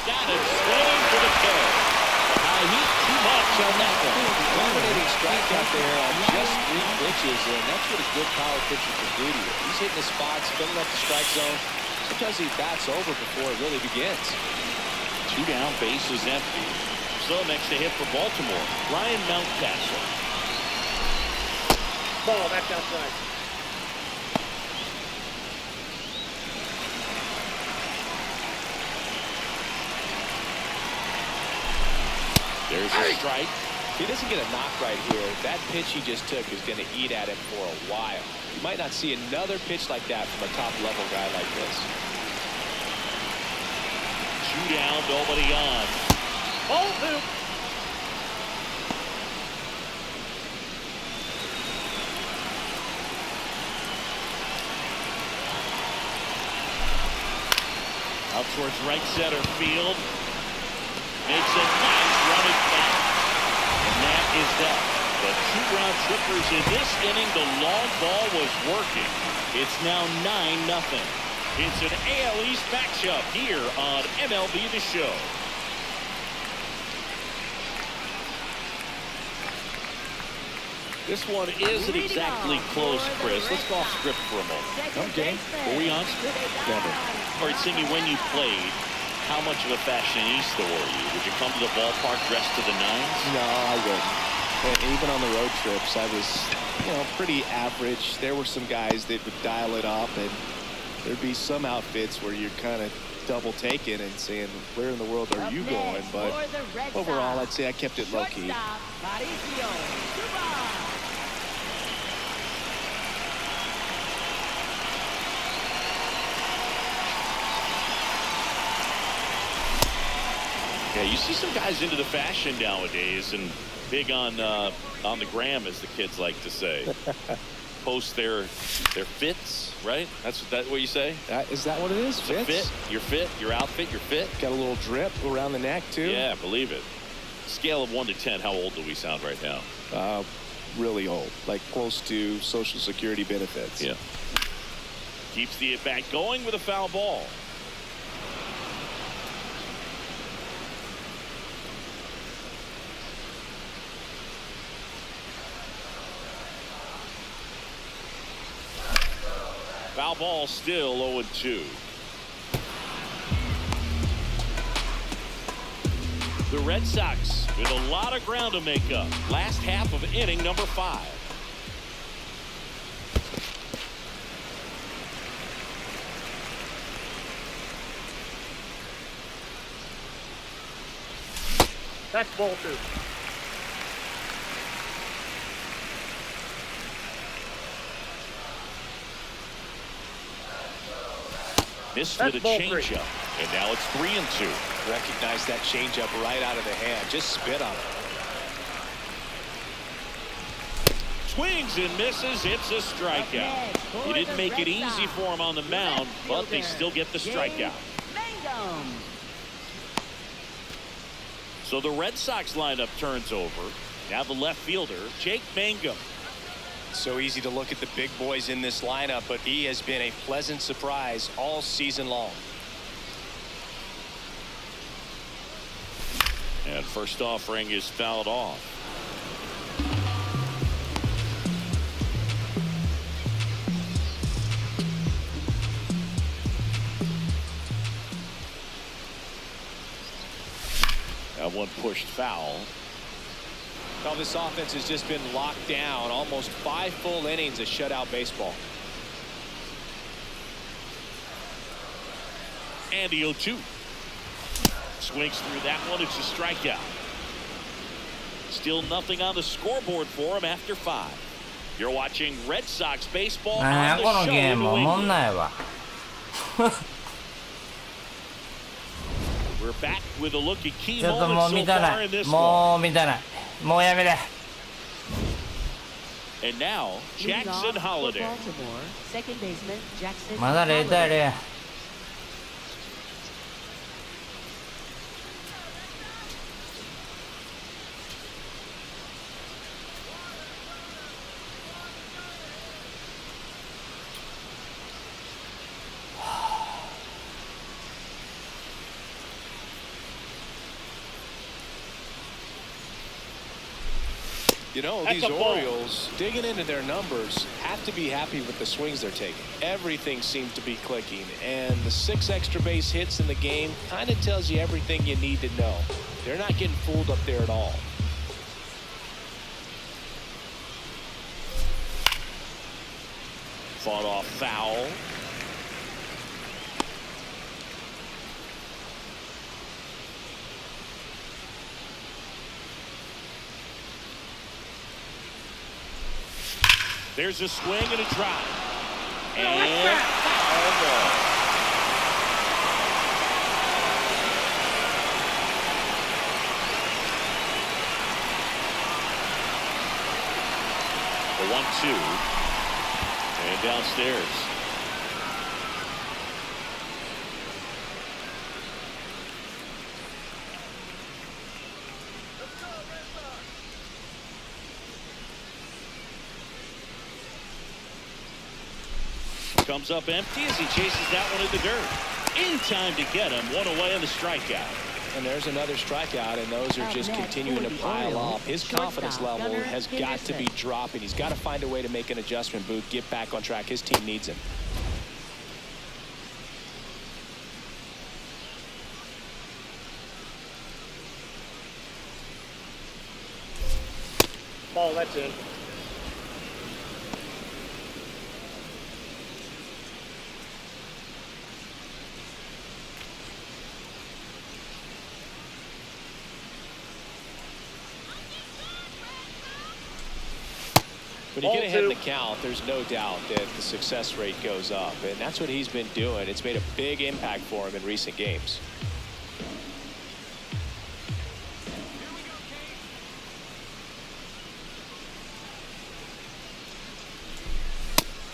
Got it. Swing for the kill. High heat, too much on that one. Dominating strikeout there on just 3 pitches, and that's what a good power pitcher can do to you. He's hitting the spots, filling up the strike zone. Sometimes he bats over before it really begins. 2 down, bases empty. So next to hit for Baltimore, Ryan Mountcastle. Ball, that's outside. There's a strike. He doesn't get a knock right here. That pitch he just took is going to eat at him for a while. You might not see another pitch like that from a top-level guy like this. 2 down, nobody on. Ball 2. Out towards right center field. Makes a nice running back. And that is that. The 2-round trippers in this inning. The long ball was working. It's now 9-0. It's an AL East matchup here on MLB The Show. This one isn't exactly close, Chris. Let's go off script for a moment. Okay. Were we on script? Never. All right, Cindy, when you played, how much of a fashionista were you? Would you come to the ballpark dressed to the nines? No, I wouldn't. And even on the road trips, I was, pretty average. There were some guys that would dial it up, and there'd be some outfits where you're kind of double taking and saying, where in the world are you going? But overall, I'd say I kept it low key. Yeah, you see some guys into the fashion nowadays and big on the gram, as the kids like to say. Post their fits, right? That's what you say? Is that what it is? Fits? Your fit, your outfit, your fit. Got a little drip around the neck, too? Yeah, believe it. Scale of 1 to 10, how old do we sound right now? Really old, like close to Social Security benefits. Yeah. Keeps the at-bat going with a foul ball. Foul ball, still 0-2. The Red Sox with a lot of ground to make up. Last half of inning number 5. That's ball 2. Missed That's with a ball 3. changeup, and now it's 3-2. Recognize that changeup right out of the hand. Just spit on it. Swings and misses. It's a strikeout. He didn't make it easy for him on the mound, but they still get the strikeout. So the Red Sox lineup turns over. Now the left fielder, Jake Mangum. So easy to look at the big boys in this lineup, but he has been a pleasant surprise all season long. And first offering is fouled off. That one pushed foul. Well, this offense has just been locked down. Almost 5 full innings of shutout baseball. And the 0-2. Swings through that one. It's a strikeout. Still nothing on the scoreboard for him after 5. You're watching Red Sox baseball on the show. We're back with a look at key moments so far in this one. And now, Jackson Holiday. Second baseman Jackson まだ0対0。You know, these Orioles, digging into their numbers, have to be happy with the swings they're taking. Everything seems to be clicking, and the 6 extra base hits in the game kind of tells you everything you need to know. They're not getting fooled up there at all. Fought off foul. There's a swing and a drive. And foul ball. The 1-2. And downstairs. Comes up empty as he chases that one in the dirt. In time to get him. One away on the strikeout. And there's another strikeout, and those are just continuing to pile up. His confidence level has got to be dropping. He's got to find a way to make an adjustment, Booth, get back on track. His team needs him. Ball, that's it. When you get ahead in the count, there's no doubt that the success rate goes up, and that's what he's been doing. It's made a big impact for him in recent games.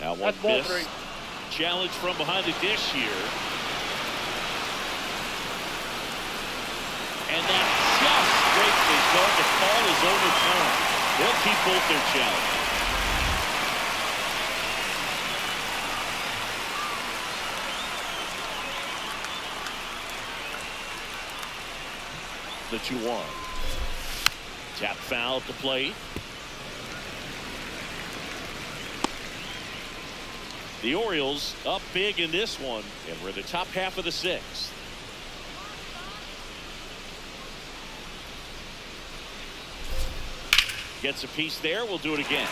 Now one miss. Challenge from behind the dish here. And that just breaks the zone. The call is overturned. They'll keep both their challenges. The 2-1. Tap foul at the plate. The Orioles up big in this one, and we're in the top half of the 6th. Gets a piece there. We'll do it again.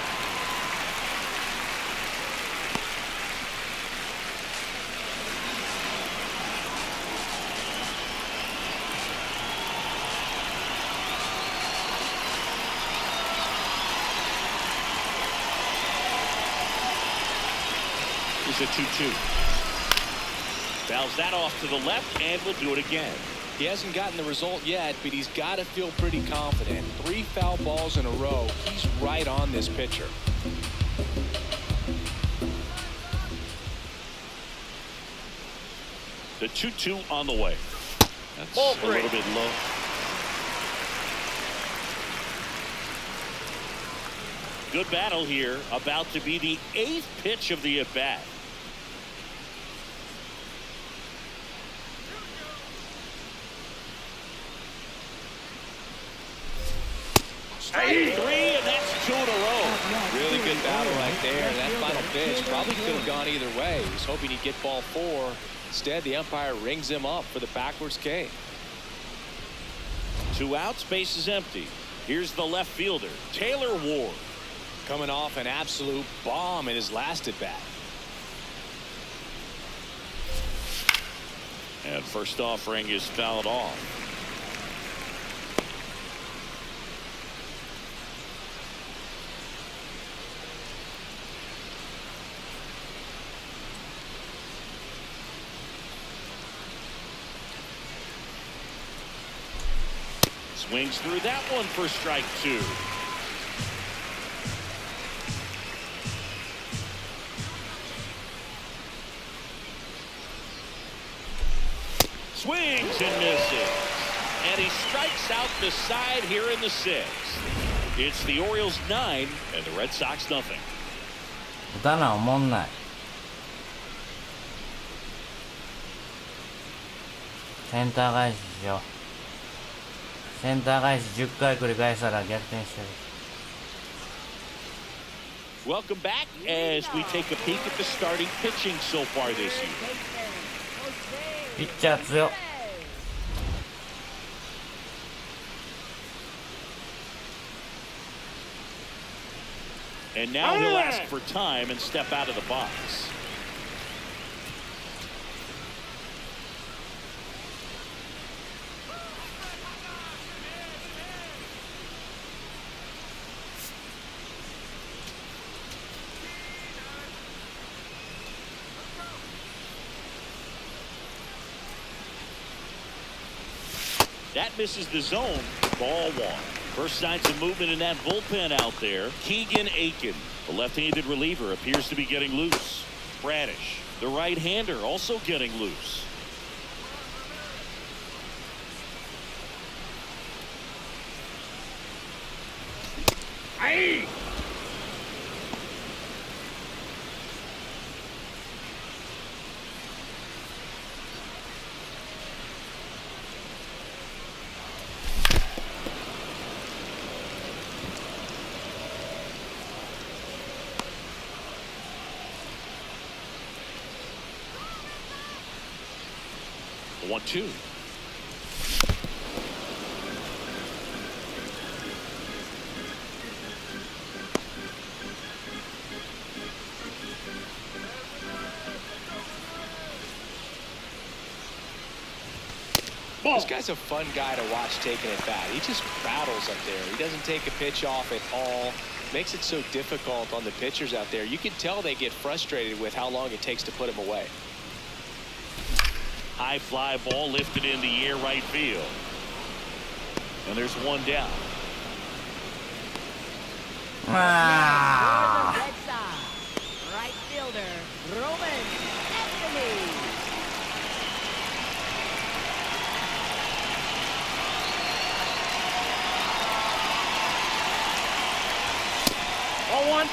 It's a 2-2. Fouls that off to the left, and we'll do it again. He hasn't gotten the result yet, but he's got to feel pretty confident. 3 foul balls in a row. He's right on this pitcher. The 2-2 on the way. That's Ball a little bit low. Good battle here. About to be the 8th pitch of the at-bat. Strike three, and that's two in a row. Really good battle right there. That final pitch probably could have gone either way. He was hoping he'd get ball 4. Instead, the umpire rings him up for the backwards K. 2 outs, base is empty. Here's the left fielder, Taylor Ward. Coming off an absolute bomb in his last at bat. And first offering is fouled off. Swings through that one for strike 2. Swings and misses. And he strikes out the side here in the 6th. It's the Orioles 9 and the Red Sox nothing. だな、おもんない。センター返ししよう。センター返し10回繰り返したら逆転してる。Welcome back as we take a peek at the starting pitching so far this year. ピッチャー強っ。And now he'll ask for time and step out of the box. That misses the zone. Ball 1. First signs of movement in that bullpen out there. Keegan Aiken, the left-handed reliever, appears to be getting loose. Bradish, the right-hander, also getting loose. Hey! One, two. This guy's a fun guy to watch taking at bat. He just rattles up there. He doesn't take a pitch off at all. Makes it so difficult on the pitchers out there. You can tell they get frustrated with how long it takes to put him away. High fly ball lifted in the air right field. And there's one down. Ah. Red Sox right fielder Roman Anthony. Ball 1.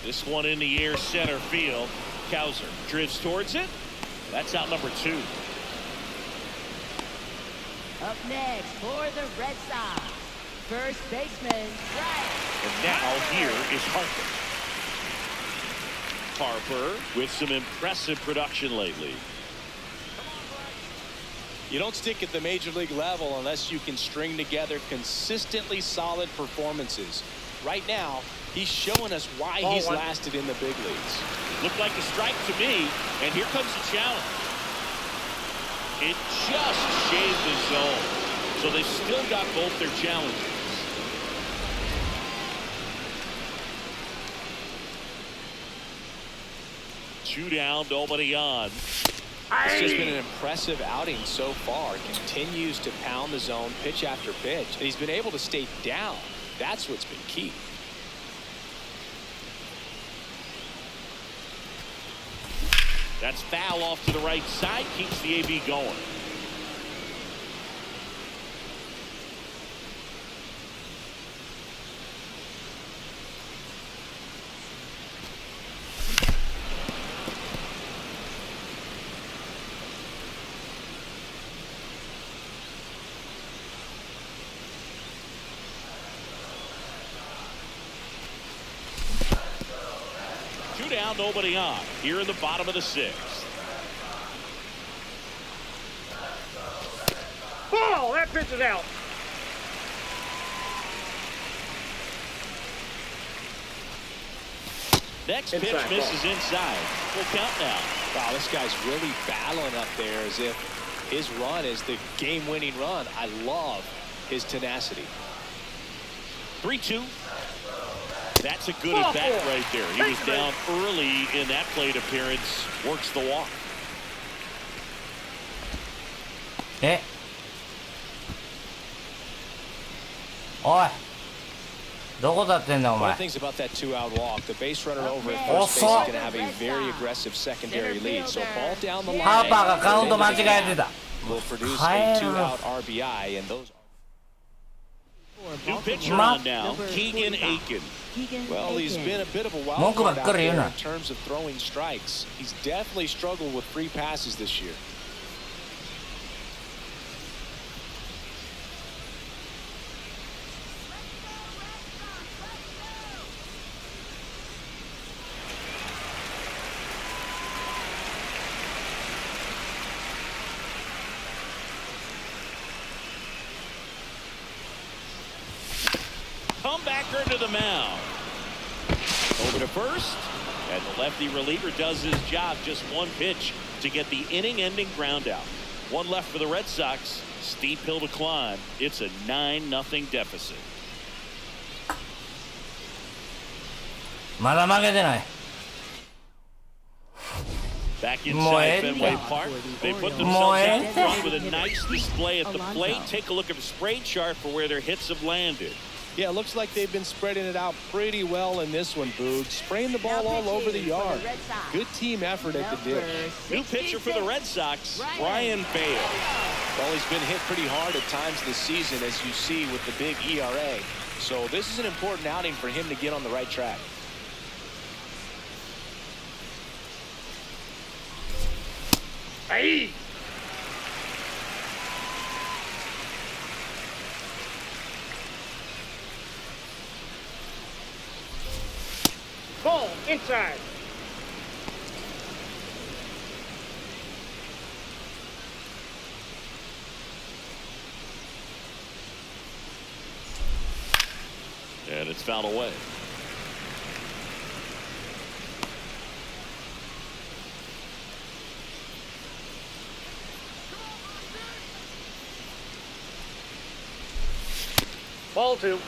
This one in the air center field. Kowser drifts towards it. That's out number 2. Up next for the Red Sox, first baseman Bryant. And now here is Harper. Harper with some impressive production lately. You don't stick at the major league level unless you can string together consistently solid performances. Right now, he's showing us why he's lasted in the big leagues. Looked like a strike to me, and here comes the challenge. It just shaved the zone, so they still got both their challenges. Two down, nobody on. It's just been an impressive outing so far. Continues to pound the zone pitch after pitch, and he's been able to stay down. That's what's been key. That's foul off to the right side, keeps the AB going. down, nobody on. Here in the bottom of the sixth. Ball! That pitch is out. Next pitch misses inside. Full count now. Wow, this guy's really battling up there as if his run is the game-winning run. I love his tenacity. 3-2. That's a good at bat right there. He was down early in that plate appearance. Works the walk. おい、どこだってんだお One 前。 of the things about that two-out walk, the base runner over at first base is going to have a very aggressive secondary lead. So ball down the ハ line ーパーがカウント間違えてた。 will produce a two-out RBI, and those. New pitcher on now, Keegan Aiken. Well, he's been a bit of a wild 文句ば card っ out かり言う there な。 in terms of throwing strikes. He's definitely struggled with free passes this year. Comebacker to the mound. Over to first. And the lefty reliever does his job. Just one pitch to get the inning-ending ground out. One left for the Red Sox. Steep hill to climb. It's a 9-0 deficit. まだ負けてない。 Back inside Fenway Park, they put themselves out front with a nice display at the plate. Take a look at the spray chart for where their hits have landed. Yeah, it looks like they've been spreading it out pretty well in this one, Boog. Spraying the ball all over the yard. Good team effort at the dish. New pitcher for the Red Sox, Brian Bale. Well, he's been hit pretty hard at times this season, as you see with the big ERA. So this is an important outing for him to get on the right track. Hey! Ball inside. And it's fouled away. Ball two.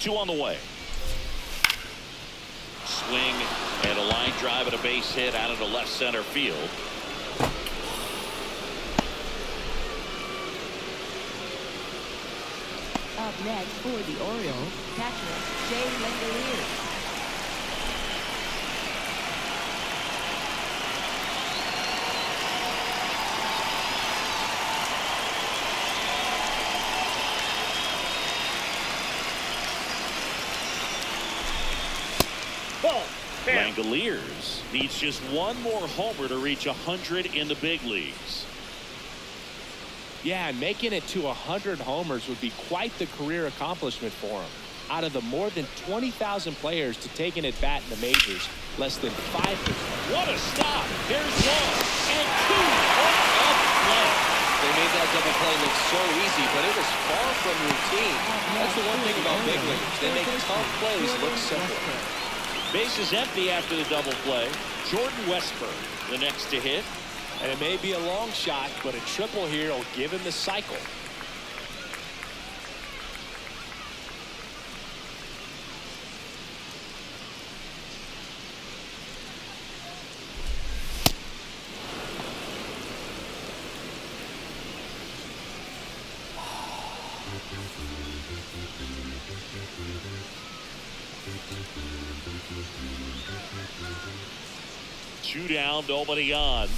Two on the way. Swing and a line drive and a base hit out into left center field. Up next for the Orioles, catcher Jay Langoliers. Langoliers needs just one more homer to reach 100 in the big leagues. Yeah, and making it to 100 homers would be quite the career accomplishment for him. Out of the more than 20,000 players to take an at-bat in the majors, less than 5%. What a stop. There's one and two. What a play. They made that double play look so easy, but it was far from routine. That's the one thing about big leaguers. They make tough plays look simple. Base is empty after the double play. Jordan Westburg, the next to hit. And it may be a long shot, but a triple here will give him the cycle. Two down, nobody on.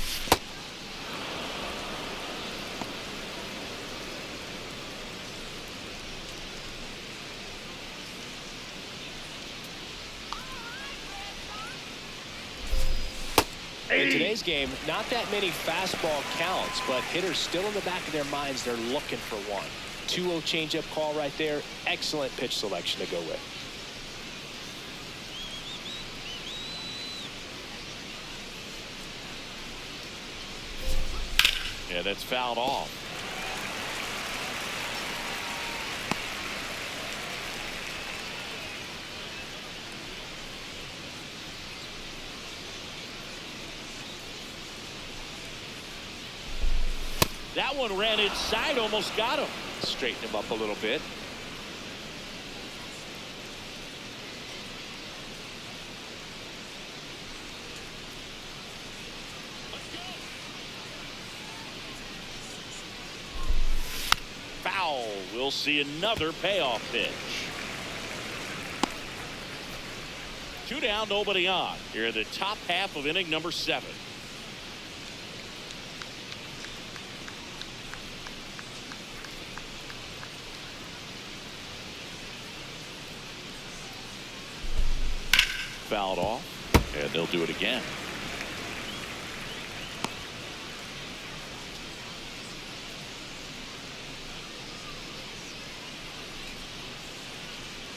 In today's game, not that many fastball counts, but hitters still in the back of their minds, they're looking for one. 2-0 changeup call right there. Excellent pitch selection to go with. Yeah, that's fouled off. That one ran inside, almost got him. Straighten him up a little bit. Foul. We'll see another payoff pitch. 2 down, nobody on. Here in the top half of inning number 7. Fouled off, and they'll do it again.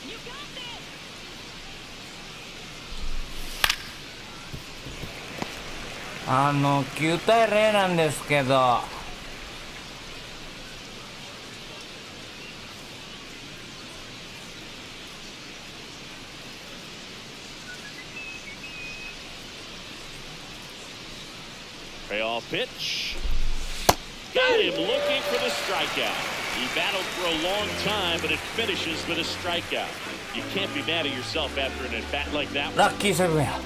You got this. 9対0なんですけど、Payoff pitch. Got him looking for the strikeout. He battled for a long time, but it finishes with a strikeout. You can't be mad at yourself after an at-bat like that. ラッキーセブンや。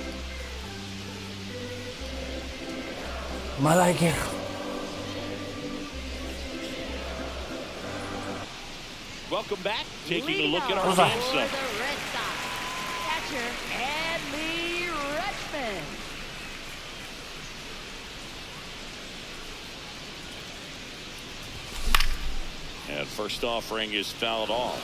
まだいける。Welcome back. Taking a look at our Leading game off for summary. the Red Sox, catcher Adley Rutschman. And first offering is fouled off.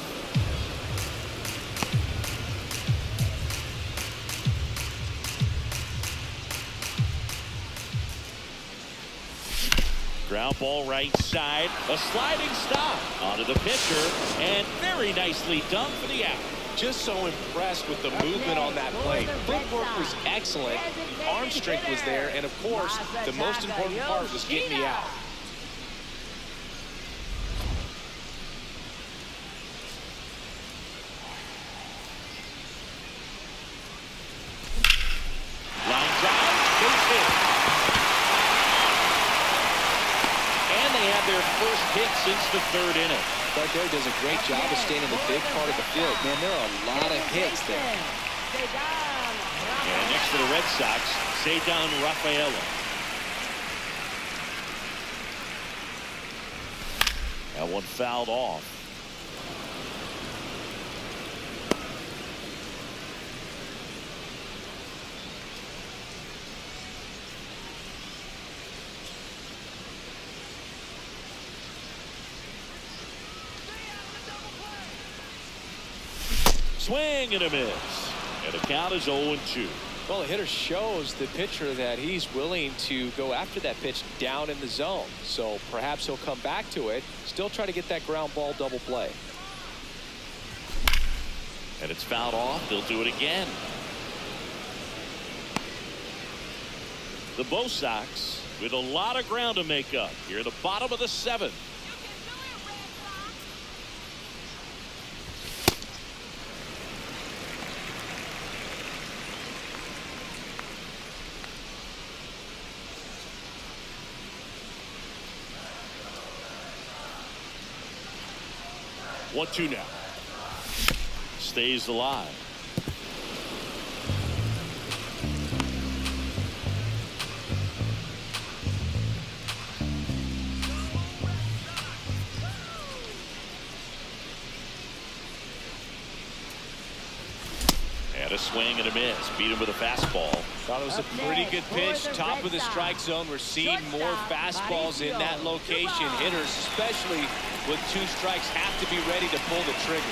Ground ball right side. A sliding stop onto the pitcher. And very nicely done for the out. Just so impressed with the movement on that play. Footwork was excellent. The arm strength was there. And, of course, the most important part was getting the out. Line drive, base hit. And they have their first hit since the 3rd inning. Right there does a great job of staying in the big part of the field. Man, there are a lot of hits there. And next to the Red Sox, Cedar Rafaela. That one fouled off. Swing and a miss. And the count is 0-2. Well, the hitter shows the pitcher that he's willing to go after that pitch down in the zone. So perhaps he'll come back to it, still try to get that ground ball double play. And it's fouled off. They'll do it again. The Bo Sox with a lot of ground to make up here at the bottom of the 7th. One, 2 now. Stays alive. And a swing and a miss. Beat him with a fastball. Thought it was a pretty good pitch. Top of the strike zone. We're seeing more fastballs in that location. Hitters, especially with 2 strikes, have to be ready to pull the trigger.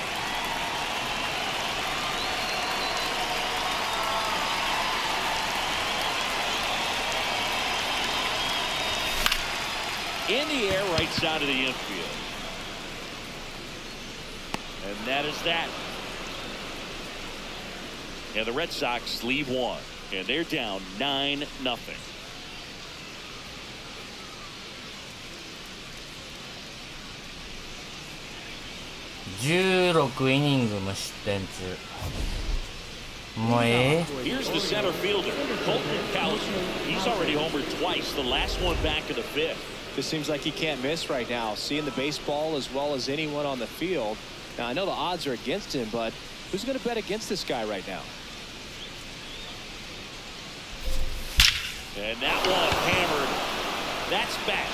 in the air right side of the infield. And that is that. And the Red Sox leave one, and they're down 9-0. 16イニング無失点中。もうHere's the center fielder, Colton Cowser. He's already homered twice, the last one back in the fifth. This seems like he can't miss right now, seeing the baseball as well as anyone on the field. Now, I know the odds are against him, but who's going to bet against this guy right now? And that one hammered. That's back.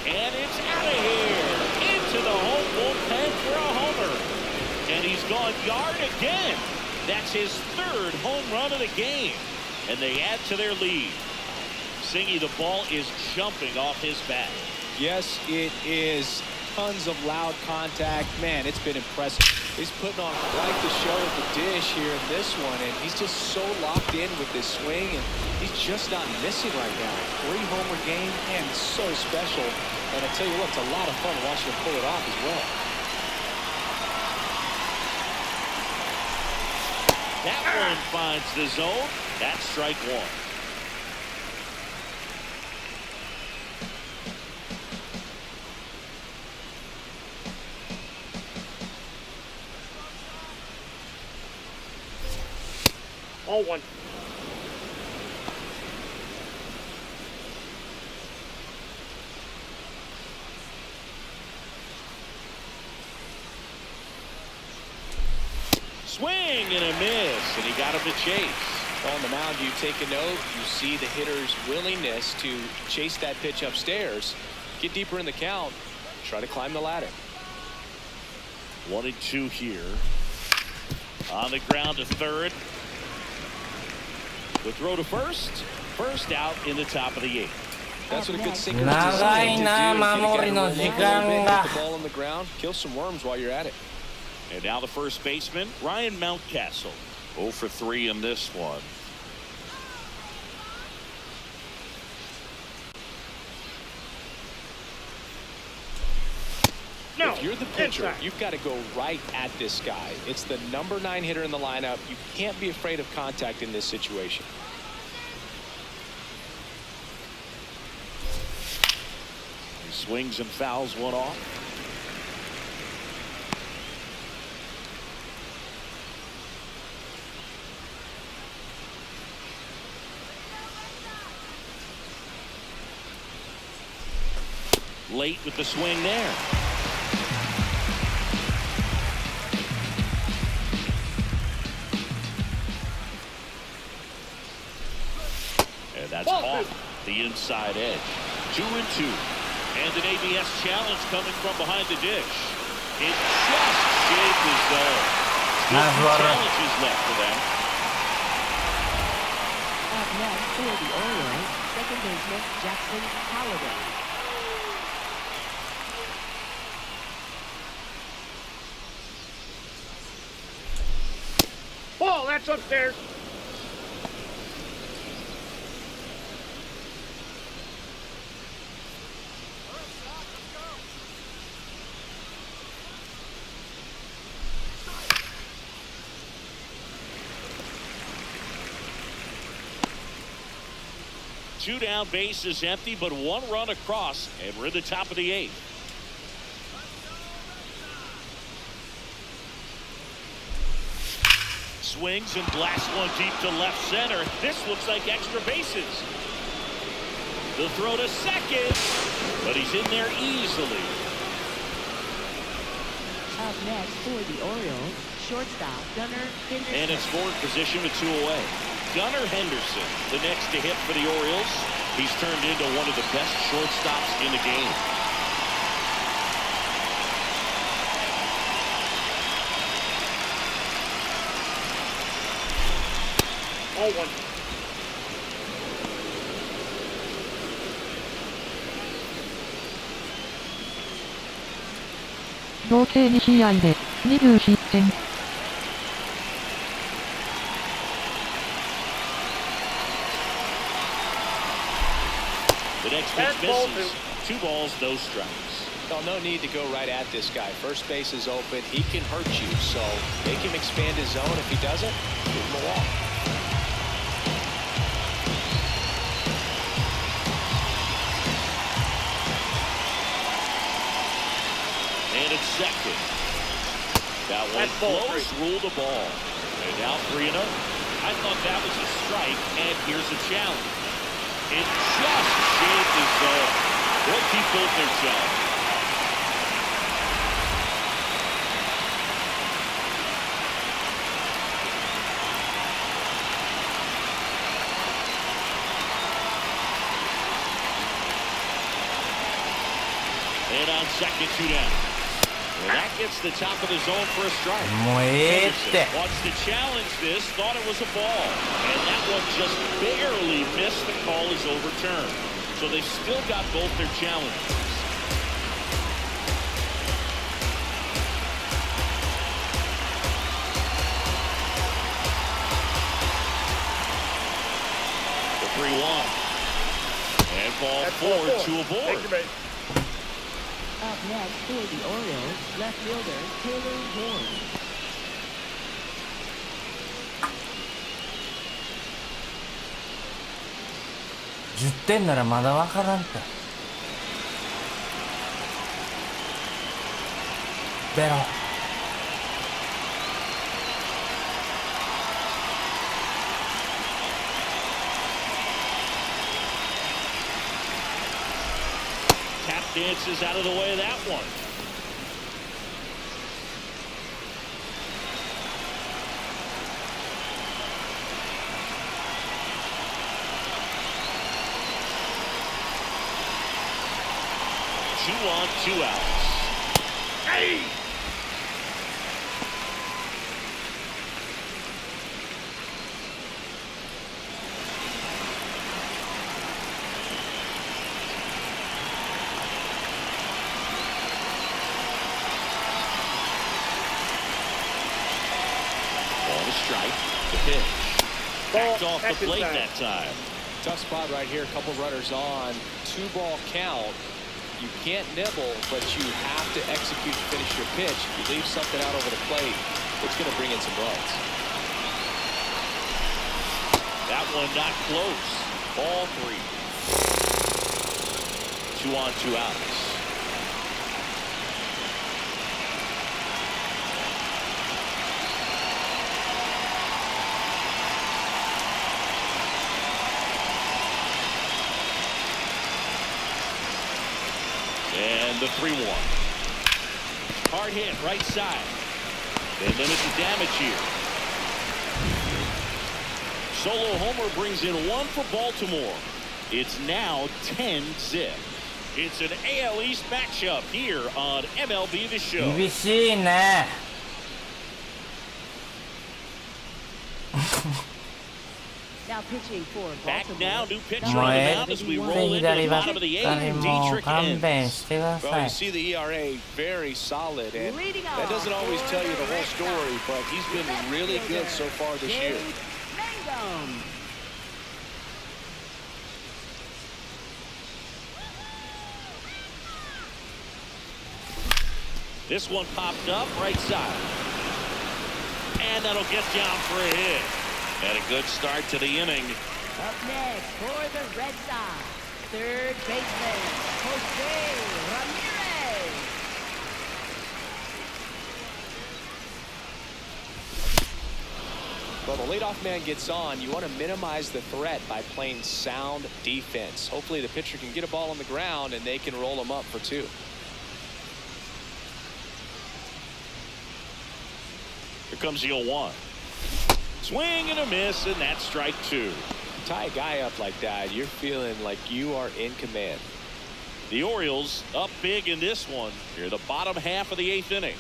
And it's out of here. Into the home bullpen for a homer. And he's gone yard again. That's his third home run of the game. And they add to their lead. Singy, the ball is jumping off his bat. Yes, it is. Tons of loud contact. Man, it's been impressive. He's putting on quite the show at the dish here in this one, and he's just so locked in with this swing, and he's just not missing right now. 3-homer game, man, it's so special. And I tell you what, it's a lot of fun watching him pull it off as well. That one finds the zone. That's strike one. All one. Swing and a miss, and he got him to chase. On the mound, you take a note. You see the hitter's willingness to chase that pitch upstairs, get deeper in the count, try to climb the ladder. 1-2 here. On the ground to third. The throw to first. First out in the top of the eighth. That's what a good sinker is designed to do. Get the ball on the ground, kill some worms while you're at it. And now the first baseman, Ryan Mountcastle. 0 for 3 in this one. No. If you're the pitcher, Inside. you've got to go right at this guy. It's the number 9 hitter in the lineup. You can't be afraid of contact in this situation. He swings and fouls one off. Late with the swing there. And that's off the inside edge. 2-2. And an ABS challenge coming from behind the dish. It just shaved his zone. Still 2 challenges left for them. Up next for the Orioles, second baseman Jackson Holliday. Ball, that's upstairs. Two down, bases empty, but 1 run across, and we're in the top of the 8th. Swings and blasts one deep to left center. This looks like extra bases. The throw to second, but he's in there easily. Up next for the Orioles, shortstop Gunnar Henderson. And it's forward position with 2 away. Gunnar Henderson, the next to hit for the Orioles. He's turned into one of the best shortstops in the game. All one.「合計2試合で20失点」The next pitch misses. 2 balls, no strikes. Well, no need to go right at this guy. First base is open. He can hurt you, so make him expand his zone. If he doesn't, give him a walk. And it's second. That one close, ruled the ball. And now 3-0. I thought that was a strike, and here's a challenge. It just shaved his zone. They'll keep both their challenge. And on second, 2 down. Well, that gets the top of the zone for a strike. Wants to challenge this, thought it was a ball. And that one just barely missed. The call is overturned. So they've still got both their challenges. The 3-1. And ball 4 to a board. Up next for the Orioles, left fielder Taylor Ward. $10点ならまだわからんて。ベロ。Dances out of the way of that one. Two on, 2 outs. Hey! Strike, the pitch. Backed off the plate that time. Tough spot right here. A couple runners on. 2-ball count. You can't nibble, but you have to execute to finish your pitch. If you leave something out over the plate, it's going to bring in some runs. That one not close. Ball 3. 2 on, 2 outs. And the 3-1. Hard hit, right side. They limit the damage here. Solo homer brings in 1 for Baltimore. It's now 10-zip. It's an AL East matchup here on MLB The Show. 厳しいね。Now pitching for Back now, Baltimore. new pitcher on the mound as we roll into the bottom of the 8th. Dietrich ends. Well, you see the ERA very solid, and that doesn't always tell you the whole story, but he's been really good so far this year. Mangum. This one popped up right side. And that'll get down for a hit. Had a good start to the inning. Up next for the Red Sox, third baseman, Jose Ramirez. Well, the leadoff man gets on. You want to minimize the threat by playing sound defense. Hopefully the pitcher can get a ball on the ground and they can roll him up for 2. Here comes the 0-1. Swing and a miss, and that's strike 2. Tie a guy up like that, you're feeling like you are in command. The Orioles up big in this one. Here, the bottom half of the 8th inning.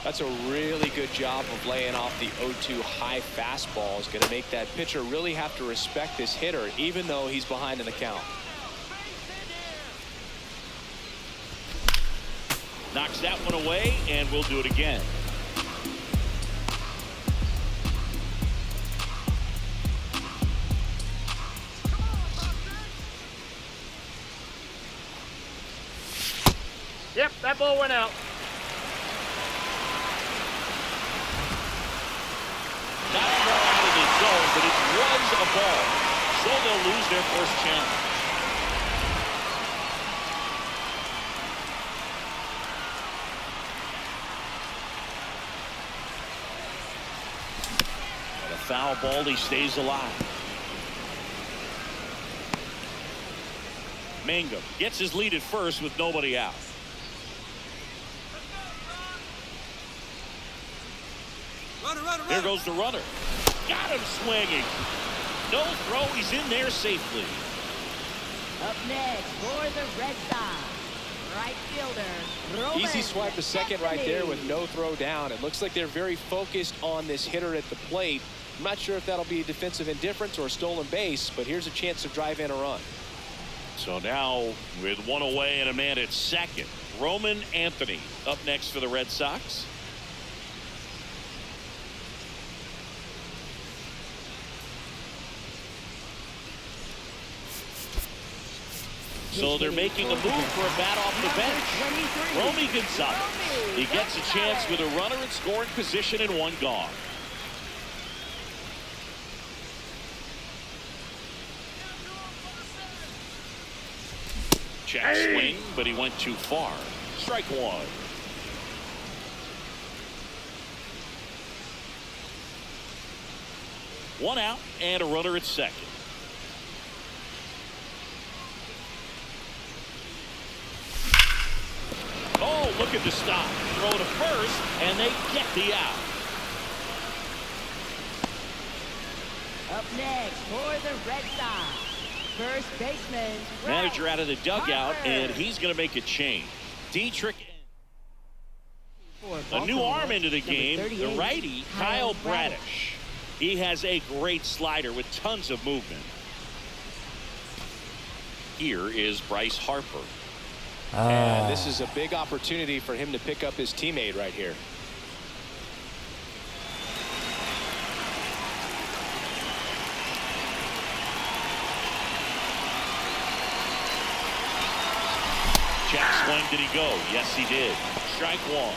That's a really good job of laying off the 0-2 high fastball. Is going to make that pitcher really have to respect this hitter, even though he's behind in the count. Knocks that one away, and we'll do it again. That ball went out. Not far out of the zone, but it was a ball. So they'll lose their first challenge. And a foul ball, he stays alive. Mangum gets his lead at first with nobody out. There goes the runner. Got him swinging. No throw. He's in there safely. Up next for the Red Sox, right fielder, Roman Easy swipe to second right there with no throw down. It looks like they're very focused on this hitter at the plate. I'm not sure if that'll be defensive indifference or a stolen base, but here's a chance to drive in a run. So now with one away and a man at second, Roman Anthony up next for the Red Sox. So they're making a move for a bat off the bench. Romy Gonzalez. He gets a chance with a runner in scoring position and one gone. Check swing, but he went too far. Strike one. One out and a runner at second. Oh, look at the stop. Throw to first, and they get the out. Up next for the Red Sox, first baseman, Manager out of the dugout, Harper. and he's going to make a change. Dietrich, For a new Baltimore, arm into the number game, the 38, righty, Kyle Bradish. He has a great slider with tons of movement. Here is Bryce Harper. And this is a big opportunity for him to pick up his teammate right here. Check swing, did he go? Yes, he did. Strike one.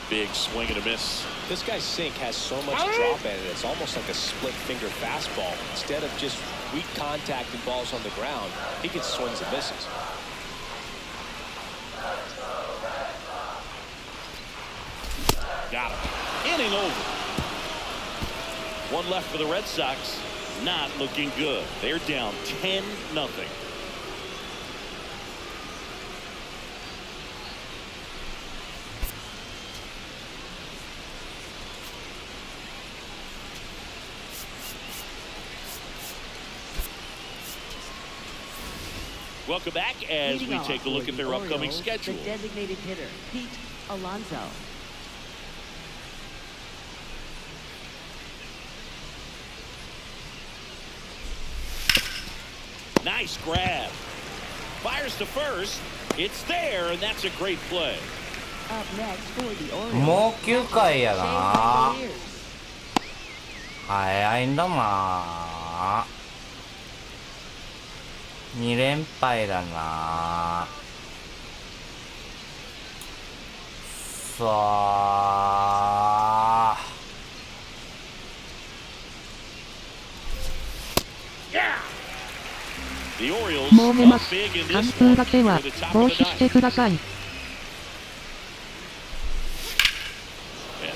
Big swing and a miss. This guy's sink has so much drop in it. It's almost like a split finger fastball. Instead of just weak contact and balls on the ground, he gets swings and misses. Got him. Inning over. One left for the Red Sox. Not looking good. They're down 10-0. Welcome back as we take a look at their upcoming schedule. The designated hitter, Pete Alonso. Nice grab. Fires to first. It's there, and that's a great play. Up next for the Orioles, もう9回やな。 Shea Buccaneers. 早いんだな。2連敗だな。さあ。The Orioles もう寝ま up す。 big in 完 this 封 one だけは for the top 防 of 止 the し ninth. てください。 And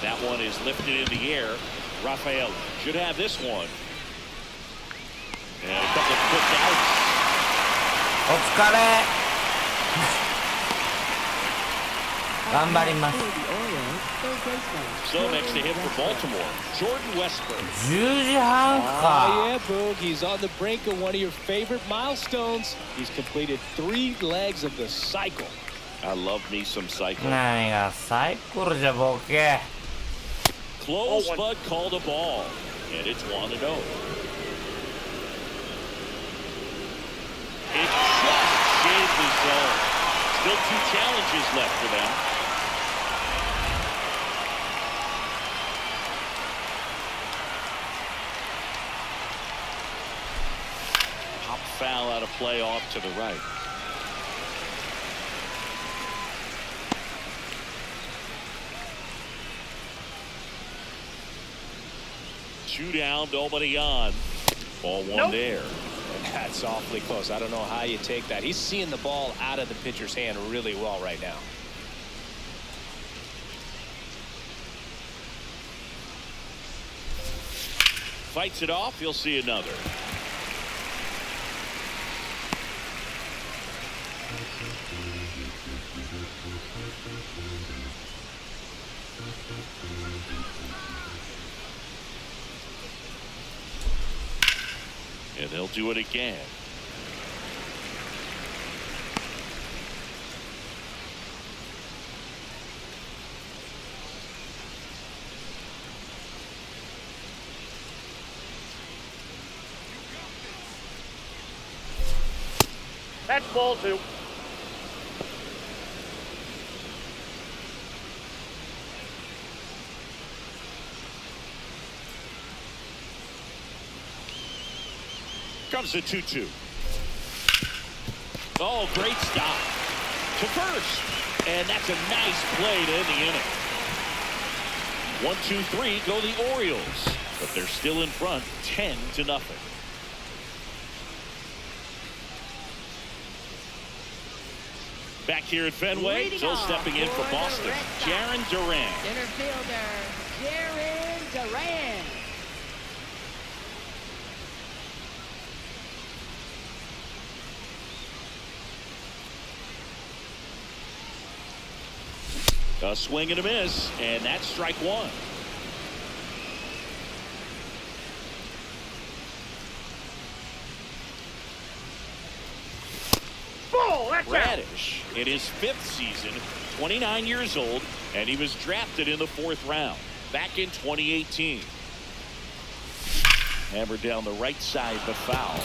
that one is lifted in the air. Rafael should have this one. And a couple of quick outs. お疲れ。頑張ります。 For the Orioles, third baseman, So next to him for Jordan Baltimore, Jordan Westburg. 10時半 Oh, か。 yeah, Boog. He's on the brink of one of your favorite milestones. He's completed 3 legs of the cycle. I love me some cycle. 何がサイクルじゃボケ。 Close, Oh, one. but called a ball. And it's 1-0. It just shaved the zone. Still 2 challenges left for them. foul out of play off to the right. Two down, nobody on. Ball one there. And that's awfully close. I don't know how you take that. He's seeing the ball out of the pitcher's hand really well right now. Fights it off. You'll see another. And they'll do it again. That's ball two. Comes the 2-2. Oh, great stop to first, and that's a nice play to end the inning. 1-2-3 go the Orioles, but they're still in front 10-0. Back here at Fenway, still stepping in for Boston, Jarren Duran. Center fielder, Jarren Duran. A swing and a miss, and that's strike one. Ball, that's out. Radish in his 5th season, 29 years old, and he was drafted in the 4th round back in 2018. Hammered down the right side, but foul.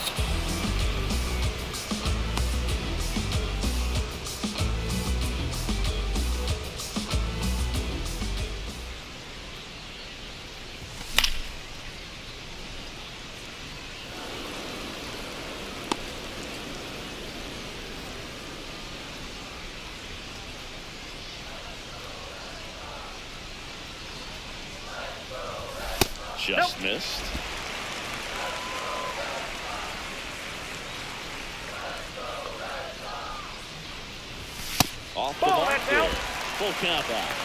Just missed. Off the Ball, mark that's there. out. Full count out.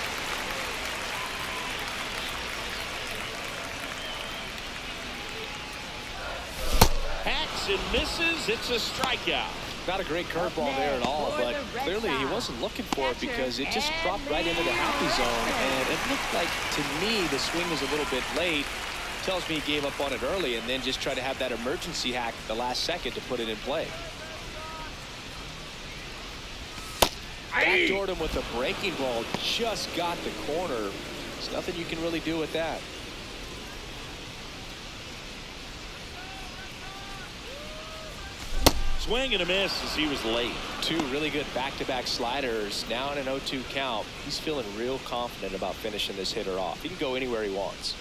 Hacks and misses. It's a strikeout. Not a great curveball there at all, but clearly he wasn't looking for it because it just dropped right into the happy zone, and it looked like, to me, the swing was a little bit late. Tells me he gave up on it early and then just tried to have that emergency hack at the last second to put it in play. Backdoored him with a breaking ball, just got the corner. There's nothing you can really do with that. Swing and a miss as he was late. Two really good back-to-back sliders. Now in an 0-2 count. He's feeling real confident about finishing this hitter off. He can go anywhere he wants.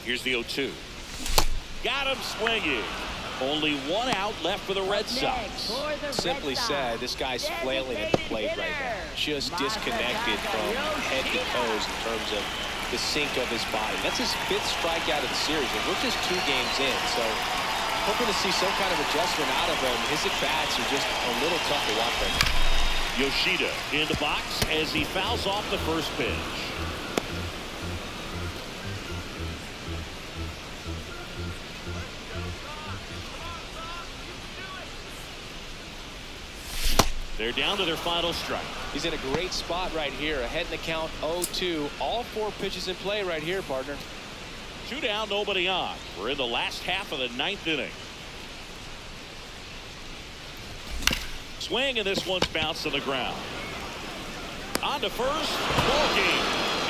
Here's the 0-2. Got him swinging. Only one out left for the Red Sox. Simply said, this guy's flailing at the plate right now. Just disconnected from head to toes in terms of the sink of his body. That's his 5th strikeout of the series, and we're just 2 games in. So hoping to see some kind of adjustment out of him. His at-bats are just a little tough to watch right now. Yoshida in the box as he fouls off the first pitch. They're down to their final strike. He's in a great spot right here. Ahead in the count, 0-2. All 4 pitches in play right here, partner. 2 down, nobody on. We're in the last half of the 9th inning. Swing, and this one's bounced to the ground. On to first, ball game.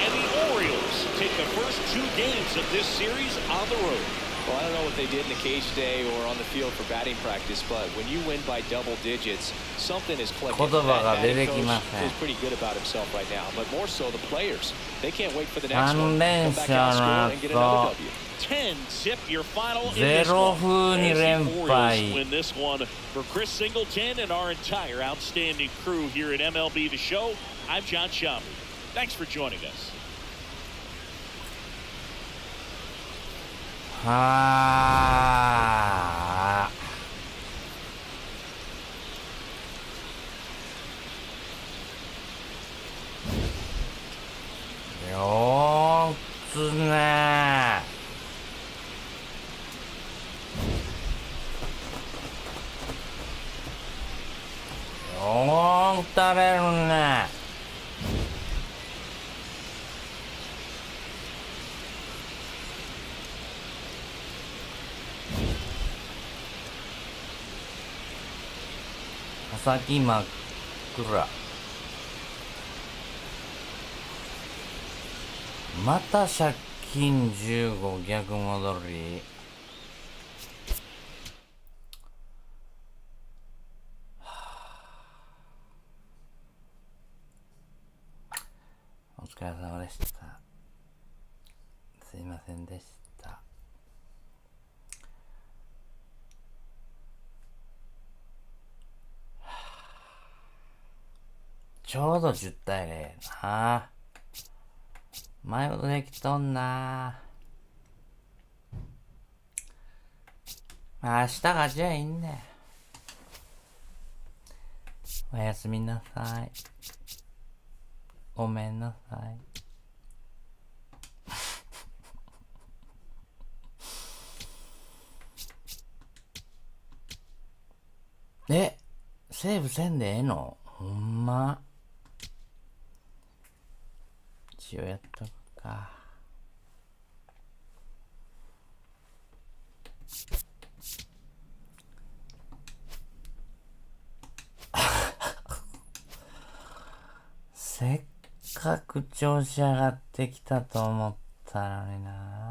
And the Orioles take the first 2 games of this series on the road. Well, I don't know what they did in the cage today or on the field for batting practice, but when you win by double digits, something is clicking. That batting coach is pretty good about himself right now, but more so the players. They can't wait for the next one. Come back out and score and get another W. 10, Zip, your final in ゼ this ロ one. 風に As the 連 Orioles 敗。 win this one for Chris Singleton and our entire outstanding crew here at MLB The Show. I'm John Schaumburg. Thanks for joining us. はあ。よーつねー。よー打たれるね。佐々木真っ暗。また借金15逆戻り。お疲れ様でした。すいませんでした。ちょうど10対0な。前ほどできとんな。明日勝ちゃいいんだよ。おやすみなさい。ごめんなさい。セーブせんでええの？ほんま。一応やっとくか。せっかく調子上がってきたと思ったのにな。